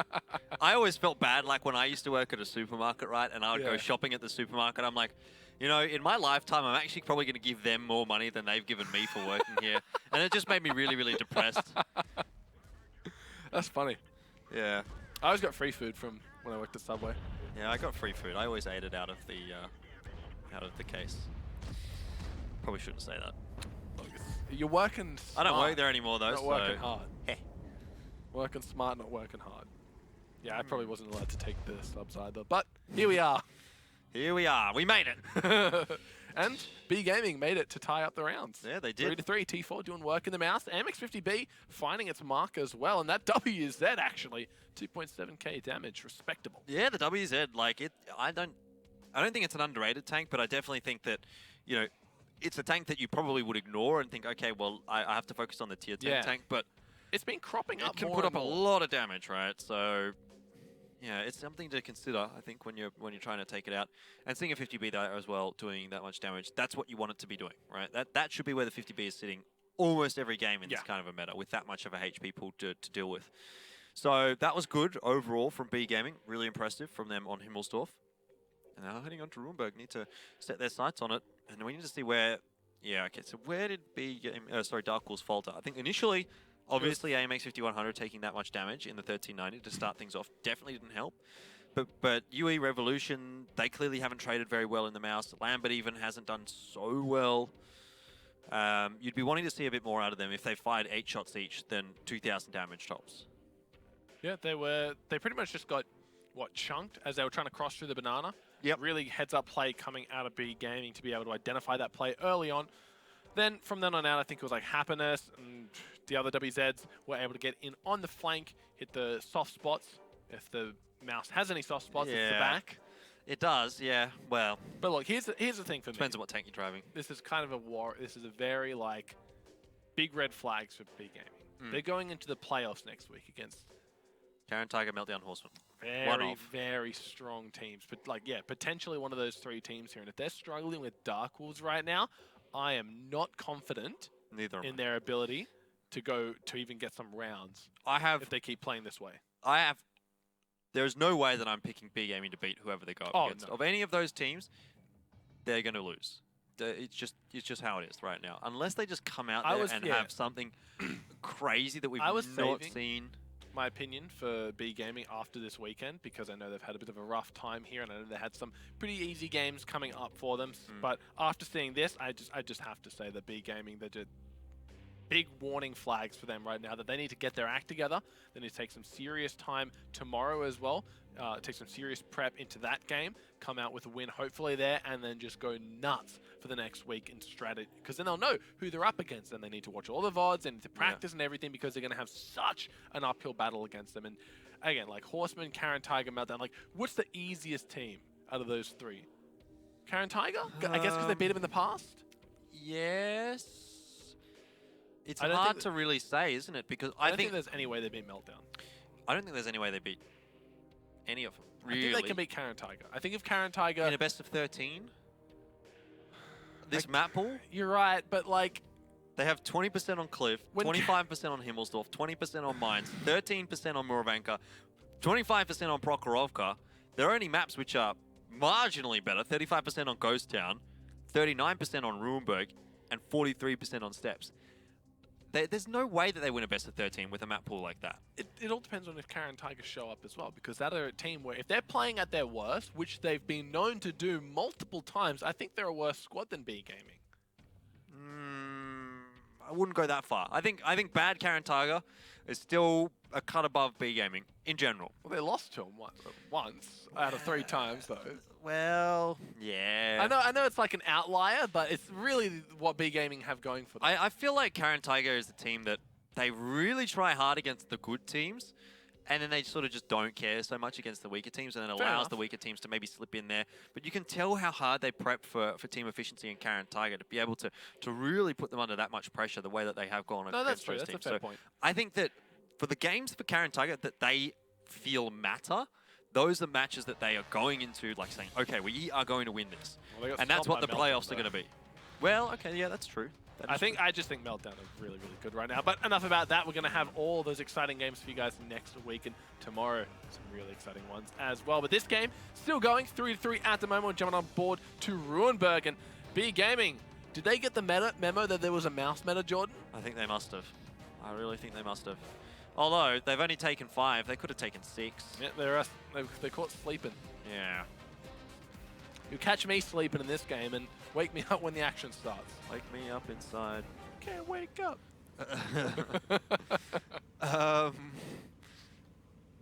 I always felt bad, like when I used to work at a supermarket, right? And I would go shopping at the supermarket. I'm like, you know, in my lifetime, I'm actually probably going to give them more money than they've given me for working here. And it just made me really, really depressed. That's funny. Yeah. I always got free food from when I worked at Subway. Yeah, I got free food. I always ate it out of the case. Probably shouldn't say that. Look, you're working smart. I don't work there anymore, though. Not working hard. Working smart, not working hard. Yeah, I probably wasn't allowed to take the subs either, but here we are. Here we are. We made it. And B Gaming made it to tie up the rounds. Yeah, they did. 3-3. T4 doing work in the mouse. MX50B finding its mark as well, and that WZ actually 2.7k damage, respectable. Yeah, the WZ, like it. I don't think it's an underrated tank, but I definitely think that, you know, it's a tank that you probably would ignore and think, okay, well, I have to focus on the tier 10 tank, but it's been cropping up. It can put up a lot of damage, right? So, yeah, it's something to consider, I think, when you're trying to take it out. And seeing a 50B there as well, doing that much damage, that's what you want it to be doing, right? That should be where the 50B is sitting almost every game in this kind of a meta, with that much of a HP pool to deal with. So that was good overall from B Gaming. Really impressive from them on Himmelsdorf. And now heading on to Runeberg, need to set their sights on it. And we need to see where... Yeah, okay, so where did Darkwolves falter? I think initially... Obviously, AMX 5100 taking that much damage in the 1390 to start things off definitely didn't help. But UE Revolution, they clearly haven't traded very well in the mouse. Lambert even hasn't done so well. You'd be wanting to see a bit more out of them if they fired 8 shots each, than 2,000 damage tops. Yeah, they pretty much just got, chunked as they were trying to cross through the banana. Yep. Really heads-up play coming out of B Gaming to be able to identify that play early on. Then, from then on out, I think it was like Happiness and the other WZs were able to get in on the flank, hit the soft spots. If the mouse has any soft spots, it's the back. It does, yeah. Well, but look, here's the thing for me. Depends on what tank you're driving. This is kind of a war. This is a very big red flags for B Gaming. They're going into the playoffs next week against Karen Tiger, Meltdown Horseman. Very strong teams. But potentially one of those 3 teams here. And if they're struggling with Darkwolves right now, I am not confident in their ability to even get some rounds. If they keep playing this way. There's no way that I'm picking B Gaming to beat whoever they go up against. No. Of any of those teams, they're going to lose. It's just how it is right now. Unless they just come out there and have something crazy that we've not seen. My opinion for B Gaming after this weekend, because I know they've had a bit of a rough time here, and I know they had some pretty easy games coming up for them. But after seeing this, I just have to say that B Gaming, big warning flags for them right now that they need to get their act together. They need to take some serious time tomorrow as well. Take some serious prep into that game, come out with a win hopefully there, and then just go nuts for the next week in strategy. Because then they'll know who they're up against, and they need to watch all the VODs, they need to practice and everything, because they're going to have such an uphill battle against them. And again, like Horseman, Karen, Tiger, Meltdown, like what's the easiest team out of those three? Karen, Tiger? I guess because they beat them in the past? Yes. It's hard to really say, isn't it? Because I don't think there's any way they beat Meltdown. I don't think there's any way they beat any of them. Really. I think they can beat Karen Tiger. I think if Karen Tiger in a best of 13, this map pool. You're right, but like they have 20% on Cliff, 25% on Himmelsdorf, 20% on Mines, 13% on Muravanka, 25% on Prokhorovka. There are only maps which are marginally better: 35% on Ghost Town, 39% on Ruinberg, and 43% on Steps. There's no way that they win a best of 13 with a map pool like that. It all depends on if Karen Tigers show up as well, because that are a team where if they're playing at their worst, which they've been known to do multiple times, I think they're a worse squad than B Gaming. I wouldn't go that far. I think bad Karen Tiger is still a cut above B Gaming in general. Well, they lost to him once out of 3 times though. Well, yeah. I know it's like an outlier, but it's really what B Gaming have going for them. I feel like Karen Tiger is the team that they really try hard against the good teams, and then they sort of just don't care so much against the weaker teams, and then allows the weaker teams to maybe slip in there. But you can tell how hard they prep for team efficiency in Karen Tiger to be able to really put them under that much pressure the way that they have gone against that's true. those That's teams. a fair point. I think that for the games for Karen Tiger that they feel matter, those are matches that they are going into like saying, okay, we are going to win this. Well, and that's what the playoffs are going to be. Well, okay, yeah, that's true. I just think Meltdown are really, really good right now. But enough about that. We're going to have all those exciting games for you guys next week, and tomorrow some really exciting ones as well. But this game still going 3-3 at the moment. We're jumping on board to Ruinberg, and B Gaming. Did they get the memo that there was a mouse meta, Jordan? I think they must have. I really think they must have. Although they've only taken 5, they could have taken 6. Yeah, they're caught sleeping. Yeah. You catch me sleeping in this game and wake me up when the action starts. Wake me up inside. Can't wake up.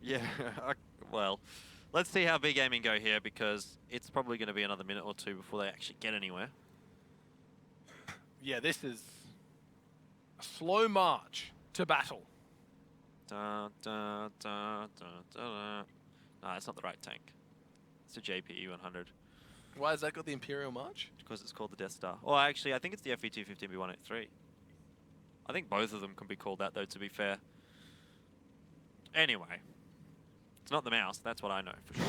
Yeah. Well, let's see how B Gaming go here, because it's probably going to be another minute or 2 before they actually get anywhere. Yeah, this is a slow march to battle. Da, da, da, da, da. No, it's not the right tank. It's a JPE 100. Why has that got the Imperial March? Because it's called the Death Star. Or actually, I think it's the FE215B183. I think both of them can be called that, though, to be fair. Anyway. It's not the mouse, that's what I know for sure.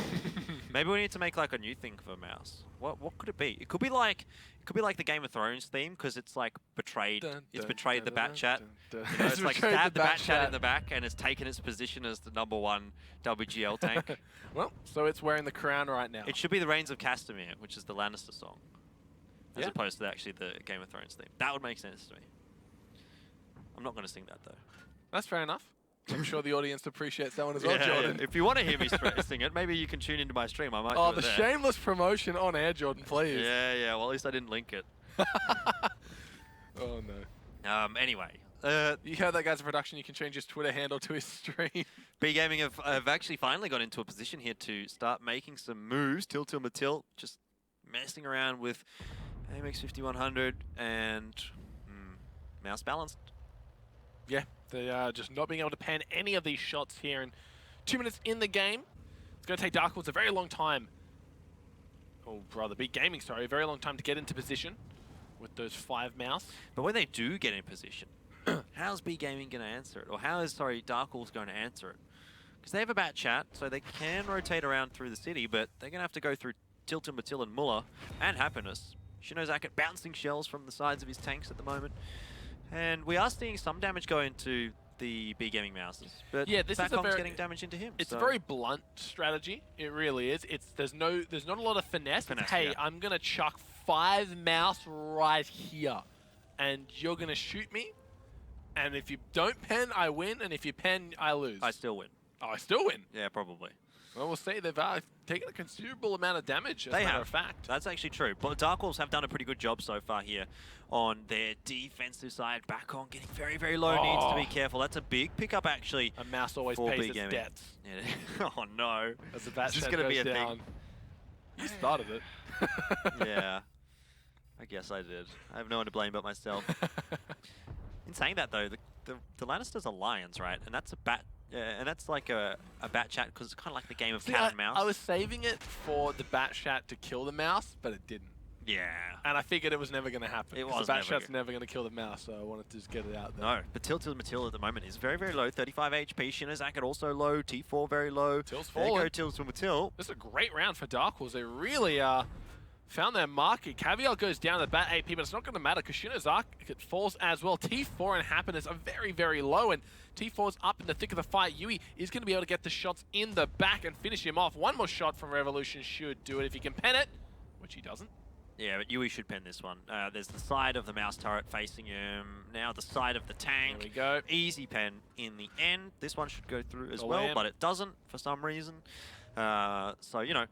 Maybe we need to make like a new thing for a mouse. What could it be? It could be like the Game of Thrones theme, because it's like betrayed. It's betrayed the Bat Chat. You know, it's like stabbed the Bat Chat in the back, and it's taken its position as the #1 WGL tank. Well, so it's wearing the crown right now. It should be the Reigns of Castamere, which is the Lannister song, as opposed to actually the Game of Thrones theme. That would make sense to me. I'm not going to sing that though. That's fair enough. I'm sure the audience appreciates that one as well, Jordan. If you want to hear me sing it, maybe you can tune into my stream. I might Oh, do it the there. shameless promotion on air, Jordan, please. Yeah. Well, at least I didn't link it. Oh, no. Anyway. You heard that guy's production. You can change his Twitter handle to his stream. B Gaming have actually finally got into a position here to start making some moves. Tilt, just messing around with AMX 5100 and mouse balanced. Yeah, they are just not being able to pan any of these shots here in 2 minutes in the game. It's going to take Darkwolves a very long time. Or rather, B Gaming, sorry, a very long time to get into position with those 5 mouse. But when they do get in position, how's B Gaming going to answer it? Or how is, Darkwolves going to answer it? Because they have a Bat Chat, so they can rotate around through the city, but they're going to have to go through Tilt and Matil and Muller and Happiness. Shinozaka bouncing shells from the sides of his tanks at the moment. And we are seeing some damage go into the B Gaming mouses, but yeah, this is getting damage into him. It's a very blunt strategy. It really is. There's not a lot of finesse. Hey, I'm gonna chuck 5 mouse right here, and you're gonna shoot me. And if you don't pen, I win. And if you pen, I lose. I still win. Oh, I still win. Yeah, probably. Well, we'll see. They've taken a considerable amount of damage, as a They matter have. of fact. That's actually true. But Darkwolves have done a pretty good job so far here on their defensive side. Back on, getting very, very low. Needs to be careful. That's a big pickup, actually. A mouse always for pays its Wargaming. debts. Yeah. Oh, no. As the bat Is this shed going to be a goes down. thing? You started it. Yeah. I guess I did. I have no one to blame but myself. In saying that, though, the Lannisters are lions, right? And that's a bat... and that's like a bat chat because it's kind of like the game of cat and mouse. I was saving it for the bat chat to kill the mouse, but it didn't. Yeah. And I figured it was never going to happen. It was the bat never chat's never going to kill the mouse, so I wanted to just get it out there. No, but Matil at the moment is very, very low. 35 HP. Shinazak also low. T4 very low. Till's There you fallen. go, Till's from Matil. This is a great round for Darkwolves. They really found their market. Caviar goes down to bat AP, but it's not going to matter because Shinazak falls as well. T4 and Happiness are very, very low, and T4's up in the thick of the fight. Yui is going to be able to get the shots in the back and finish him off. One more shot from Revolution should do it if he can pen it, which he doesn't. Yeah, but Yui should pen this one. There's the side of the mouse turret facing him. Now the side of the tank. There we go. Easy pen in the end. This one should go through as Oh, well, man. but it doesn't for some reason. So, you know.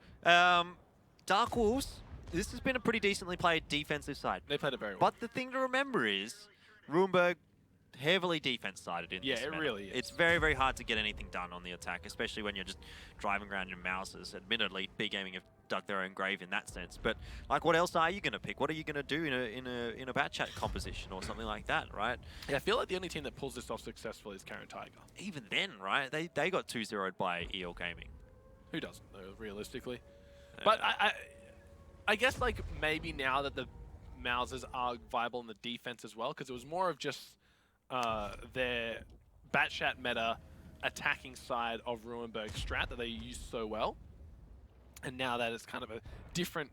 Darkwolves, this has been a pretty decently played defensive side. They played it very well. But the thing to remember is, Runeberg heavily defense-sided in this Yeah, it meta. really is. It's very, very hard to get anything done on the attack, especially when you're just driving around your mouses. Admittedly, Wargaming have dug their own grave in that sense. But like, what else are you going to pick? What are you going to do in a bat chat composition or something like that, right? Yeah, I feel like the only team that pulls this off successfully is Karen Tiger. Even then, right? They got 2-0'd by EL Gaming. Who doesn't, though, realistically? But I guess like maybe now that the Mousers are viable in the defense as well, because it was more of just their Batchat meta attacking side of Ruinberg strat that they used so well. And now that it's kind of a different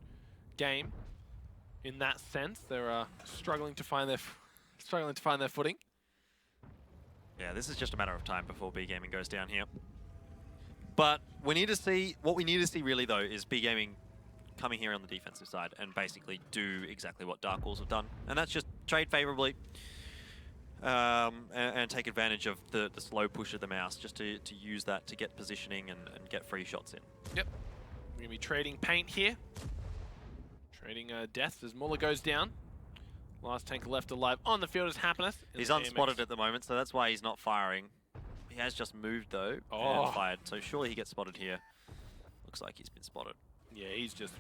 game in that sense, they're struggling to find their footing. Yeah, this is just a matter of time before B Gaming goes down here. But we need to see, what we need to see really though is B Gaming coming here on the defensive side and basically do exactly what Darkwolves have done. And that's just trade favorably and take advantage of the slow push of the mouse just to use that to get positioning and get free shots in. Yep. We're going to be trading paint here. Trading deaths as Muller goes down. Last tank left alive on the field is Happiness. He's unspotted at the moment, so that's why he's not firing. He has just moved though and fired, so surely he gets spotted here. Looks like he's been spotted. Yeah, he's just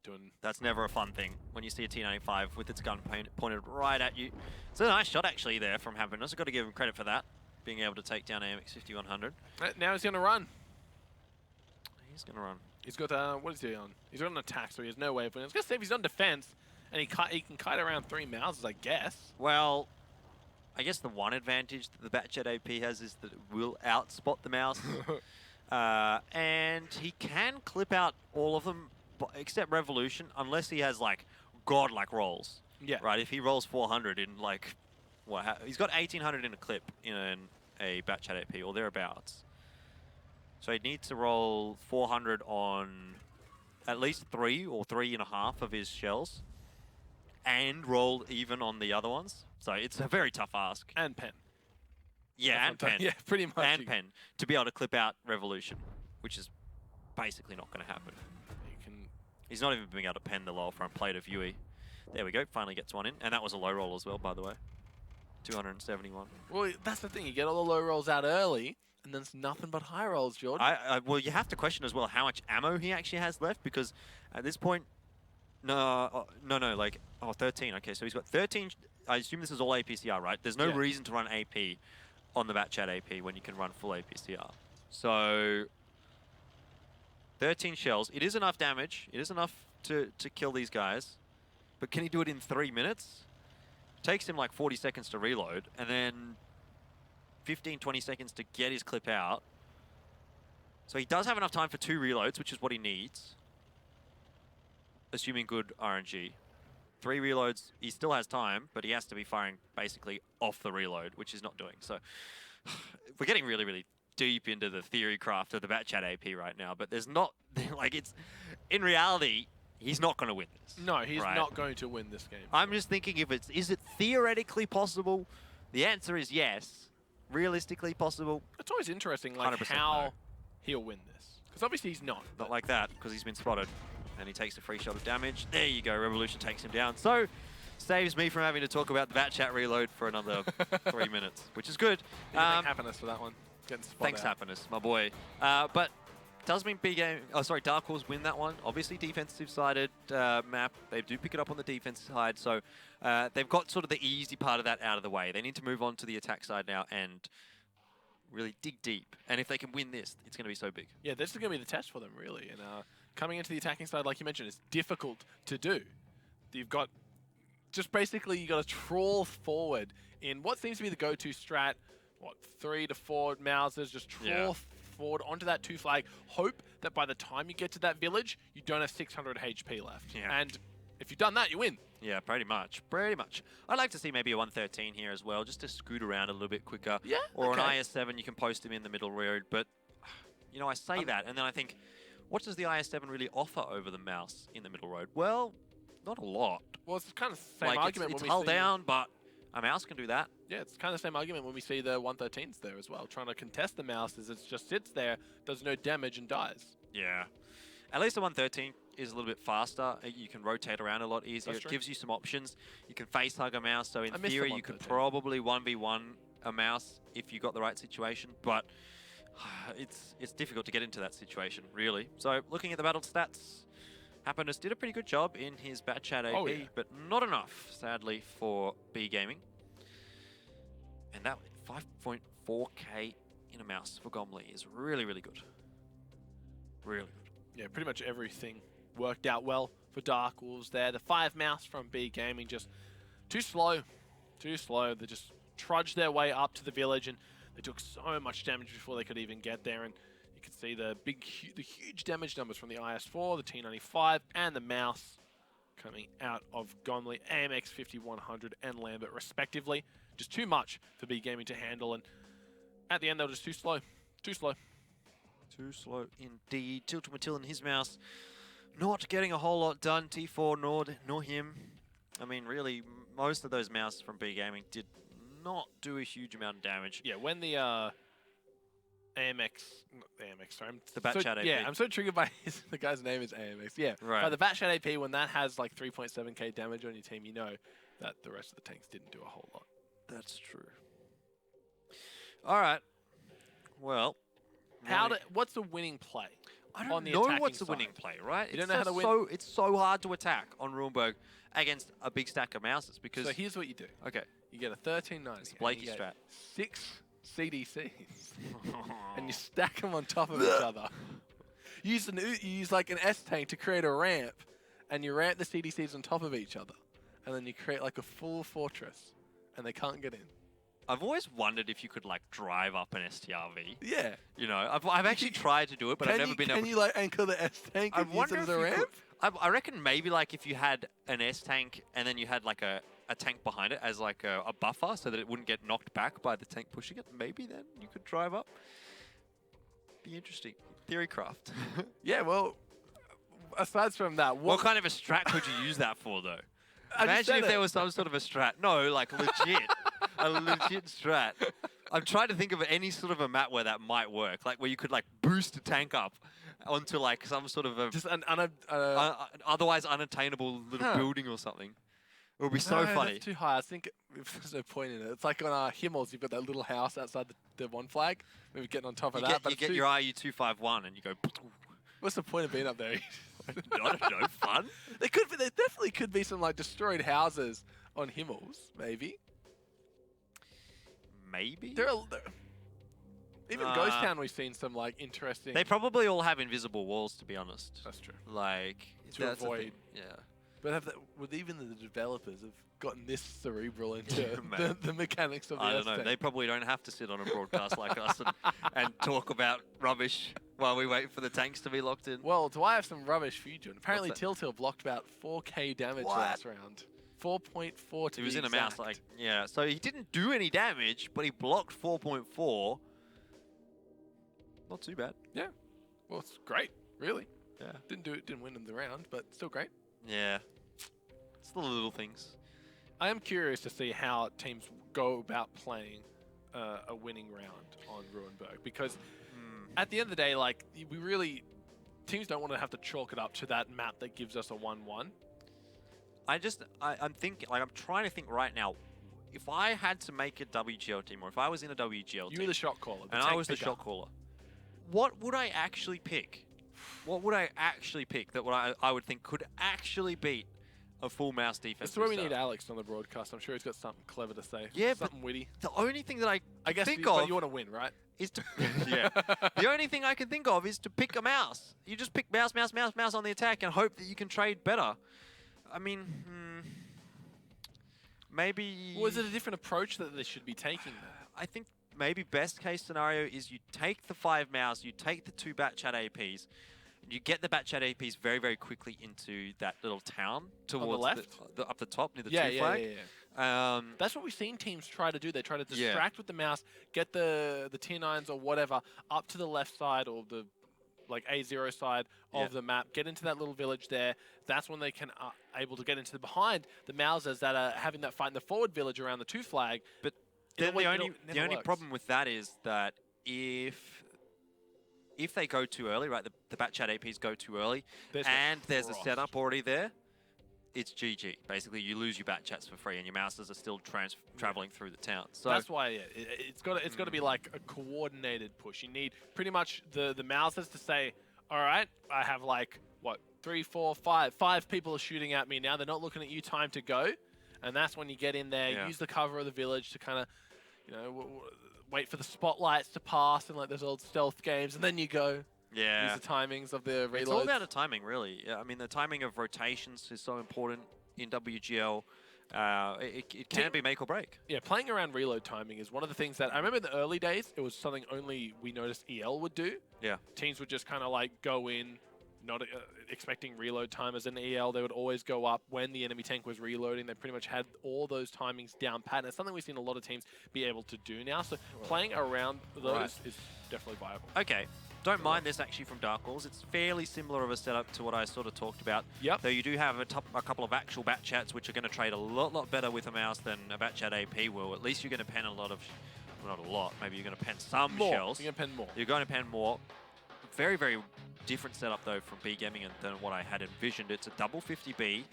doing... That's never a fun thing when you see a T95 with its gun pointed right at you. It's a nice shot actually there from Happiness. I've got to give him credit for that, being able to take down AMX 5100. Now he's going to run. He's going to run. He's got, what is he on? He's on an attack, so he has no way of winning. I was going to say if he's on defense, and he can kite around 3 Mouses, I guess. Well, I guess the one advantage that the Batchat AP has is that it will outspot the mouse. And he can clip out all of them, except Revolution, unless he has, like, godlike rolls. Yeah. Right, if he rolls 400 in, like, he's got 1800 in a clip in a Batchat AP, or thereabouts. So he needs to roll 400 on at least 3 or 3.5 of his shells, and roll even on the other ones. So it's a very tough ask. And pen. Yeah, and pen. Yeah, pretty much. And pen to be able to clip out Revolution, which is basically not going to happen. He's not even being able to pen the lower front plate of Yui. There we go, finally gets one in. And that was a low roll as well, by the way. 271. Well, that's the thing. You get all the low rolls out early, and then it's nothing but high rolls, George. Well, you have to question as well how much ammo he actually has left, because at this point, no, 13. Okay, so he's got 13. I assume this is all APCR, right? There's no reason to run AP on the Batchat AP when you can run full APCR. So 13 shells. It is enough damage. It is enough to kill these guys. But can he do it in 3 minutes? Takes him like 40 seconds to reload, and then 15, 20 seconds to get his clip out. So he does have enough time for 2 reloads, which is what he needs. Assuming good RNG. 3 reloads, he still has time, but he has to be firing basically off the reload, which he's not doing. So we're getting really, really deep into the theory craft of the Batchat AP right now, but there's not, like, it's, in reality, he's not going to win this. No, he's not going to win this game. I'm just thinking is it theoretically possible? The answer is yes. Realistically possible? It's always interesting, like 100% how no. he'll win this. Because obviously he's not. Not like that, because he's been spotted. And he takes a free shot of damage. There you go, Revolution takes him down. So, saves me from having to talk about the bat chat reload for another 3 minutes, which is good. Thank Happiness for that one. Getting spotted Thanks, out. Happiness, my boy. But does mean Darkwolves win that one. Obviously, defensive-sided map. They do pick it up on the defense side, so they've got sort of the easy part of that out of the way. They need to move on to the attack side now and really dig deep. And if they can win this, it's going to be so big. Yeah, this is going to be the test for them, really. And coming into the attacking side, like you mentioned, it's difficult to do. You've got just basically you got to trawl forward in what seems to be the go-to strat. What, 3 to 4 Mausers, just trawl forward onto that 2 flag. Hope that by the time you get to that village, you don't have 600 HP left. Yeah. And if you've done that, you win. Yeah, pretty much. Pretty much. I'd like to see maybe a 113 here as well, just to scoot around a little bit quicker. Yeah, or okay. an IS-7, you can post him in the middle road. But, you know, I say that, and then I think, what does the IS-7 really offer over the mouse in the middle road? Well, not a lot. Well, it's kind of the same argument It's when we hull see... down, but a mouse can do that. Yeah, it's kind of the same argument when we see the 113s there as well. Trying to contest the mouse as it just sits there, does no damage and dies. Yeah. At least the 113 is a little bit faster. You can rotate around a lot easier. That's It true. gives you some options. You can face hug a mouse, so in I miss the theory you could 113. probably 1v1 a mouse if you got the right situation, but it's difficult to get into that situation, really. So looking at the battle stats, Happiness did a pretty good job in his Bat Chat AP, Oh, yeah. but not enough, sadly, for B Gaming. And that 5.4k in a mouse for Gomley is really, really good. Really good. Yeah, pretty much everything worked out well for Darkwolves there. The 5 mouse from B Gaming just too slow. Too slow. They just trudged their way up to the village and they took so much damage before they could even get there. And you can see the huge damage numbers from the IS-4, the T-95, and the mouse coming out of Gomley, AMX 5100 and Lambert respectively. Just too much for B Gaming to handle, and at the end they were just too slow. Too slow. Too slow indeed. Tilton Matil and his mouse not getting a whole lot done. T4 nor him. I mean, really, most of those mouses from B Gaming did not do a huge amount of damage. Yeah, when the AMX, sorry. The Bat Chat AP. Yeah, I'm so triggered by the guy's name is AMX. Yeah, Right. By the Bat Chat AP, when that has like 3.7k damage on your team, you know that the rest of the tanks didn't do a whole lot. That's true. All right. Well, What's the winning play? I on don't the know attacking what's the side? winning play, right? You don't know how to win? It's so hard to attack on Runeberg against a big stack of mouses because. So here's what you do. Okay. You get a 1390. It's Blakey and you strat. get 6 CDCs, and you stack them on top of each other. You use like an S tank to create a ramp, and you ramp the CDCs on top of each other, and then you create like a full fortress, and they can't get in. I've always wondered if you could like drive up an STRV. Yeah. You know, I've actually tried to do it, but I've never been able. Can you like anchor the S tank I and use wonder it as if a you ramp? could. I reckon maybe like if you had an S tank and then you had like a tank behind it as like a buffer so that it wouldn't get knocked back by the tank pushing it, maybe then you could drive up. Be interesting. Theorycraft. Yeah, well, aside from that, What kind of a strat could you use that for though? I just Imagine said if there it. was some sort of a strat. No, like legit. A legit strat. I'm trying to think of any sort of a map where that might work. Like where you could like boost a tank up onto like some sort of a just an otherwise unattainable little building or something. It would be so No, funny. That's too high. I think there's no point in it. It's like on Himmels, you've got that little house outside the one flag. Maybe getting on top of that. You get your RU-251 and you go. What's the point of being up there? I don't know. Fun. There definitely could be some like destroyed houses on Himmels. Maybe. Maybe. Even Ghost Town, we've seen some like interesting. They probably all have invisible walls, to be honest. That's true. Like To that's the avoid. thing. Yeah. But would even the developers have gotten this cerebral into Mate. the mechanics of the I don't know. S-tank? They probably don't have to sit on a broadcast like us and talk about rubbish while we wait for the tanks to be locked in. Well, do I have some rubbish for you, John? Apparently, What's that? Tiltil blocked about 4k damage What? last round. 4.4 to He was be in a exact. mouse, like, yeah. So he didn't do any damage, but he blocked 4.4. Not too bad. Yeah. Well, it's great, really. Yeah. Didn't win in the round, but still great. Yeah. It's the little things. I am curious to see how teams go about playing a winning round on Ruinberg because at the end of the day, like, we really... Teams don't want to have to chalk it up to that map that gives us a 1-1. I'm thinking, like, I'm trying to think right now, if I had to make a WGL team, or if I was in a WGL team... You were the shot caller. And I was the shot caller. What would I actually pick? What would I actually pick that I would think could actually beat a full mouse defense? That's where we need Alex on the broadcast. I'm sure he's got something clever to say. Yeah, something witty. The only thing that I guess think but of... you want to win, right? Is to yeah. The only thing I can think of is to pick a mouse. You just pick mouse on the attack and hope that you can trade better. I mean, maybe... Well, is it a different approach that they should be taking, though? I think maybe best case scenario is you take the 5 mouse, you take the 2 Batchat APs, you get the Batchat APs very, very quickly into that little town towards on the left? Up the top near the 2 flag. Yeah. That's what we've seen teams try to do. They try to distract with the mouse, get the tier 9s or whatever up to the left side or the like A0 side of the map, get into that little village there. That's when they can able to get into the behind the Mausers that are having that fight in the forward village around the 2 flag. But then the only problem with that is that if they go too early, right, the Batchat APs go too early, and there's a setup already there, it's GG. Basically, you lose your Batchats for free, and your Mouses are still traveling through the town. So that's why it's got to be like a coordinated push. You need pretty much the Mouses to say, all right, I have like what 3, 4, 5 people are shooting at me now. They're not looking at you. Time to go, and that's when you get in there, use the cover of the village to kind of, you know, wait for the spotlights to pass and like those old stealth games, and then you go. Yeah. Use the timings of the reloads. It's all about the timing, really. Yeah, I mean, the timing of rotations is so important in WGL. It can be make or break. Yeah, playing around reload timing is one of the things that I remember in the early days, it was something only we noticed EL would do. Yeah. Teams would just kind of like go in, not expecting reload timers in EL. They would always go up when the enemy tank was reloading. They pretty much had all those timings down pat. And it's something we've seen a lot of teams be able to do now. So playing around those is definitely viable. Okay. Don't mind this actually from Darkwolves. It's fairly similar of a setup to what I sort of talked about. Yep. Though you do have a couple of actual Batchats which are going to trade a lot better with a mouse than a Batchat AP will. At least you're going to pen a lot of, well, not a lot, maybe you're going to pen some shells. You're going to pen more. You're going to pen more. Very, very different setup though from Wargaming than what I had envisioned. It's a double 50B.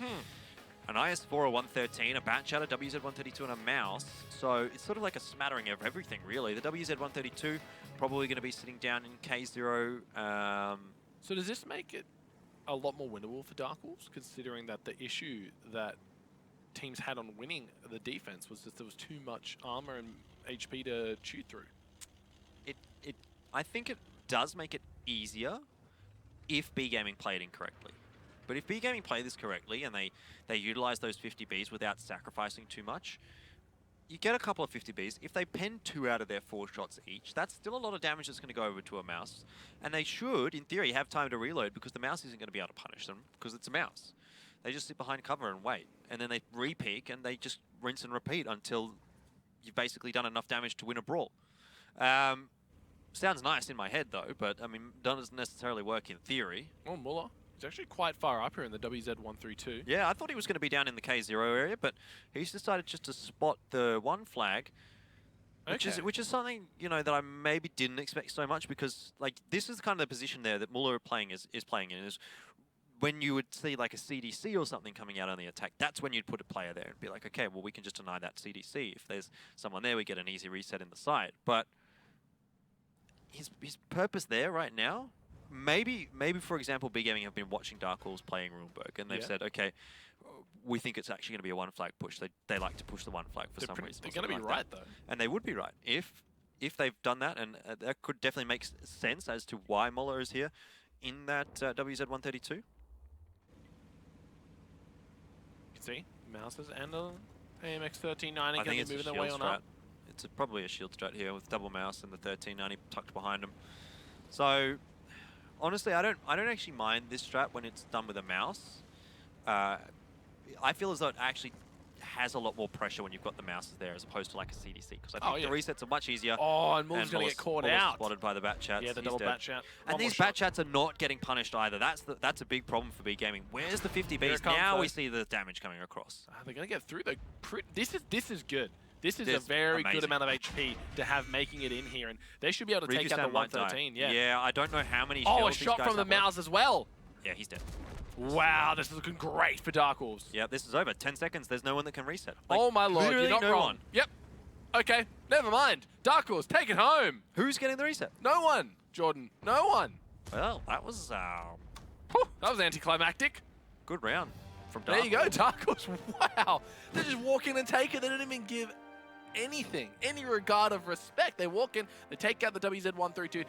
An IS-4, a 113, a Batchat, a WZ-132, and a mouse. So it's sort of like a smattering of everything, really. The WZ-132 probably going to be sitting down in K0. So does this make it a lot more winnable for Darkwolves, considering that the issue that teams had on winning the defense was that there was too much armor and HP to chew through? I think it does make it easier if Wargaming played incorrectly. But if Wargaming play this correctly and they utilize those 50Bs without sacrificing too much, you get a couple of 50Bs. If they pen 2 out of their 4 shots each, that's still a lot of damage that's going to go over to a mouse. And they should, in theory, have time to reload because the mouse isn't going to be able to punish them because it's a mouse. They just sit behind cover and wait. And then they re-peek and they just rinse and repeat until you've basically done enough damage to win a brawl. Sounds nice in my head, though, but, I mean, doesn't necessarily work in theory. Oh, Muller. He's actually quite far up here in the WZ-132. Yeah, I thought he was going to be down in the K0 area, but he's decided just to spot the 1 flag, which is something, you know, that I maybe didn't expect so much because, like, this is kind of the position there that Muller is playing in, is when you would see, like, a CDC or something coming out on the attack, that's when you'd put a player there and be like, okay, well, we can just deny that CDC. If there's someone there, we get an easy reset in the side. But his purpose there right now, maybe for example, Wargaming have been watching Darkwolves playing Runeberg, and they've said, okay, we think it's actually going to be a 1 flag push. They like to push the 1 flag for some reason. They're going to be right, though. And they would be right if they've done that, and that could definitely make sense as to why Muller is here in that WZ-132. You can see Mouses and AMX 1390 going to be moving their way on up. It's probably a shield strat here with double mouse and the 1390 tucked behind him. So honestly, I don't actually mind this strat when it's done with a mouse. I feel as though it actually has a lot more pressure when you've got the mouses there as opposed to like a CDC, because I think the resets are much easier. Oh, and Muller's going to get caught out. Spotted by the Batchats. Yeah, the double Batchat. And these Batchats are not getting punished either. That's a big problem for Wargaming. Where's the 50Bs? Now we see the damage coming across. They're going to get through. This is good. This is a very good amount of HP to have making it in here, and they should be able to take out the 113. Yeah, I don't know how many Oh, a shells these shot guys from the have left. Mouse as well. Yeah, he's dead. Wow, this is looking great for Darkwolves. Yeah, this is over. 10 seconds. There's no one that can reset. Like, oh my lord, you're literally not no wrong. one. Yep. Okay, never mind. Darkwolves, take it home. Who's getting the reset? No one, Jordan. No one. Well, that was Whew, that was anticlimactic. good round from Darkwolves. There you go, Darkwolves. Wow. They just walk in and take it. They don't even give anything, any regard of respect. They walk in, they take out the WZ132,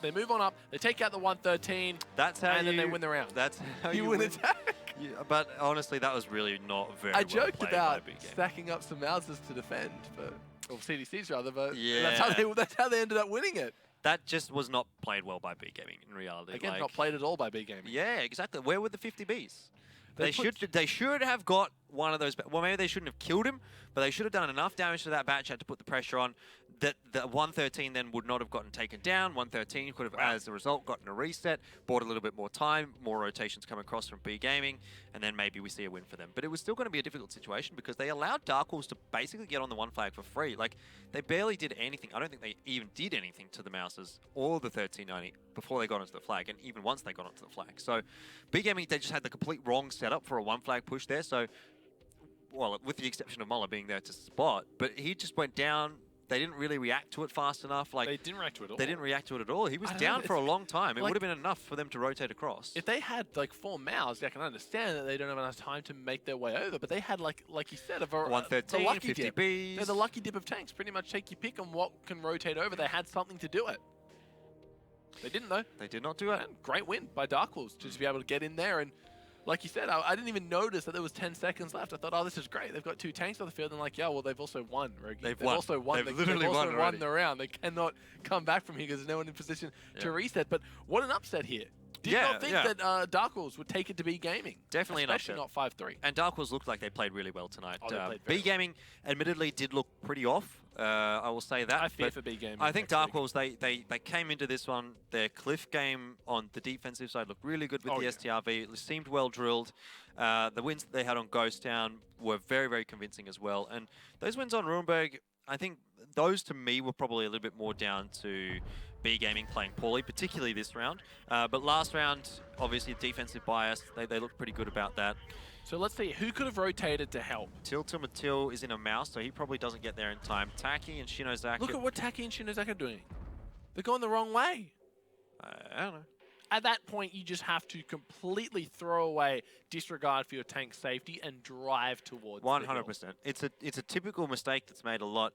they move on up, they take out the 113, that's how and then they win the round. That's how you win attack. Yeah, but honestly, that was really not very I well joked played about by Big Game. stacking up some Mouses to defend, but or CDCs rather, but Yeah. that's how they ended up winning it. That just was not played well by B Gaming in reality. Again, like, not played at all by B Gaming. Yeah, exactly. Where were the 50Bs? They They should have got one of those. Well, maybe they shouldn't have killed him, but they should have done enough damage to that batch to put the pressure on that the 113 then would not have gotten taken down. 113 could have, as a result, gotten a reset, bought a little bit more time, more rotations come across from B Gaming, and then maybe we see a win for them. But it was still going to be a difficult situation because they allowed Darkwolves to basically get on the one flag for free. Like, they barely did anything. I don't think they even did anything to the Mouses or the 1390 before they got onto the flag, and even once they got onto the flag. So, B Gaming, they just had the complete wrong setup for a one flag push there. So, well, with the exception of Muller being there to spot, but he just went down. They didn't really react to it fast enough. Like, they didn't react to it at all. They didn't react to it at all. He was I don't down know, for a long time. It like- would have been enough for them to rotate across. If they had like 4 Mouse, I can understand that they don't have enough time to make their way over. But they had like you said, the 113, lucky 50 dip. Bs. They're the lucky dip of tanks. Pretty much take your pick on what can rotate over. They had something to do it. They didn't though. They did not do it. And great win by Darkwolves to just be able to get in there and. Like you said, I didn't even notice that there was 10 seconds left. I thought, oh, this is great. They've got 2 tanks on the field. And like, yeah, well, they've also won, Rogi. They've also won. They've literally also won won the round. They cannot come back from here because there's no one in position to reset. But what an upset here. Did not think that Darkwolves would take it to B Gaming. Definitely an upset. Especially not 5-3. And Darkwolves looked like they played really well tonight. Oh, they played very B Gaming admittedly did look pretty off. I will say that. I fear for B Gaming. I think Darkwolves, they came into this one, their Cliff game on the defensive side looked really good with the STRV. It seemed well drilled. The wins that they had on Ghost Town were very, very convincing as well. And those wins on Runeberg, I think those to me were probably a little bit more down to B Gaming playing poorly, particularly this round. But last round, obviously defensive bias, they looked pretty good about that. So let's see, who could have rotated to help? Matil is in a Mouse, so he probably doesn't get there in time. Taki and Shinozaki. Look at what Taki and Shinozaki are doing. They're going the wrong way. I don't know. At that point, you just have to completely throw away disregard for your tank safety and drive towards 100%. It's a typical mistake that's made a lot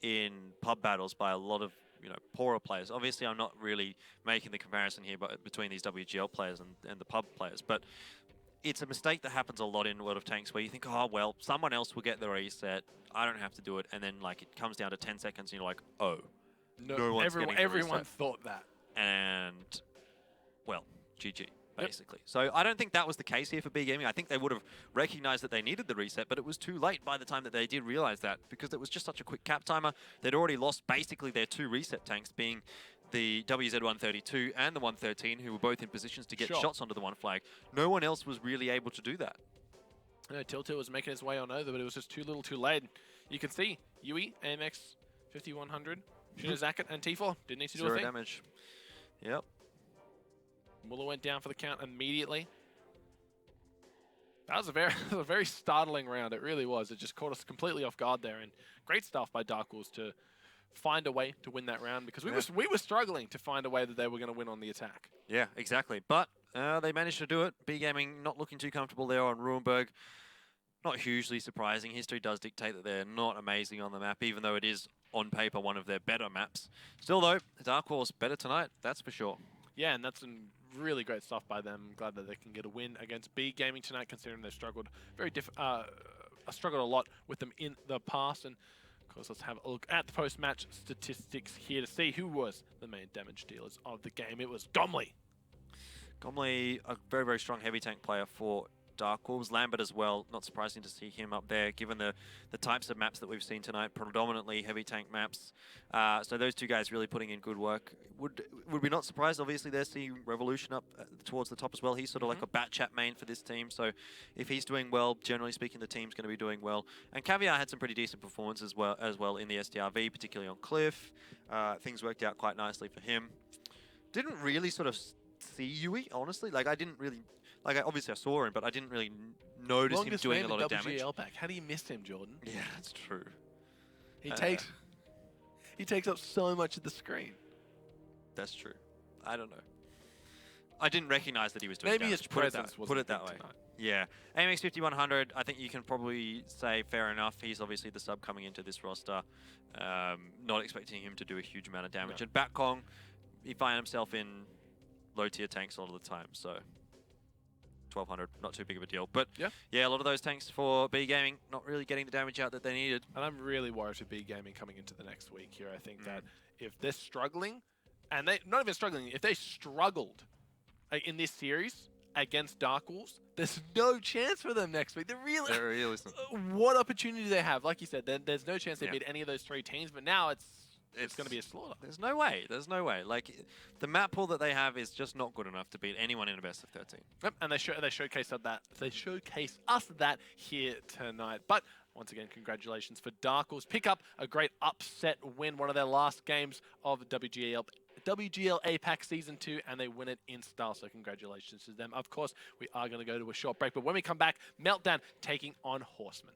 in pub battles by a lot of poorer players. Obviously, I'm not really making the comparison here between these WGL players and the pub players, but it's a mistake that happens a lot in World of Tanks where you think, oh, well, someone else will get the reset. I don't have to do it. And then like it comes down to 10 seconds and you're like, oh, no one's getting the everyone reset. thought that. And, well, GG, basically. So I don't think that was the case here for B Gaming. I think they would have recognized that they needed the reset, but it was too late by the time that they did realize that because it was just such a quick cap timer. They'd already lost basically their 2 reset tanks, being the WZ132 and the 113, who were both in positions to get shots onto the one flag. No one else was really able to do that. No, Tiltil was making his way on over, but it was just too little too late. You can see, Yui, AMX 5100, Shinozaki and T4 didn't need to do a thing. 0 damage. Yep. Muller went down for the count immediately. That was a very startling round. It really was. It just caught us completely off guard there. And great stuff by Darkwolves to find a way to win that round because we were struggling to find a way that they were going to win on the attack. Yeah, exactly. But they managed to do it. B Gaming not looking too comfortable there on Runeberg. Not hugely surprising. History does dictate that they're not amazing on the map, even though it is on paper one of their better maps. Still though, Darkwolves better tonight, that's for sure. Yeah, and that's some really great stuff by them. I'm glad that they can get a win against B Gaming tonight, considering they've struggled struggled a lot with them in the past. And of course, let's have a look at the post-match statistics here to see who was the main damage dealers of the game. It was Gomley. Gomley, a very, very strong heavy tank player for Darkwolves. Lambert as well, not surprising to see him up there, given the types of maps that we've seen tonight, predominantly heavy tank maps. So those two guys really putting in good work. Would be not surprised, obviously, they're seeing Revolution up towards the top as well. He's sort of like a bat chat main for this team, so if he's doing well, generally speaking, the team's going to be doing well. And Caviar had some pretty decent performances as well in the STRV, particularly on Cliff. Things worked out quite nicely for him. Didn't really sort of see Yui, honestly. Like, I didn't really... Like, obviously I saw him, but I didn't really notice him doing a lot of damage. WGL pack. How do you miss him, Jordan? Yeah, that's true. He takes up so much of the screen. That's true. I don't know. I didn't recognize that he was doing Maybe damage. his presence was put it that way. Tonight. Yeah. AMX 5100, I think you can probably say fair enough. He's obviously the sub coming into this roster. Not expecting him to do a huge amount of damage. And Batkong, he finds himself in low tier tanks a lot of the time, so 1200, not too big of a deal. But yeah, a lot of those tanks for B Gaming not really getting the damage out that they needed. And I'm really worried for B Gaming coming into the next week here. I think that if they're struggling, and they not even struggling, if they struggled in this series against Darkwolves, there's no chance for them next week. They're really what opportunity do they have? Like you said, there's no chance they beat any of those three teams, but now it's going to be a slaughter. There's no way. There's no way. Like, the map pool that they have is just not good enough to beat anyone in a best of 13. Yep, and they showcase that. They showcase us that here tonight. But once again, congratulations for Darkwolves. Pick up a great upset win, one of their last games of WGL APAC Season 2, and they win it in style, so congratulations to them. Of course, we are going to go to a short break, but when we come back, Meltdown taking on Horseman.